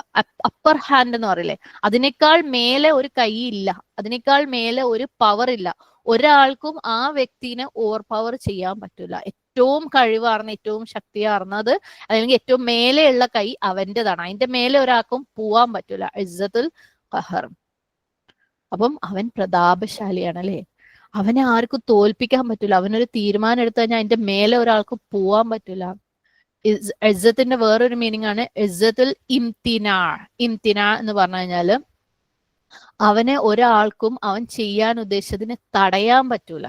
അപ്പർ ഹാൻഡ് എന്ന് പറയില്ലേ, അതിനേക്കാൾ മേലെ ഒരു കൈ ഇല്ല, അതിനേക്കാൾ മേലെ ഒരു പവർ ഇല്ല, ഒരാൾക്കും ആ വ്യക്തിനെ ഓവർ പവർ ചെയ്യാൻ പറ്റില്ല. ഏറ്റവും കഴിവാർന്ന, ഏറ്റവും ശക്തിയാർന്നത്, അല്ലെങ്കിൽ ഏറ്റവും മേലെയുള്ള കൈ അവൻ്റെതാണ്, അതിന്റെ മേലെ ഒരാൾക്കും പോവാൻ പറ്റില്ല. ഇസ്സത്തുൽ ഖഹർ. അപ്പം അവൻ പ്രതാപശാലിയാണ് അല്ലെ, അവനെ ആർക്കും തോൽപ്പിക്കാൻ പറ്റില്ല. അവനൊരു തീരുമാനം എടുത്തു കഴിഞ്ഞാൽ അതിന്റെ മേലെ ഒരാൾക്ക് പോവാൻ പറ്റില്ല. ഇസ്സത്തിന്റെ വേറൊരു മീനിങ് ആണ് ഇസ്സത്തുൽ ഇംതിനാ. ഇംതിനാ എന്ന് പറഞ്ഞു കഴിഞ്ഞാല് അവനെ ഒരാൾക്കും അവൻ ചെയ്യാൻ ഉദ്ദേശിച്ചതിനെ തടയാൻ പറ്റൂല,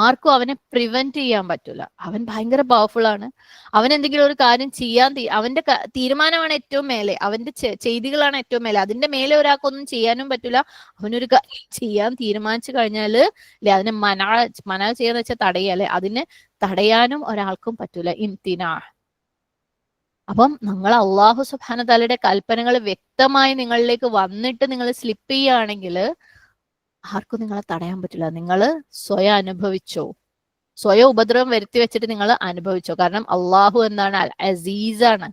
ആർക്കും അവനെ പ്രിവെന്റ് ചെയ്യാൻ പറ്റൂല. അവൻ ഭയങ്കര പവർഫുൾ ആണ്. അവൻ എന്തെങ്കിലും ഒരു കാര്യം ചെയ്യാൻ അവന്റെ തീരുമാനമാണ് ഏറ്റവും മേലെ, അവന്റെ ചെയ്തികളാണ് ഏറ്റവും മേലെ, അതിന്റെ മേലെ ഒരാൾക്കൊന്നും ചെയ്യാനും പറ്റൂല. അവനൊരു ചെയ്യാൻ തീരുമാനിച്ചു കഴിഞ്ഞാല് അല്ലെ, അതിനെ മന ചെയ്യാന്ന് വെച്ചാൽ തടയുക അല്ലെ, അതിനെ തടയാനും ഒരാൾക്കും പറ്റൂല. ഇംതിനാ. അപ്പം നിങ്ങൾ അള്ളാഹു സുബ്ഹാനഹു തആലയുടെ കൽപ്പനകൾ വ്യക്തമായി നിങ്ങളിലേക്ക് വന്നിട്ട് നിങ്ങൾ സ്ലിപ്പ് ചെയ്യുകയാണെങ്കിൽ ആർക്കും നിങ്ങളെ തടയാൻ പറ്റില്ല. നിങ്ങൾ സ്വയം അനുഭവിച്ചോ, സ്വയം ഉപദ്രവം വരുത്തി വെച്ചിട്ട് നിങ്ങൾ അനുഭവിച്ചോ. കാരണം അള്ളാഹു എന്താണ്? അൽ അസീസാണ്.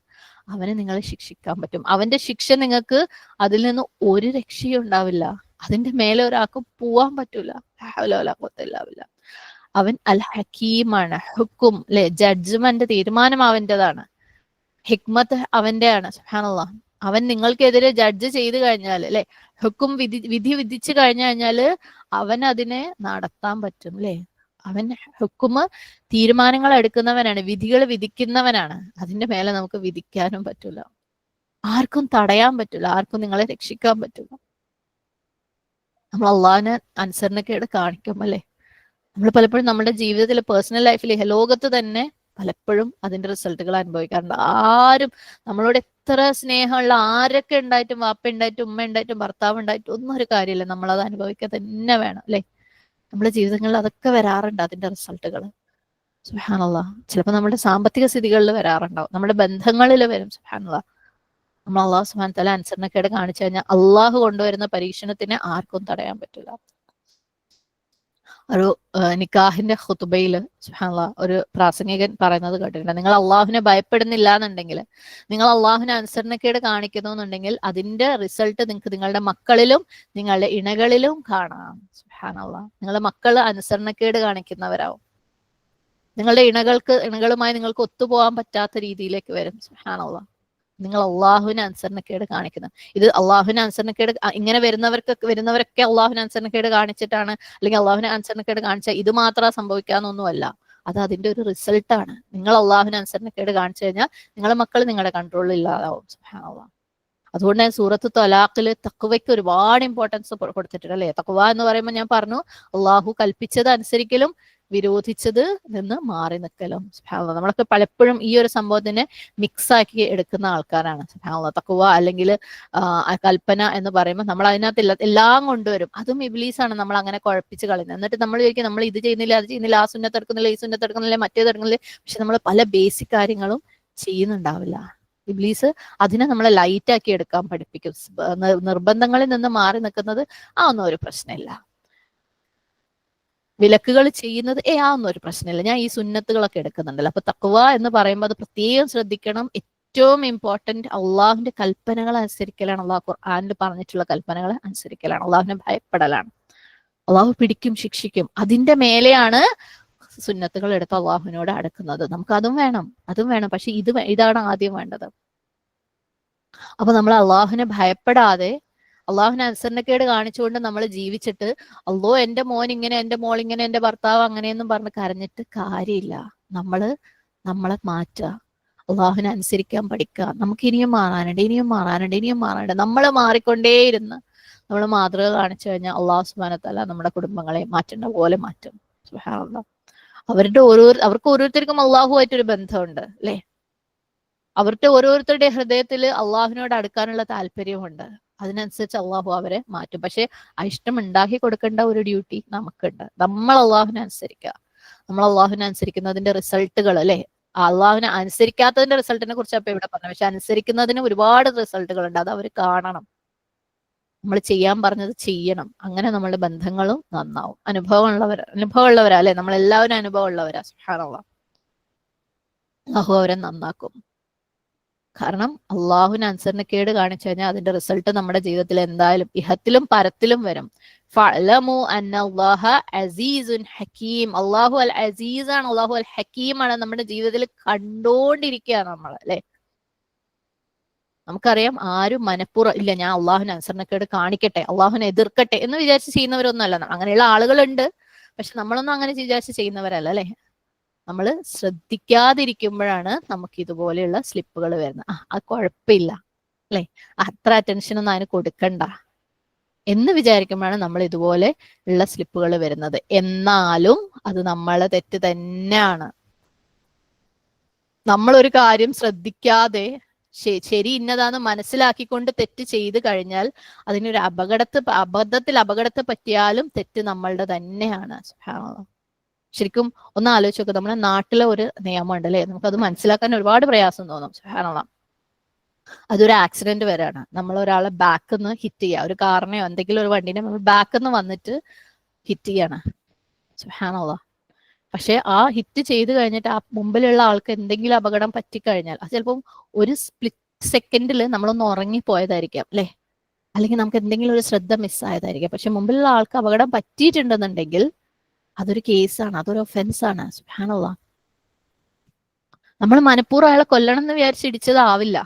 അവനെ നിങ്ങളെ ശിക്ഷിക്കാൻ പറ്റും. അവന്റെ ശിക്ഷ നിങ്ങൾക്ക് അതിൽ നിന്ന് ഒരു രക്ഷയും ഉണ്ടാവില്ല. അതിന്റെ മേലെ ഒരാൾക്ക് പോവാൻ പറ്റൂല. അവൻ അൽ ഹക്കീമാണ്. ഹുക്കും അല്ലെ, ജഡ്ജ്മെന്റ്, തീരുമാനം അവൻ്റെതാണ്. ഹിക്മത്ത് അവന്റെയാണ്. സുബ്ഹാനല്ലാഹ്. അവൻ നിങ്ങൾക്കെതിരെ ജഡ്ജ് ചെയ്ത് കഴിഞ്ഞാൽ അല്ലെ, ഹുക്കും വിധി വിധിച്ചു കഴിഞ്ഞാല് അവൻ അതിനെ നടത്താൻ പറ്റും അല്ലെ. അവൻ ഹുക്കുമ് തീരുമാനങ്ങൾ എടുക്കുന്നവനാണ്, വിധികൾ വിധിക്കുന്നവനാണ്. അതിന്റെ മേലെ നമുക്ക് വിധിക്കാനും പറ്റൂല, ആർക്കും തടയാൻ പറ്റൂല, ആർക്കും നിങ്ങളെ രക്ഷിക്കാൻ പറ്റൂല. നമ്മൾ അള്ളാഹിനെ അനുസരണക്കേട് കാണിക്കും അല്ലെ. നമ്മൾ പലപ്പോഴും നമ്മുടെ ജീവിതത്തിൽ, പേഴ്സണൽ ലൈഫിൽ, ലോകത്ത് തന്നെ പലപ്പോഴും അതിന്റെ റിസൾട്ടുകൾ അനുഭവിക്കാറുണ്ട്. ആരും നമ്മളോട് എത്ര സ്നേഹമുള്ള ആരൊക്കെ ഉണ്ടായിട്ടും, വാപ്പ ഉണ്ടായിട്ടും, ഉമ്മ ഉണ്ടായിട്ടും, ഭർത്താവ് ഉണ്ടായിട്ടും ഒന്നും ഒരു കാര്യമില്ല, നമ്മളത് അനുഭവിക്കുക തന്നെ വേണം അല്ലെ. നമ്മുടെ ജീവിതങ്ങളിൽ അതൊക്കെ വരാറുണ്ട്, അതിന്റെ റിസൾട്ടുകൾ. സുബ്ഹാനല്ലാഹ്. ചിലപ്പോൾ നമ്മുടെ സാമ്പത്തിക സ്ഥിതികളിൽ വരാറുണ്ടാവും, നമ്മുടെ ബന്ധങ്ങളിൽ വരും. സുബ്ഹാനല്ലാഹ്. നമ്മൾ അള്ളാഹു സുബ്ഹാനഹു തആല അനുസരണക്കേട് കാണിച്ചു കഴിഞ്ഞാൽ അള്ളാഹു കൊണ്ടുവരുന്ന പരീക്ഷണത്തിനെ ആർക്കും തടയാൻ പറ്റില്ല. ഒരു നിക്കാഹിന്റെ ഖുതുബയില് സുബ്ഹാനല്ലാഹ് ഒരു പ്രാസംഗികൻ പറയുന്നത് കേട്ടിട്ടുണ്ട്, നിങ്ങൾ അള്ളാഹുവിനെ ഭയപ്പെടുന്നില്ല എന്നുണ്ടെങ്കിൽ, നിങ്ങൾ അള്ളാഹുവിനെ അനുസരണക്കേട് കാണിക്കുന്നു എന്നുണ്ടെങ്കിൽ അതിന്റെ റിസൾട്ട് നിങ്ങൾക്ക് നിങ്ങളുടെ മക്കളിലും നിങ്ങളുടെ ഇണകളിലും കാണാം. സുബ്ഹാനല്ലാഹ്. നിങ്ങളുടെ മക്കൾ അനുസരണക്കേട് കാണിക്കുന്നവരാവും, നിങ്ങളുടെ ഇണകളുമായി നിങ്ങൾക്ക് ഒത്തുപോകാൻ പറ്റാത്ത രീതിയിലേക്ക് വരും. സുബ്ഹാനല്ലാഹ്. നിങ്ങൾ അള്ളാഹുവിനെ അനുസരണക്കേട് കാണിക്കുന്നത്, ഇത് അള്ളാഹുവിനെ അനുസരണക്കേട് ഇങ്ങനെ വരുന്നവരൊക്കെ അള്ളാഹുവിനെ അനുസരണക്കേട് കാണിച്ചിട്ടാണ്, അല്ലെങ്കിൽ അള്ളാഹുവിനെ അനുസരണക്കേട് കാണിച്ചാൽ ഇത് മാത്രം സംഭവിക്കാന്നൊന്നുമല്ല, അത് അതിന്റെ ഒരു റിസൾട്ടാണ്. നിങ്ങൾ അള്ളാഹുവിനെ അനുസരണക്കേട് കാണിച്ചു കഴിഞ്ഞാൽ നിങ്ങളുടെ മക്കൾ നിങ്ങളുടെ കൺട്രോളിൽ ഇല്ലാതാവും. സുബ്ഹാനല്ലാഹ്. അതുകൊണ്ട് സൂറത്ത് ത്വലാഖില് തഖ്വയ്ക്ക് ഒരുപാട് ഇമ്പോർട്ടൻസ് കൊടുത്തിട്ടുണ്ട് അല്ലെ. തഖ്വ എന്ന് പറയുമ്പോൾ ഞാൻ പറഞ്ഞു, അള്ളാഹു കൽപ്പിച്ചത് അനുസരിക്കലും വിരോധിച്ചത് നിന്ന് മാറി നിൽക്കലും. സുബ്ഹാനല്ലാഹ്. നമ്മളൊക്കെ പലപ്പോഴും ഈ ഒരു സംഭവത്തിനെ മിക്സ് ആക്കി എടുക്കുന്ന ആൾക്കാരാണ്. സുബ്ഹാനല്ലാഹ്. തഖ്വ അല്ലെങ്കിൽ കൽപ്പന എന്ന് പറയുമ്പോൾ നമ്മൾ അതിനകത്ത് എല്ലാം കൊണ്ടുവരും. അതും ഇബ്ലീസാണ് നമ്മൾ അങ്ങനെ കുഴപ്പിച്ച് കളയുന്നത്. എന്നിട്ട് നമ്മൾ വിചാരിക്കും നമ്മൾ ഇത് ചെയ്യുന്നില്ല, അത് ചെയ്യുന്നില്ല, ആ സുന്നത്ത് എടുക്കുന്നില്ല, ഈ സുന്നത്ത് എടുക്കുന്നില്ല, മറ്റേത് എടുക്കുന്നില്ല. പക്ഷെ നമ്മൾ പല ബേസിക് കാര്യങ്ങളും ചെയ്യുന്നുണ്ടാവില്ല. ഇബ്ലീസ് അതിനെ നമ്മളെ ലൈറ്റ് ആക്കി എടുക്കാൻ പഠിപ്പിക്കും. നിർബന്ധങ്ങളിൽ നിന്ന് മാറി നിൽക്കുന്നത് ആ ഒന്നും ഒരു പ്രശ്നമില്ല, വിലക്കുകൾ ചെയ്യുന്നത് ആ ഒന്നും ഒരു പ്രശ്നമില്ല, ഞാൻ ഈ സുന്നത്തുകളൊക്കെ എടുക്കുന്നുണ്ടല്ലോ. അപ്പൊ തഖ്വ എന്ന് പറയുമ്പോൾ അത് പ്രത്യേകം ശ്രദ്ധിക്കണം. ഏറ്റവും ഇമ്പോർട്ടന്റ് അള്ളാഹുവിന്റെ കൽപ്പനകൾ അനുസരിക്കലാണ്, അള്ളാഹു ഖുർആനിൽ പറഞ്ഞിട്ടുള്ള കൽപ്പനകളെ അനുസരിക്കലാണ്, അള്ളാഹുവിനെ ഭയപ്പെടലാണ്. അള്ളാഹു പിടിക്കും, ശിക്ഷിക്കും. അതിന്റെ മേലെയാണ് സുന്നത്തുകൾ എടുത്ത് അള്ളാഹുവിനോട് അടുക്കുന്നത്. നമുക്ക് അതും വേണം, അതും വേണം. പക്ഷെ ഇതാണ് ആദ്യം വേണ്ടത്. അപ്പൊ നമ്മൾ അള്ളാഹുവിനെ ഭയപ്പെടാതെ അള്ളാഹുവിനെ അനുസരണക്കേട് കാണിച്ചുകൊണ്ട് നമ്മൾ ജീവിച്ചിട്ട് അള്ളോ എന്റെ മോൻ ഇങ്ങനെ, എന്റെ മോൾ ഇങ്ങനെ, എന്റെ ഭർത്താവ് അങ്ങനെയൊന്നും പറഞ്ഞ് കരഞ്ഞിട്ട് കാര്യമില്ല. നമ്മളെ മാറ്റുക, അള്ളാഹുവിനെ അനുസരിക്കാൻ പഠിക്കുക. നമുക്ക് ഇനിയും മാറാനുണ്ട്, ഇനിയും മാറാനുണ്ട്, ഇനിയും മാറാനുണ്ട്. നമ്മൾ മാറിക്കൊണ്ടേയിരുന്ന് നമ്മൾ മാതൃക കാണിച്ചു കഴിഞ്ഞാൽ അള്ളാഹു സുബ്ഹാനഹു തആല നമ്മുടെ കുടുംബങ്ങളെ മാറ്റേണ്ട പോലെ മാറ്റും. സുബ്ഹാനല്ലാഹ്. അവർക്ക് ഓരോരുത്തർക്കും അള്ളാഹുവായിട്ടൊരു ബന്ധമുണ്ട് അല്ലെ. അവരുടെ ഓരോരുത്തരുടെ ഹൃദയത്തിൽ അള്ളാഹുവിനോട് അടുക്കാനുള്ള താല്പര്യമുണ്ട്. അതിനനുസരിച്ച് അള്ളാഹു അവരെ മാറ്റും. പക്ഷെ ആ ഇഷ്ടം ഉണ്ടാക്കി കൊടുക്കേണ്ട ഒരു ഡ്യൂട്ടി നമുക്കുണ്ട്. നമ്മൾ അള്ളാഹുവിനെ അനുസരിക്കുക. നമ്മൾ അള്ളാഹുവിനെ അനുസരിക്കുന്നതിന്റെ റിസൾട്ടുകൾ അല്ലെ, അള്ളാഹുവിനെ അനുസരിക്കാത്തതിന്റെ റിസൾട്ടിനെ കുറിച്ച് അപ്പൊ ഇവിടെ പറഞ്ഞു. പക്ഷെ അനുസരിക്കുന്നതിന് ഒരുപാട് റിസൾട്ടുകൾ ഉണ്ട്, അത് അവർ കാണണം. നമ്മൾ ചെയ്യാൻ പറഞ്ഞത് ചെയ്യണം. അങ്ങനെ നമ്മളുടെ ബന്ധങ്ങളും നന്നാവും. അനുഭവമുള്ളവരാ അല്ലെ, നമ്മളെല്ലാവരും അനുഭവമുള്ളവരാ. സുബ്ഹാനല്ലാഹ്. അള്ളാഹു അവരെ നന്നാക്കും. കാരണം അള്ളാഹുവിന് അനുസരണക്കേട് കാണിച്ചു കഴിഞ്ഞാൽ അതിന്റെ റിസൾട്ട് നമ്മുടെ ജീവിതത്തിൽ എന്തായാലും ഇഹത്തിലും പരത്തിലും വരും. ഫഅലമു അന്നല്ലാഹ അസീസുൻ ഹക്കീം. അള്ളാഹു അൽ അസീസാണ്, അള്ളാഹു അൽ ഹക്കീമാണ്. നമ്മുടെ ജീവിതത്തിൽ കണ്ടോണ്ടിരിക്കുക നമ്മൾ, അല്ലെ. നമുക്കറിയാം ആരും മനഃപൂർവ്വം ഇല്ല, ഞാൻ അള്ളാഹുവിന് അനുസരണക്കേട് കാണിക്കട്ടെ, അള്ളാഹുവിനെ എതിർക്കട്ടെ എന്ന് വിചാരിച്ച് ചെയ്യുന്നവരൊന്നും അല്ല. അങ്ങനെയുള്ള ആളുകളുണ്ട്, പക്ഷെ നമ്മളൊന്നും അങ്ങനെ വിചാരിച്ച് ചെയ്യുന്നവരല്ല, അല്ലെ. നമ്മൾ ശ്രദ്ധിക്കാതിരിക്കുമ്പോഴാണ് നമുക്ക് ഇതുപോലെയുള്ള സ്ലിപ്പുകൾ വരുന്നത്. അത് കുഴപ്പമില്ല, അല്ലെ, അത്ര അറ്റൻഷനൊന്നും അതിന് കൊടുക്കണ്ട എന്ന് വിചാരിക്കുമ്പോഴാണ് നമ്മൾ ഇതുപോലെ ഉള്ള സ്ലിപ്പുകൾ വരുന്നത്. എന്നാലും അത് നമ്മളെ തെറ്റ് തന്നെയാണ്. നമ്മളൊരു കാര്യം ശ്രദ്ധിക്കാതെ ശരി ഇന്നതാന്ന് മനസ്സിലാക്കിക്കൊണ്ട് തെറ്റ് ചെയ്ത് കഴിഞ്ഞാൽ അതിനൊരു അബദ്ധത്തിൽ പറ്റിയാലും തെറ്റ് നമ്മളുടെ തന്നെയാണ്. ശരിക്കും ഒന്ന് ആലോചിച്ച് നോക്കുക. നമ്മുടെ നാട്ടിലെ ഒരു നിയമമുണ്ട്, അല്ലെ, നമുക്കത് മനസ്സിലാക്കാൻ ഒരുപാട് പ്രയാസം തോന്നും. സുബ്ഹാനല്ലാഹ്. അതൊരു ആക്സിഡന്റ് വരാണ്. നമ്മൾ ഒരാളെ ബാക്കിൽ നിന്ന് ഹിറ്റ് ചെയ്യുക, ഒരു കാറിനെയോ എന്തെങ്കിലും ഒരു വണ്ടിനെ നമ്മൾ ബാക്കിൽ നിന്ന് വന്നിട്ട് ഹിറ്റ് ചെയ്യാണ്. സുബ്ഹാനല്ലാഹ്. പക്ഷെ ആ ഹിറ്റ് ചെയ്ത് കഴിഞ്ഞിട്ട് ആ മുമ്പിലുള്ള ആൾക്ക് എന്തെങ്കിലും അപകടം പറ്റിക്കഴിഞ്ഞാൽ അത് ചിലപ്പം ഒരു സ്പ്ലിറ്റ് സെക്കൻഡിൽ നമ്മളൊന്ന് ഉറങ്ങിപ്പോയതായിരിക്കാം, അല്ലെ, അല്ലെങ്കിൽ നമുക്ക് എന്തെങ്കിലും ഒരു ശ്രദ്ധ മിസ്സായതായിരിക്കാം. പക്ഷെ മുമ്പിലുള്ള ആൾക്ക് അപകടം പറ്റിയിട്ടുണ്ടെന്നുണ്ടെങ്കിൽ അതൊരു കേസാണ്, അതൊരു ഒഫൻസാണ്. സുബ്ഹാനല്ലാഹ്. നമ്മൾ മനഃപൂർവ്വം അയാളെ കൊല്ലണം എന്ന് വിചാരിച്ച് ഇടിച്ചതാവില്ല,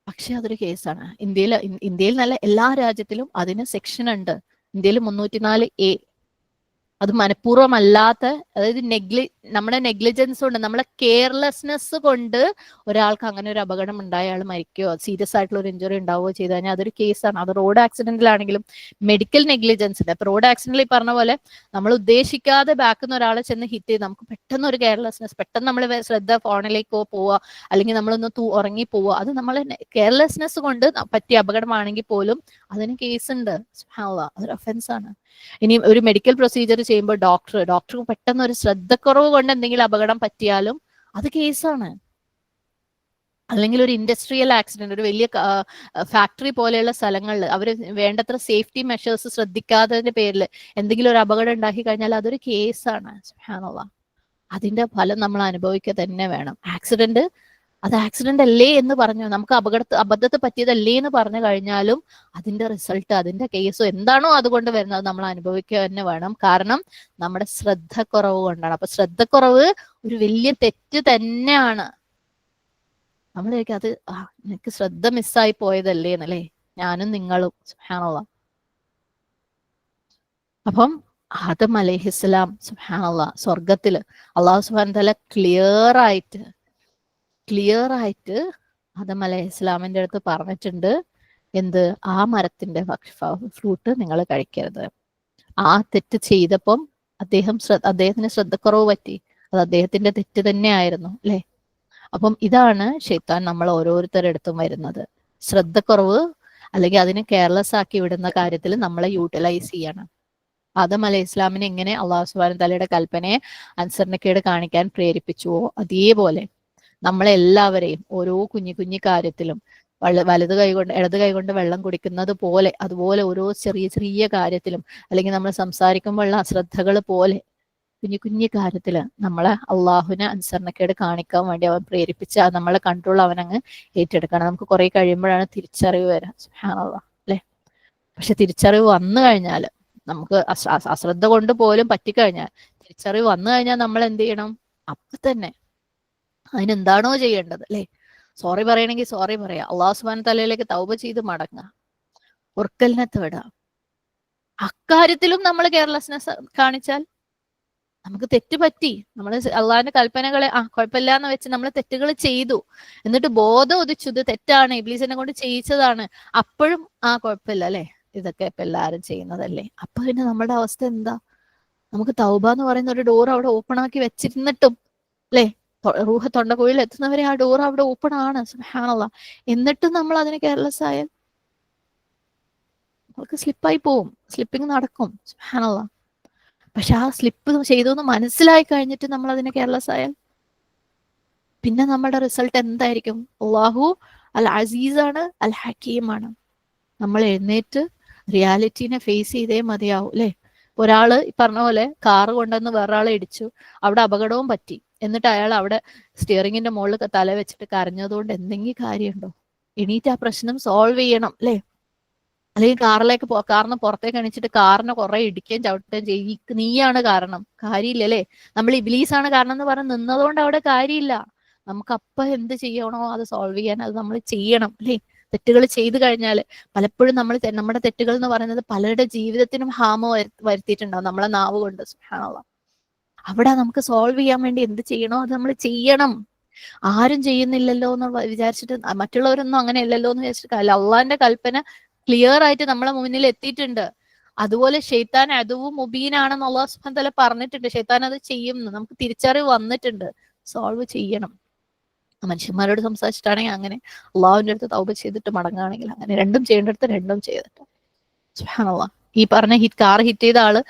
പക്ഷെ അതൊരു കേസാണ്. ഇന്ത്യയിൽ നല്ല എല്ലാ രാജ്യത്തിലും അതിന് സെക്ഷൻ ഉണ്ട്. ഇന്ത്യയിൽ 304A. അത് മനഃപൂർവ്വമല്ലാത്ത, അതായത് നമ്മുടെ നെഗ്ലിജൻസ് കൊണ്ട്, നമ്മളെ കെയർലെസ്നെസ് കൊണ്ട് ഒരാൾക്ക് അങ്ങനെ ഒരു അപകടം ഉണ്ടായ അയാൾ മരിക്കുകയോ സീരിയസ് ആയിട്ടുള്ള ഒരു ഇഞ്ചുറി ഉണ്ടാവുകയോ ചെയ്തു കഴിഞ്ഞാൽ അതൊരു കേസാണ്. അത് റോഡ് ആക്സിഡന്റിലാണെങ്കിലും മെഡിക്കൽ നെഗ്ലിജൻസ് ഉണ്ട്. ഇപ്പൊ റോഡ് ആക്സിഡന്റിൽ ഈ പറഞ്ഞ പോലെ നമ്മൾ ഉദ്ദേശിക്കാതെ ബാക്കിൽ നിന്ന് ഒരാളെ ചെന്ന് ഹിറ്റ് ചെയ്ത് നമുക്ക് പെട്ടെന്ന് ഒരു കെയർലെസ്നെസ്, പെട്ടെന്ന് നമ്മൾ ശ്രദ്ധ ഫോണിലേക്കോ പോവുക, അല്ലെങ്കിൽ നമ്മളൊന്ന് ഉറങ്ങി പോവുക, അത് നമ്മളെ കെയർലെസ്നെസ് കൊണ്ട് പറ്റിയ അപകടമാണെങ്കിൽ പോലും അതിന് കേസുണ്ട്. സുബ്ഹാനല്ലാഹ്. അതൊരു ഒഫൻസാണ്. ഇനി ഒരു മെഡിക്കൽ പ്രൊസീജിയർ ചെയ്യുമ്പോൾ ഡോക്ടർക്ക് പെട്ടെന്ന് ഒരു ശ്രദ്ധക്കുറവ് കൊണ്ട് എന്തെങ്കിലും അപകടം പറ്റിയാലും അത് കേസാണ്. അല്ലെങ്കിൽ ഒരു ഇൻഡസ്ട്രിയൽ ആക്സിഡന്റ്, ഒരു വലിയ ഫാക്ടറി പോലെയുള്ള സ്ഥലങ്ങളിൽ അവർ വേണ്ടത്ര സേഫ്റ്റി മെഷേഴ്സ് ശ്രദ്ധിക്കാത്തതിന്റെ പേരിൽ എന്തെങ്കിലും ഒരു അപകടം ഉണ്ടാക്കി കഴിഞ്ഞാൽ അതൊരു കേസാണ്. സുബ്ഹാനല്ലാഹ്. അതിന്റെ ഫലം നമ്മൾ അനുഭവിക്കുക തന്നെ വേണം. അത് ആക്സിഡന്റ് അല്ലേ എന്ന് പറഞ്ഞു, നമുക്ക് അബദ്ധത്തെ പറ്റിയതല്ലേ എന്ന് പറഞ്ഞു കഴിഞ്ഞാലും അതിന്റെ റിസൾട്ട്, അതിന്റെ കേസോ എന്താണോ അതുകൊണ്ട് വരുന്നത് നമ്മൾ അനുഭവിക്കുക തന്നെ വേണം. കാരണം നമ്മുടെ ശ്രദ്ധക്കുറവ് കൊണ്ടാണ്. അപ്പൊ ശ്രദ്ധക്കുറവ് ഒരു വലിയ തെറ്റ് തന്നെയാണ്. നമ്മളേക്ക് അത് എനിക്ക് ശ്രദ്ധ മിസ്സായി പോയതല്ലേ എന്നല്ലേ, ഞാനും നിങ്ങളും. സുബ്ഹാനല്ലാഹ്. അപ്പം ആദം അലൈഹിസ്സലാം, സുബ്ഹാനല്ലാഹ്, സ്വർഗത്തില് അള്ളാഹു സുബ്ഹാനഹു വ തആല ക്ലിയർ ആയിട്ട് ആദം അലൈഹിസ്സലാമിന്റെ അടുത്ത് പറഞ്ഞിട്ടുണ്ട്, എന്ത്, ആ മരത്തിന്റെ ഫ്രൂട്ട് നിങ്ങൾ കഴിക്കരുത്. ആ തെറ്റ് ചെയ്തപ്പം അദ്ദേഹത്തിന് ശ്രദ്ധക്കുറവ് പറ്റി. അത് അദ്ദേഹത്തിന്റെ തെറ്റ് തന്നെയായിരുന്നു, അല്ലെ. അപ്പം ഇതാണ് ശൈത്താൻ നമ്മൾ ഓരോരുത്തരെടുത്തും വരുന്നത്. ശ്രദ്ധക്കുറവ് അല്ലെങ്കിൽ അതിനെ കെയർലെസ് ആക്കി വിടുന്ന കാര്യത്തിൽ നമ്മളെ യൂട്ടിലൈസ് ചെയ്യണം. ആദം അലൈഹി ഇസ്ലാമിനെ എങ്ങനെ അള്ളാഹു സുബ്ഹാനഹു വ തആലയുടെ കൽപ്പനയെ അനുസരണക്കേട് കാണിക്കാൻ പ്രേരിപ്പിച്ചുവോ അതേപോലെ നമ്മളെല്ലാവരെയും ഓരോ കുഞ്ഞു കാര്യത്തിലും ഇടത് കൈകൊണ്ട് വെള്ളം കുടിക്കുന്നത് പോലെ, അതുപോലെ ഓരോ ചെറിയ കാര്യത്തിലും, അല്ലെങ്കിൽ നമ്മൾ സംസാരിക്കുമ്പോഴുള്ള അശ്രദ്ധകൾ പോലെ കുഞ്ഞു കാര്യത്തില് നമ്മളെ അള്ളാഹുവിനെ അനുസരണക്കേട് കാണിക്കാൻ വേണ്ടി അവൻ പ്രേരിപ്പിച്ച് നമ്മളെ കൺട്രോൾ അവനങ്ങ് ഏറ്റെടുക്കണം. നമുക്ക് കുറെ കഴിയുമ്പോഴാണ് തിരിച്ചറിവ് വരാം. സുബ്ഹാനല്ലാഹ്, അല്ലെ. പക്ഷെ തിരിച്ചറിവ് വന്നു കഴിഞ്ഞാൽ, നമുക്ക് അശ്രദ്ധ കൊണ്ട് പോലും പറ്റിക്കഴിഞ്ഞാൽ, തിരിച്ചറിവ് വന്നു കഴിഞ്ഞാൽ നമ്മൾ എന്ത് ചെയ്യണം? അപ്പൊ തന്നെ അതിനെന്താണോ ചെയ്യേണ്ടത്, അല്ലെ, സോറി പറയണമെങ്കിൽ സോറി പറയാ, അള്ളാഹു സുബ്ഹാനഹു വ തആലയിലേക്ക് തൗബ ചെയ്ത് മടങ്ങുക, പൊറുക്കലിനെ തേടുക. അക്കാര്യത്തിലും നമ്മൾ കെയർലെസ്നെസ് കാണിച്ചാൽ നമുക്ക് തെറ്റ് പറ്റി, നമ്മൾ അള്ളാഹിന്റെ കൽപ്പനകളെ കുഴപ്പമില്ല എന്ന് വെച്ച് നമ്മൾ തെറ്റുകൾ ചെയ്തു, എന്നിട്ട് ബോധം ഉദിച്ചു ഇത് തെറ്റാണ്, ഇബ്ലീസിനെ കൊണ്ട് ചെയ്യിച്ചതാണ്, അപ്പോഴും കുഴപ്പമില്ല, അല്ലെ, ഇതൊക്കെ ഇപ്പൊ എല്ലാരും ചെയ്യുന്നതല്ലേ. അപ്പൊ പിന്നെ നമ്മുടെ അവസ്ഥ എന്താ? നമുക്ക് തൗബ എന്ന് പറയുന്ന ഒരു ഡോർ അവിടെ ഓപ്പൺ ആക്കി വെച്ചിരുന്നിട്ടും, അല്ലെ, റൂഹ് തൊണ്ടക്കുഴിയിൽ എത്തുന്നവരെ ആ ഡോർ അവിടെ ഓപ്പൺ ആണ്. സുബ്ഹാനല്ലാഹ്. എന്നിട്ടും നമ്മൾ അതിന് കെയർലെസ് ആയാൽ നമുക്ക് സ്ലിപ്പായി പോവും, സ്ലിപ്പിംഗ് നടക്കും. സുബ്ഹാനല്ലാഹ്. പക്ഷെ ആ സ്ലിപ്പ് ചെയ്തു എന്ന് മനസ്സിലായി കഴിഞ്ഞിട്ട് നമ്മൾ അതിനെ കെയർലെസ് ആയാൽ പിന്നെ നമ്മുടെ റിസൾട്ട് എന്തായിരിക്കും? അള്ളാഹു അൽ അസീസ് ആണ്, അൽ ഹക്കീമാണ്. നമ്മൾ എഴുന്നേറ്റ് റിയാലിറ്റീനെ ഫേസ് ചെയ്തേ മതിയാവും അല്ലെ. ഒരാള് പറഞ്ഞ പോലെ കാറ് കൊണ്ടുവന്ന് വേറൊരാളെ ഇടിച്ചു, അവിടെ അപകടവും പറ്റി, എന്നിട്ട് അയാൾ അവിടെ സ്റ്റിയറിംഗിന്റെ മുകളിൽ തല വെച്ചിട്ട് കരഞ്ഞതുകൊണ്ട് എന്തെങ്കിലും കാര്യമുണ്ടോ? എണീറ്റ് ആ പ്രശ്നം സോൾവ് ചെയ്യണം അല്ലെ. അല്ലെങ്കിൽ കാറിന് പുറത്തേക്ക് എണീച്ചിട്ട് കാറിനെ കുറെ ഇടിക്കുകയും ചവിട്ടുകയും ചെയ്യും, നീയാണ് കാരണം, കാര്യമില്ലല്ലേ. നമ്മൾ ഇബ്ലീസാണ് കാരണം എന്ന് പറഞ്ഞ് നിന്നതുകൊണ്ട് അവിടെ കാര്യമില്ല. നമുക്ക് അപ്പൊ എന്ത് ചെയ്യണോ അത് സോൾവ് ചെയ്യാൻ അത് നമ്മൾ ചെയ്യണം അല്ലേ. തെറ്റുകൾ ചെയ്തു കഴിഞ്ഞാൽ പലപ്പോഴും നമ്മുടെ തെറ്റുകൾ എന്ന് പറയുന്നത് പലരുടെ ജീവിതത്തിനും ഹാമോ വരുത്തിയിട്ടുണ്ടാവും നമ്മളെ നാവ് കൊണ്ട്. സുബ്ഹാനല്ലാഹ്. അവിടെ നമുക്ക് സോൾവ് ചെയ്യാൻ വേണ്ടി എന്ത് ചെയ്യണോ അത് നമ്മൾ ചെയ്യണം. ആരും ചെയ്യുന്നില്ലല്ലോ എന്ന് വിചാരിച്ചിട്ട്, മറ്റുള്ളവരൊന്നും അങ്ങനെ അല്ലല്ലോ എന്ന് വിചാരിച്ചിട്ട് അല്ല. അള്ളാന്റെ കൽപ്പന ക്ലിയർ ആയിട്ട് നമ്മളെ മുന്നിൽ എത്തിയിട്ടുണ്ട്. അതുപോലെ ഷെയ്ത്താൻ അതുവും മുബീനാണെന്ന് അള്ളാഹു സുബ്ഹാനഹു വ തആല പറഞ്ഞിട്ടുണ്ട്. ഷെയ്ത്താൻ അത് ചെയ്യും, നമുക്ക് തിരിച്ചറിവ് വന്നിട്ടുണ്ട്. സോൾവ് ചെയ്യണം. മനുഷ്യന്മാരോട് സംസാരിച്ചിട്ടാണെങ്കിൽ അങ്ങനെ, അള്ളാഹുവിന്റെ അടുത്ത് തൗബ ചെയ്തിട്ട് മടങ്ങുകയാണെങ്കിൽ അങ്ങനെ, രണ്ടും ചെയ്യേണ്ടടുത്ത് രണ്ടും ചെയ്തിട്ട്. സുബ്ഹാനല്ലാഹ്. ഈ പറഞ്ഞ കാർ ഹിറ്റ് ചെയ്ത ആള്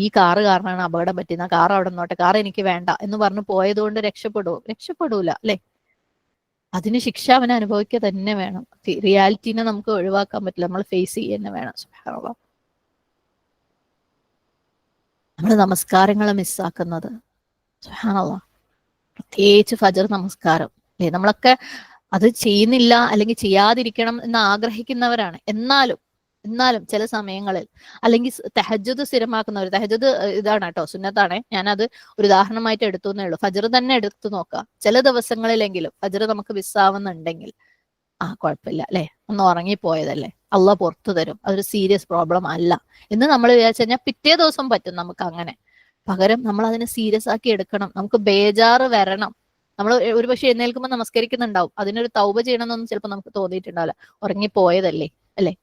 ഈ കാറ് കാരണമാണ് അപകടം പറ്റിയത്, കാർ അവിടെ നിന്നോട്ടെ, കാർ എനിക്ക് വേണ്ട എന്ന് പറഞ്ഞു പോയതുകൊണ്ട് രക്ഷപ്പെടൂല അല്ലെ. അതിന് ശിക്ഷ അവന് അനുഭവിക്കുക തന്നെ വേണം. റിയാലിറ്റീനെ നമുക്ക് ഒഴിവാക്കാൻ പറ്റില്ല, നമ്മൾ ഫേസ് ചെയ്യുക തന്നെ വേണം. സുബ്ഹാനല്ലാഹ്. നമ്മൾ നമസ്കാരങ്ങൾ മിസ്സാക്കുന്നത്, സുബ്ഹാനല്ലാഹ്, പ്രത്യേകിച്ച് ഫജർ നമസ്കാരം അല്ലെ. നമ്മളൊക്കെ അത് ചെയ്യുന്നില്ല അല്ലെങ്കിൽ ചെയ്യാതിരിക്കണം എന്ന് ആഗ്രഹിക്കുന്നവരാണ്. എന്നാലും ചില സമയങ്ങളിൽ, അല്ലെങ്കിൽ തഹജ്ജുദ് സ്ഥിരമാക്കുന്നവർ, തഹജ്ജുദ് ഇതാണ് കേട്ടോ, സുന്നത്താണ്, ഞാനത് ഒരു ഉദാഹരണമായിട്ട് എടുത്തു എന്നേ ഉള്ളൂ. ഫജർ തന്നെ എടുത്തു നോക്കുക. ചില ദിവസങ്ങളിലെങ്കിലും ഫജർ നമുക്ക് മിസ്സാവുന്നുണ്ടെങ്കിൽ കുഴപ്പമില്ല അല്ലെ, ഒന്ന് ഉറങ്ങിപ്പോയതല്ലേ, അള്ളാഹ് പുറത്തു തരും, അതൊരു സീരിയസ് പ്രോബ്ലം അല്ല എന്ന് നമ്മൾ വിചാരിച്ചു കഴിഞ്ഞാൽ പിറ്റേ ദിവസം പറ്റും നമുക്ക് അങ്ങനെ. പകരം നമ്മൾ അതിനെ സീരിയസ് ആക്കി എടുക്കണം. നമുക്ക് ബേജാറ് വരണം. നമ്മൾ ഒരുപക്ഷെ എഴുന്നേൽക്കുമ്പോൾ നമസ്കരിക്കുന്നുണ്ടാവും, അതിനൊരു തൗബ ചെയ്യണമെന്നൊന്നും ചിലപ്പോൾ നമുക്ക് തോന്നിയിട്ടുണ്ടാവില്ല, ഉറങ്ങിപ്പോയതല്ലേ അല്ലെ.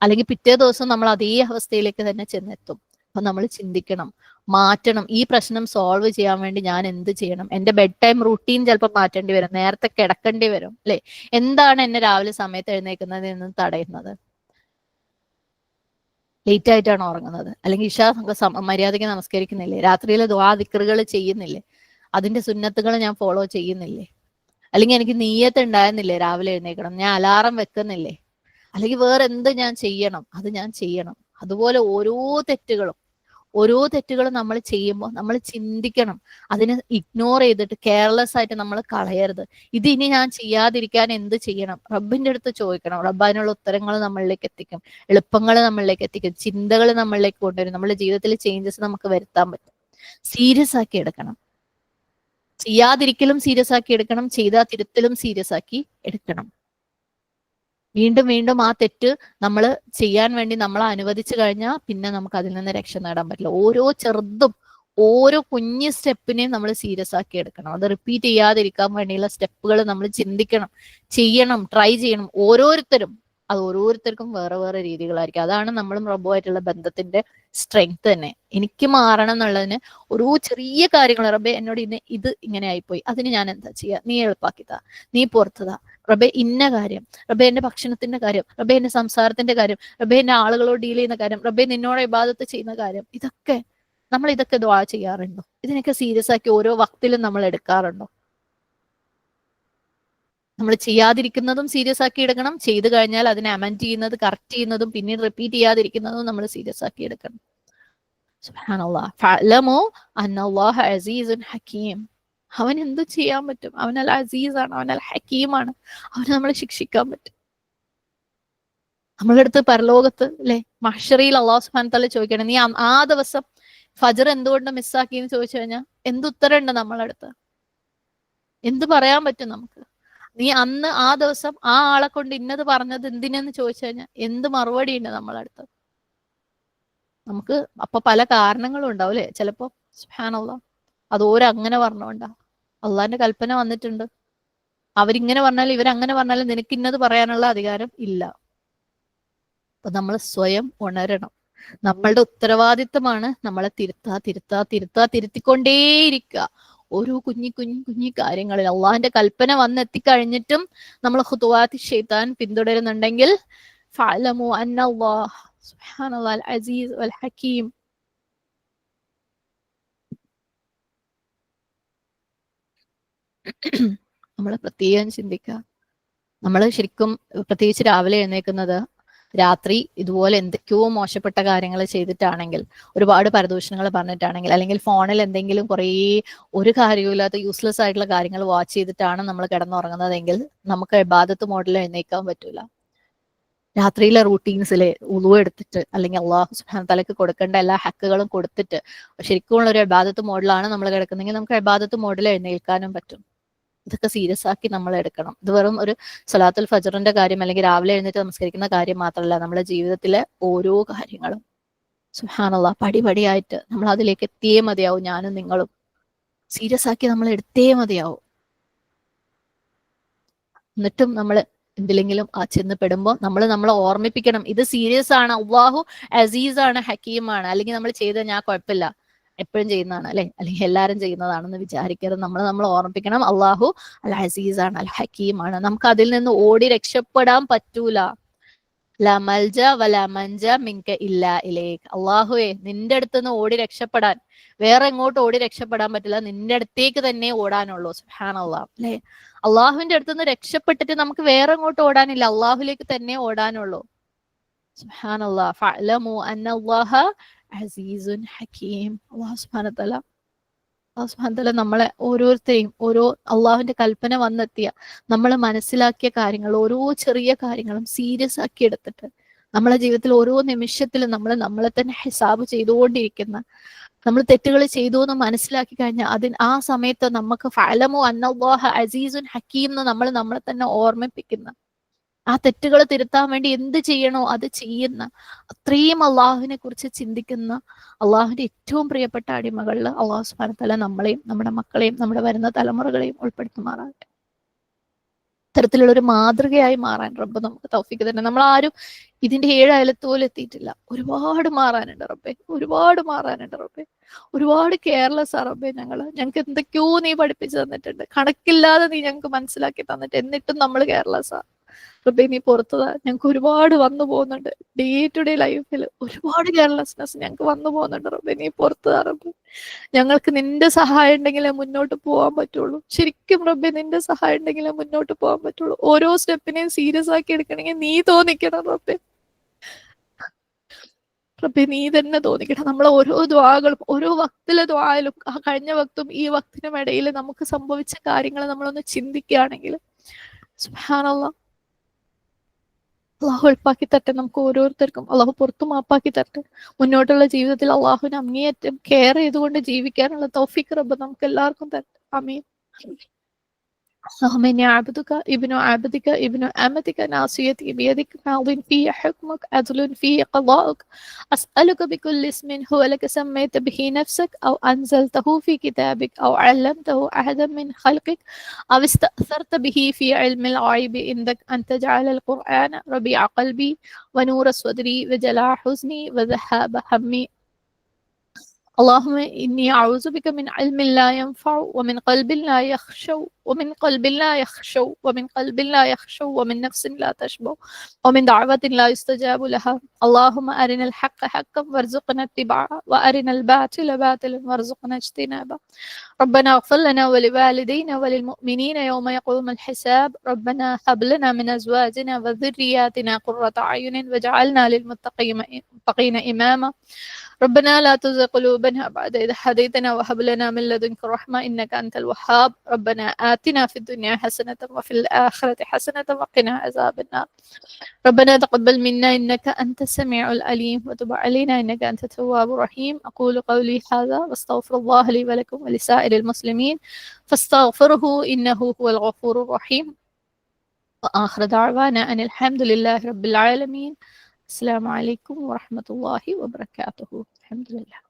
അല്ലെങ്കിൽ പിറ്റേ ദിവസം നമ്മൾ അതേ അവസ്ഥയിലേക്ക് തന്നെ ചെന്നെത്തും. അപ്പൊ നമ്മൾ ചിന്തിക്കണം, മാറ്റണം. ഈ പ്രശ്നം സോൾവ് ചെയ്യാൻ വേണ്ടി ഞാൻ എന്ത് ചെയ്യണം? എന്റെ ബെഡ് ടൈം റൂട്ടീൻ ചിലപ്പോൾ മാറ്റേണ്ടി വരും, നേരത്തെ കിടക്കേണ്ടി വരും അല്ലെ. എന്താണ് എന്നെ രാവിലെ സമയത്ത് എഴുന്നേൽക്കുന്നത് എന്ന് തടയുന്നത്? ലേറ്റ് ആയിട്ടാണ് ഉറങ്ങുന്നത്, അല്ലെങ്കിൽ ഇശാ മര്യാദയ്ക്ക് നമസ്കരിക്കുന്നില്ലേ, രാത്രിയിലെ ദുആ ദിക്റുകൾ ചെയ്യുന്നില്ലേ, അതിന്റെ സുന്നത്തുകൾ ഞാൻ ഫോളോ ചെയ്യുന്നില്ലേ, അല്ലെങ്കിൽ എനിക്ക് നീയത്ത് ഉണ്ടായിരുന്നില്ലേ രാവിലെ എഴുന്നേൽക്കണം, ഞാൻ അലാറം വെക്കുന്നില്ലേ, അല്ലെങ്കിൽ വേറെ എന്ത് ഞാൻ ചെയ്യണം, അത് ഞാൻ ചെയ്യണം. അതുപോലെ ഓരോ തെറ്റുകളും നമ്മൾ ചെയ്യുമ്പോൾ നമ്മൾ ചിന്തിക്കണം. അതിനെ ഇഗ്നോർ ചെയ്തിട്ട് കെയർലെസ് ആയിട്ട് നമ്മൾ കളയരുത്. ഇത് ഇനി ഞാൻ ചെയ്യാതിരിക്കാൻ എന്ത് ചെയ്യണം? റബ്ബിന്റെ അടുത്ത് ചോദിക്കണം. റബ്ബ് അതിനുള്ള ഉത്തരങ്ങൾ നമ്മളിലേക്ക് എത്തിക്കും, എളുപ്പങ്ങൾ നമ്മളിലേക്ക് എത്തിക്കും, ചിന്തകൾ നമ്മളിലേക്ക് കൊണ്ടുവരും, നമ്മുടെ ജീവിതത്തിൽ ചേഞ്ചസ് നമുക്ക് വരുത്താൻ പറ്റും. സീരിയസ് ആക്കി എടുക്കണം. ചെയ്യാതിരിക്കലും സീരിയസ് ആക്കി എടുക്കണം, ചെയ്താ തിരുത്തലും സീരിയസ് ആക്കി എടുക്കണം. വീണ്ടും വീണ്ടും ആ തെറ്റ് നമ്മൾ ചെയ്യാൻ വേണ്ടി നമ്മൾ അനുവദിച്ചു കഴിഞ്ഞാൽ പിന്നെ നമുക്ക് അതിൽ നിന്ന് രക്ഷ നേടാൻ പറ്റില്ല. ഓരോ കുഞ്ഞു സ്റ്റെപ്പിനെയും നമ്മൾ സീരിയസ് ആക്കി എടുക്കണം. അത് റിപ്പീറ്റ് ചെയ്യാതിരിക്കാൻ വേണ്ടിയുള്ള സ്റ്റെപ്പുകൾ നമ്മൾ ചിന്തിക്കണം, ചെയ്യണം, ട്രൈ ചെയ്യണം. ഓരോരുത്തർക്കും വേറെ വേറെ രീതികളായിരിക്കും. അതാണ് നമ്മളും റബ്ബുമായിട്ടുള്ള ബന്ധത്തിന്റെ സ്ട്രെങ്ത് തന്നെ. എനിക്ക് മാറണം എന്നുള്ളതിന് ഓരോ ചെറിയ കാര്യങ്ങൾ, റബ്ബെ എന്നോട് ഇത് ഇങ്ങനെ ആയിപ്പോയി, അതിന് ഞാൻ എന്താ ചെയ്യാ, നീ എളുപ്പാക്കിത്താ, നീ പുറത്തുതാ, റബ്ബെ ഇന്ന കാര്യം, റബ്ബെ എന്റെ ഭക്ഷണത്തിന്റെ കാര്യം, റബ്ബെ എന്റെ സംസാരത്തിന്റെ കാര്യം, റബ്ബെ എന്റെ ആളുകളോട് ഡീൽ ചെയ്യുന്ന കാര്യം, റബ്ബെ നിന്നോട് ഇബാദത്ത് ചെയ്യുന്ന കാര്യം, ഇതൊക്കെ ദുആ ചെയ്യാറുണ്ടോ? ഇതിനൊക്കെ സീരിയസ് ആക്കി ഓരോ വക്തിലും നമ്മൾ എടുക്കാറുണ്ടോ? നമ്മൾ ചെയ്യാതിരിക്കുന്നതും സീരിയസ് ആക്കി എടുക്കണം, ചെയ്തു കഴിഞ്ഞാൽ അതിനെ അമെൻഡ് ചെയ്യുന്നത്, കറക്റ്റ് ചെയ്യുന്നതും പിന്നീട് റിപ്പീറ്റ് ചെയ്യാതിരിക്കുന്നതും നമ്മൾ സീരിയസ് ആക്കി എടുക്കണം. സുബ്ഹാനല്ലാഹ്. ഫഅലമു അന്നല്ലാഹ അസീസുൻ ഹകീം. അവൻ എന്തു ചെയ്യാൻ പറ്റും? അവൻ അൽ അസീസാണ്, അവൻ അൽ ഹക്കീമാണ്. അവന് നമ്മളെ ശിക്ഷിക്കാൻ പറ്റും. നമ്മളുടെ അടുത്ത് പരലോകത്ത് അല്ലെ, മഹ്ശറിൽ അല്ലാഹു സുബ്ഹാനഹു വതആല ചോദിക്കണം, നീ ആ ദിവസം ഫജർ എന്തുകൊണ്ട് മിസ്സാക്കി എന്ന് ചോദിച്ചു കഴിഞ്ഞാൽ എന്ത് ഉത്തരമുണ്ട് നമ്മളടുത്ത്? എന്ത് പറയാൻ പറ്റും നമുക്ക്? നീ അന്ന് ആ ദിവസം ആ ആളെ കൊണ്ട് ഇന്നത് പറഞ്ഞത് എന്തിനെന്ന് ചോദിച്ചു കഴിഞ്ഞാൽ എന്ത് മറുപടി ഉണ്ട് നമ്മളടുത്ത്? നമുക്ക് അപ്പൊ പല കാരണങ്ങളും ഉണ്ടാവും അല്ലെ. ചിലപ്പോ സുബ്ഹാനല്ലാഹ് അത് ഓരങ്ങനെ പറഞ്ഞോണ്ടാ, അള്ളാന്റെ കൽപ്പന വന്നിട്ടുണ്ട്, അവരിങ്ങനെ പറഞ്ഞാലും ഇവരങ്ങനെ പറഞ്ഞാലും നിനക്ക് ഇന്നത് പറയാനുള്ള അധികാരം ഇല്ല. അപ്പൊ നമ്മൾ സ്വയം ഉണരണം. നമ്മളുടെ ഉത്തരവാദിത്തമാണ് നമ്മളെ തിരുത്തിക്കൊണ്ടേയിരിക്കുക. ഓരോ കുഞ്ഞി കാര്യങ്ങളിൽ അള്ളാഹിന്റെ കൽപ്പന വന്നെത്തിക്കഴിഞ്ഞിട്ടും നമ്മൾ ഖുതുവാത്തി ശൈത്താൻ പിന്തുടരുന്നുണ്ടെങ്കിൽ ഫഅലമു അന്നല്ലാഹ് സുബ്ഹാനല്ലാഹ് അൽ അസീസ് വൽ ഹകീം. നമ്മൾ പ്രത്യേകം ചിന്തിക്കുക. നമ്മൾ ശരിക്കും പ്രത്യേകിച്ച് രാവിലെ എഴുന്നേൽക്കുന്നത് രാത്രി ഇതുപോലെ എന്തൊക്കെയോ മോശപ്പെട്ട കാര്യങ്ങൾ ചെയ്തിട്ടാണെങ്കിൽ, ഒരുപാട് പരദൂഷണങ്ങൾ പറഞ്ഞിട്ടാണെങ്കിൽ, അല്ലെങ്കിൽ ഫോണിൽ എന്തെങ്കിലും കുറേ ഒരു കാര്യമില്ലാത്ത യൂസ്ലെസ് ആയിട്ടുള്ള കാര്യങ്ങൾ വാച്ച് ചെയ്തിട്ടാണ് നമ്മൾ കിടന്നുറങ്ങുന്നതെങ്കിൽ നമുക്ക് ഇബാദത്ത് മോഡിൽ എഴുന്നേക്കാൻ പറ്റൂല. രാത്രിയിലെ റൂട്ടീൻസിലെ ഉളു എടുത്തിട്ട്, അല്ലെങ്കിൽ അള്ളാഹു സുബ്ഹാനഹു തആലക്ക് കൊടുക്കേണ്ട എല്ലാ ഹക്കുകളും കൊടുത്തിട്ട് ശരിക്കുമുള്ള ഒരു ഇബാദത്ത് മോഡിലാണ് നമ്മൾ കിടക്കുന്നെങ്കിൽ നമുക്ക് ഇബാദത്ത് മോഡിൽ എഴുന്നേൽക്കാനും പറ്റും. ഇതൊക്കെ സീരിയസ് ആക്കി നമ്മൾ എടുക്കണം. ഇത് വെറും ഒരു സ്വലാത്തുൽ ഫജ്റിന്റെ കാര്യം അല്ലെങ്കിൽ രാവിലെ എഴുന്നേറ്റ് നമസ്കരിക്കുന്ന കാര്യം മാത്രമല്ല, നമ്മുടെ ജീവിതത്തിലെ ഓരോ കാര്യങ്ങളും സുബ്ഹാനല്ലാഹ് പടിപടിയായിട്ട് നമ്മൾ അതിലേക്ക് എത്തിയേ മതിയാവും. ഞാനും നിങ്ങളും സീരിയസ് ആക്കി നമ്മൾ എടുത്തേ മതിയാവും. എന്നിട്ടും നമ്മൾ എന്തിലെങ്കിലും ചെന്ന് പെടുമ്പോൾ നമ്മളെ ഓർമ്മിപ്പിക്കണം, ഇത് സീരിയസ് ആണ്, അള്ളാഹു അസീസ് ആണ്, ഹക്കീമാണ്. അല്ലെങ്കിൽ നമ്മൾ ചെയ്ത ഞാൻ കുഴപ്പമില്ല, എപ്പോഴും ചെയ്യുന്നതാണ് അല്ലെ, അല്ലെങ്കിൽ എല്ലാവരും ചെയ്യുന്നതാണെന്ന് വിചാരിക്കരുത്. നമ്മൾ ഓർമ്മിപ്പിക്കണം, അള്ളാഹു അൽ അസീസ് ആണ്, അൽ ഹക്കീമാണ്. നമുക്ക് അതിൽ നിന്ന് ഓടി രക്ഷപ്പെടാൻ പറ്റൂല. ലാ മൽജ വലാ മൻജ മിൻക ഇല്ലാ ഇലൈക്. അള്ളാഹുവേ, നിന്റെ അടുത്തുനിന്ന് ഓടി രക്ഷപ്പെടാൻ, വേറെ എങ്ങോട്ട് ഓടി രക്ഷപ്പെടാൻ പറ്റില്ല, നിന്റെ അടുത്തേക്ക് തന്നെ ഓടാനുള്ളൂ. സുബ്ഹാനല്ലാഹ് അല്ലെ, അള്ളാഹുവിന്റെ അടുത്തുനിന്ന് രക്ഷപ്പെട്ടിട്ട് നമുക്ക് വേറെ എങ്ങോട്ട് ഓടാനില്ല, അള്ളാഹുലേക്ക് തന്നെ ഓടാനുള്ളൂ. സുബ്ഹാനല്ലാഹ്. ഫഅലമു അന്നല്ലാഹ അസീസുൻ ഹക്കീം. അള്ളാഹു സുബ്ഹാനഹു തആല നമ്മളെ ഓരോരുത്തരെയും ഓരോ അള്ളാഹുവിന്റെ കൽപ്പന വന്നെത്തിയ, നമ്മൾ മനസ്സിലാക്കിയ കാര്യങ്ങൾ, ഓരോ ചെറിയ കാര്യങ്ങളും സീരിയസ് ആക്കി എടുത്തിട്ട് നമ്മളെ ജീവിതത്തിൽ ഓരോ നിമിഷത്തിലും നമ്മളെ തന്നെ ഹിസാബ് ചെയ്തുകൊണ്ടിരിക്കുന്ന, നമ്മൾ തെറ്റുകൾ ചെയ്തു എന്ന് മനസ്സിലാക്കി കഴിഞ്ഞാൽ ആ സമയത്ത് നമുക്ക് ഫഅലമു അന്നല്ലാഹ അസീസുൻ ഹക്കീം എന്ന് നമ്മളെ തന്നെ ഓർമ്മിപ്പിക്കുന്ന, ആ തെറ്റുകൾ തിരുത്താൻ വേണ്ടി എന്ത് ചെയ്യണോ അത് ചെയ്യുന്ന, അത്രയും അള്ളാഹുവിനെ കുറിച്ച് ചിന്തിക്കുന്ന അള്ളാഹുവിന്റെ ഏറ്റവും പ്രിയപ്പെട്ട അടിമകളിൽ അള്ളാഹു സുബ്ഹാനഹു വ തആല നമ്മളെയും നമ്മുടെ മക്കളെയും നമ്മുടെ വരുന്ന തലമുറകളെയും ഉൾപ്പെടുത്തുമാറാകട്ടെ. ഇത്തരത്തിലുള്ള ഒരു മാതൃകയായി മാറാൻ റബ്ബ് നമുക്ക് തൗഫീഖ് തരണം. നമ്മൾ ആരും ഇതിന്റെ 7 അയലത്തോലും എത്തിയിട്ടില്ല. ഒരുപാട് മാറാനുണ്ട് റബ്ബേ, ഒരുപാട് മാറാനുണ്ട് റബ്ബേ. ഒരുപാട് കെയർലെസ് ആ റബ്ബേ. ഞങ്ങൾക്ക് എന്തൊക്കെയോ നീ പഠിപ്പിച്ചു തന്നിട്ടുണ്ട്, കണക്കില്ലാതെ നീ ഞങ്ങൾക്ക് മനസ്സിലാക്കി തന്നിട്ട്, എന്നിട്ടും നമ്മൾ കെയർലെസ് ആ റബ്ബേ. നീ പുറത്തതാ, ഞങ്ങൾക്ക് ഒരുപാട് വന്നു പോകുന്നുണ്ട്. ഡേ ടു ഡേ ലൈഫിൽ ഒരുപാട് കെയർലെസ്നെസ് ഞങ്ങൾക്ക് വന്നു പോകുന്നുണ്ട് റബ്ബേ. നീ പുറത്തതാ റബ്ബേ. ഞങ്ങൾക്ക് നിന്റെ സഹായം ഉണ്ടെങ്കിലേ മുന്നോട്ട് പോകാൻ പറ്റുള്ളൂ. ശരിക്കും റബ്ബേ, നിന്റെ സഹായം ഉണ്ടെങ്കിലേ മുന്നോട്ട് പോകാൻ പറ്റുള്ളൂ. ഓരോ സ്റ്റെപ്പിനെയും സീരിയസ് ആക്കി എടുക്കണമെങ്കിൽ നീ തോന്നിക്കണം റബ്ബേ. റബ്ബേ, നീ തന്നെ തോന്നിക്കണം. നമ്മളെ ഓരോ ദ്വാകളും, ഓരോ വക്തിലെ ദ്വായിലും, ആ കഴിഞ്ഞ വക്തും ഈ വക്തിനും ഇടയിൽ നമുക്ക് സംഭവിച്ച കാര്യങ്ങൾ നമ്മളൊന്ന് ചിന്തിക്കുകയാണെങ്കിൽ സുബ്ഹാനല്ലാഹ്, അള്ളാഹു എളുപ്പാക്കി തരട്ടെ. നമുക്ക് ഓരോരുത്തർക്കും അള്ളാഹു പുറത്തു മാപ്പാക്കി തരട്ടെ. മുന്നോട്ടുള്ള ജീവിതത്തിൽ അള്ളാഹുവിനെ അങ്ങേയറ്റം കെയർ ചെയ്തുകൊണ്ട് ജീവിക്കാനുള്ള തൗഫീഖ് റബ്ബ് നമുക്ക് എല്ലാവർക്കും തരട്ടെ. ആമീൻ. اللهم إني عبدك ابن عبدك ابن أمتك ناصيتي بيدك ماض في حكمك عدل في قضاءك أسألك بكل اسم هو لك سميت به نفسك أو أنزلته في كتابك أو علمته أحدا من خلقك أو استأثرت به في علم الغيب عندك أن تجعل القرآن ربيع قلبي ونور صدري وجلاء حزني وذهاب همي. اللهم إني أعوذ بك من علم لا ينفع ومن قلب لا يخشو ومن قلب لا يخشو ومن قلب لا يخشو ومن نفس لا تشبع ومن دعوة لا يستجاب لها. اللهم أرنا الحق حقا وارزقنا اتباعه وأرنا الباطل باطلا وارزقنا اجتنابه. ربنا اغفر لنا ولوالدينا وللمؤمنين يوم يقوم الحساب. ربنا هب لنا من أزواجنا وذرياتنا قرة أعين واجعلنا للمتقين إماما. ربنا لا تزغ قلوبنا بعد إذ هديتنا وهب لنا من لدنك رحمة إنك أنت الوهاب. ربنا آتنا في الدنيا حسنة وفي الآخرة حسنة وقنا عذاب النار. ربنا تقبل منا إنك أنت السميع العليم وتب علينا إنك أنت التواب الرحيم. أقول قولي هذا واستغفر الله لي ولكم ولسائر المسلمين فاستغفره إنه هو الغفور الرحيم. وآخر دعوانا أن الحمد لله رب العالمين. السلام عليكم ورحمة الله وبركاته. الحمد لله.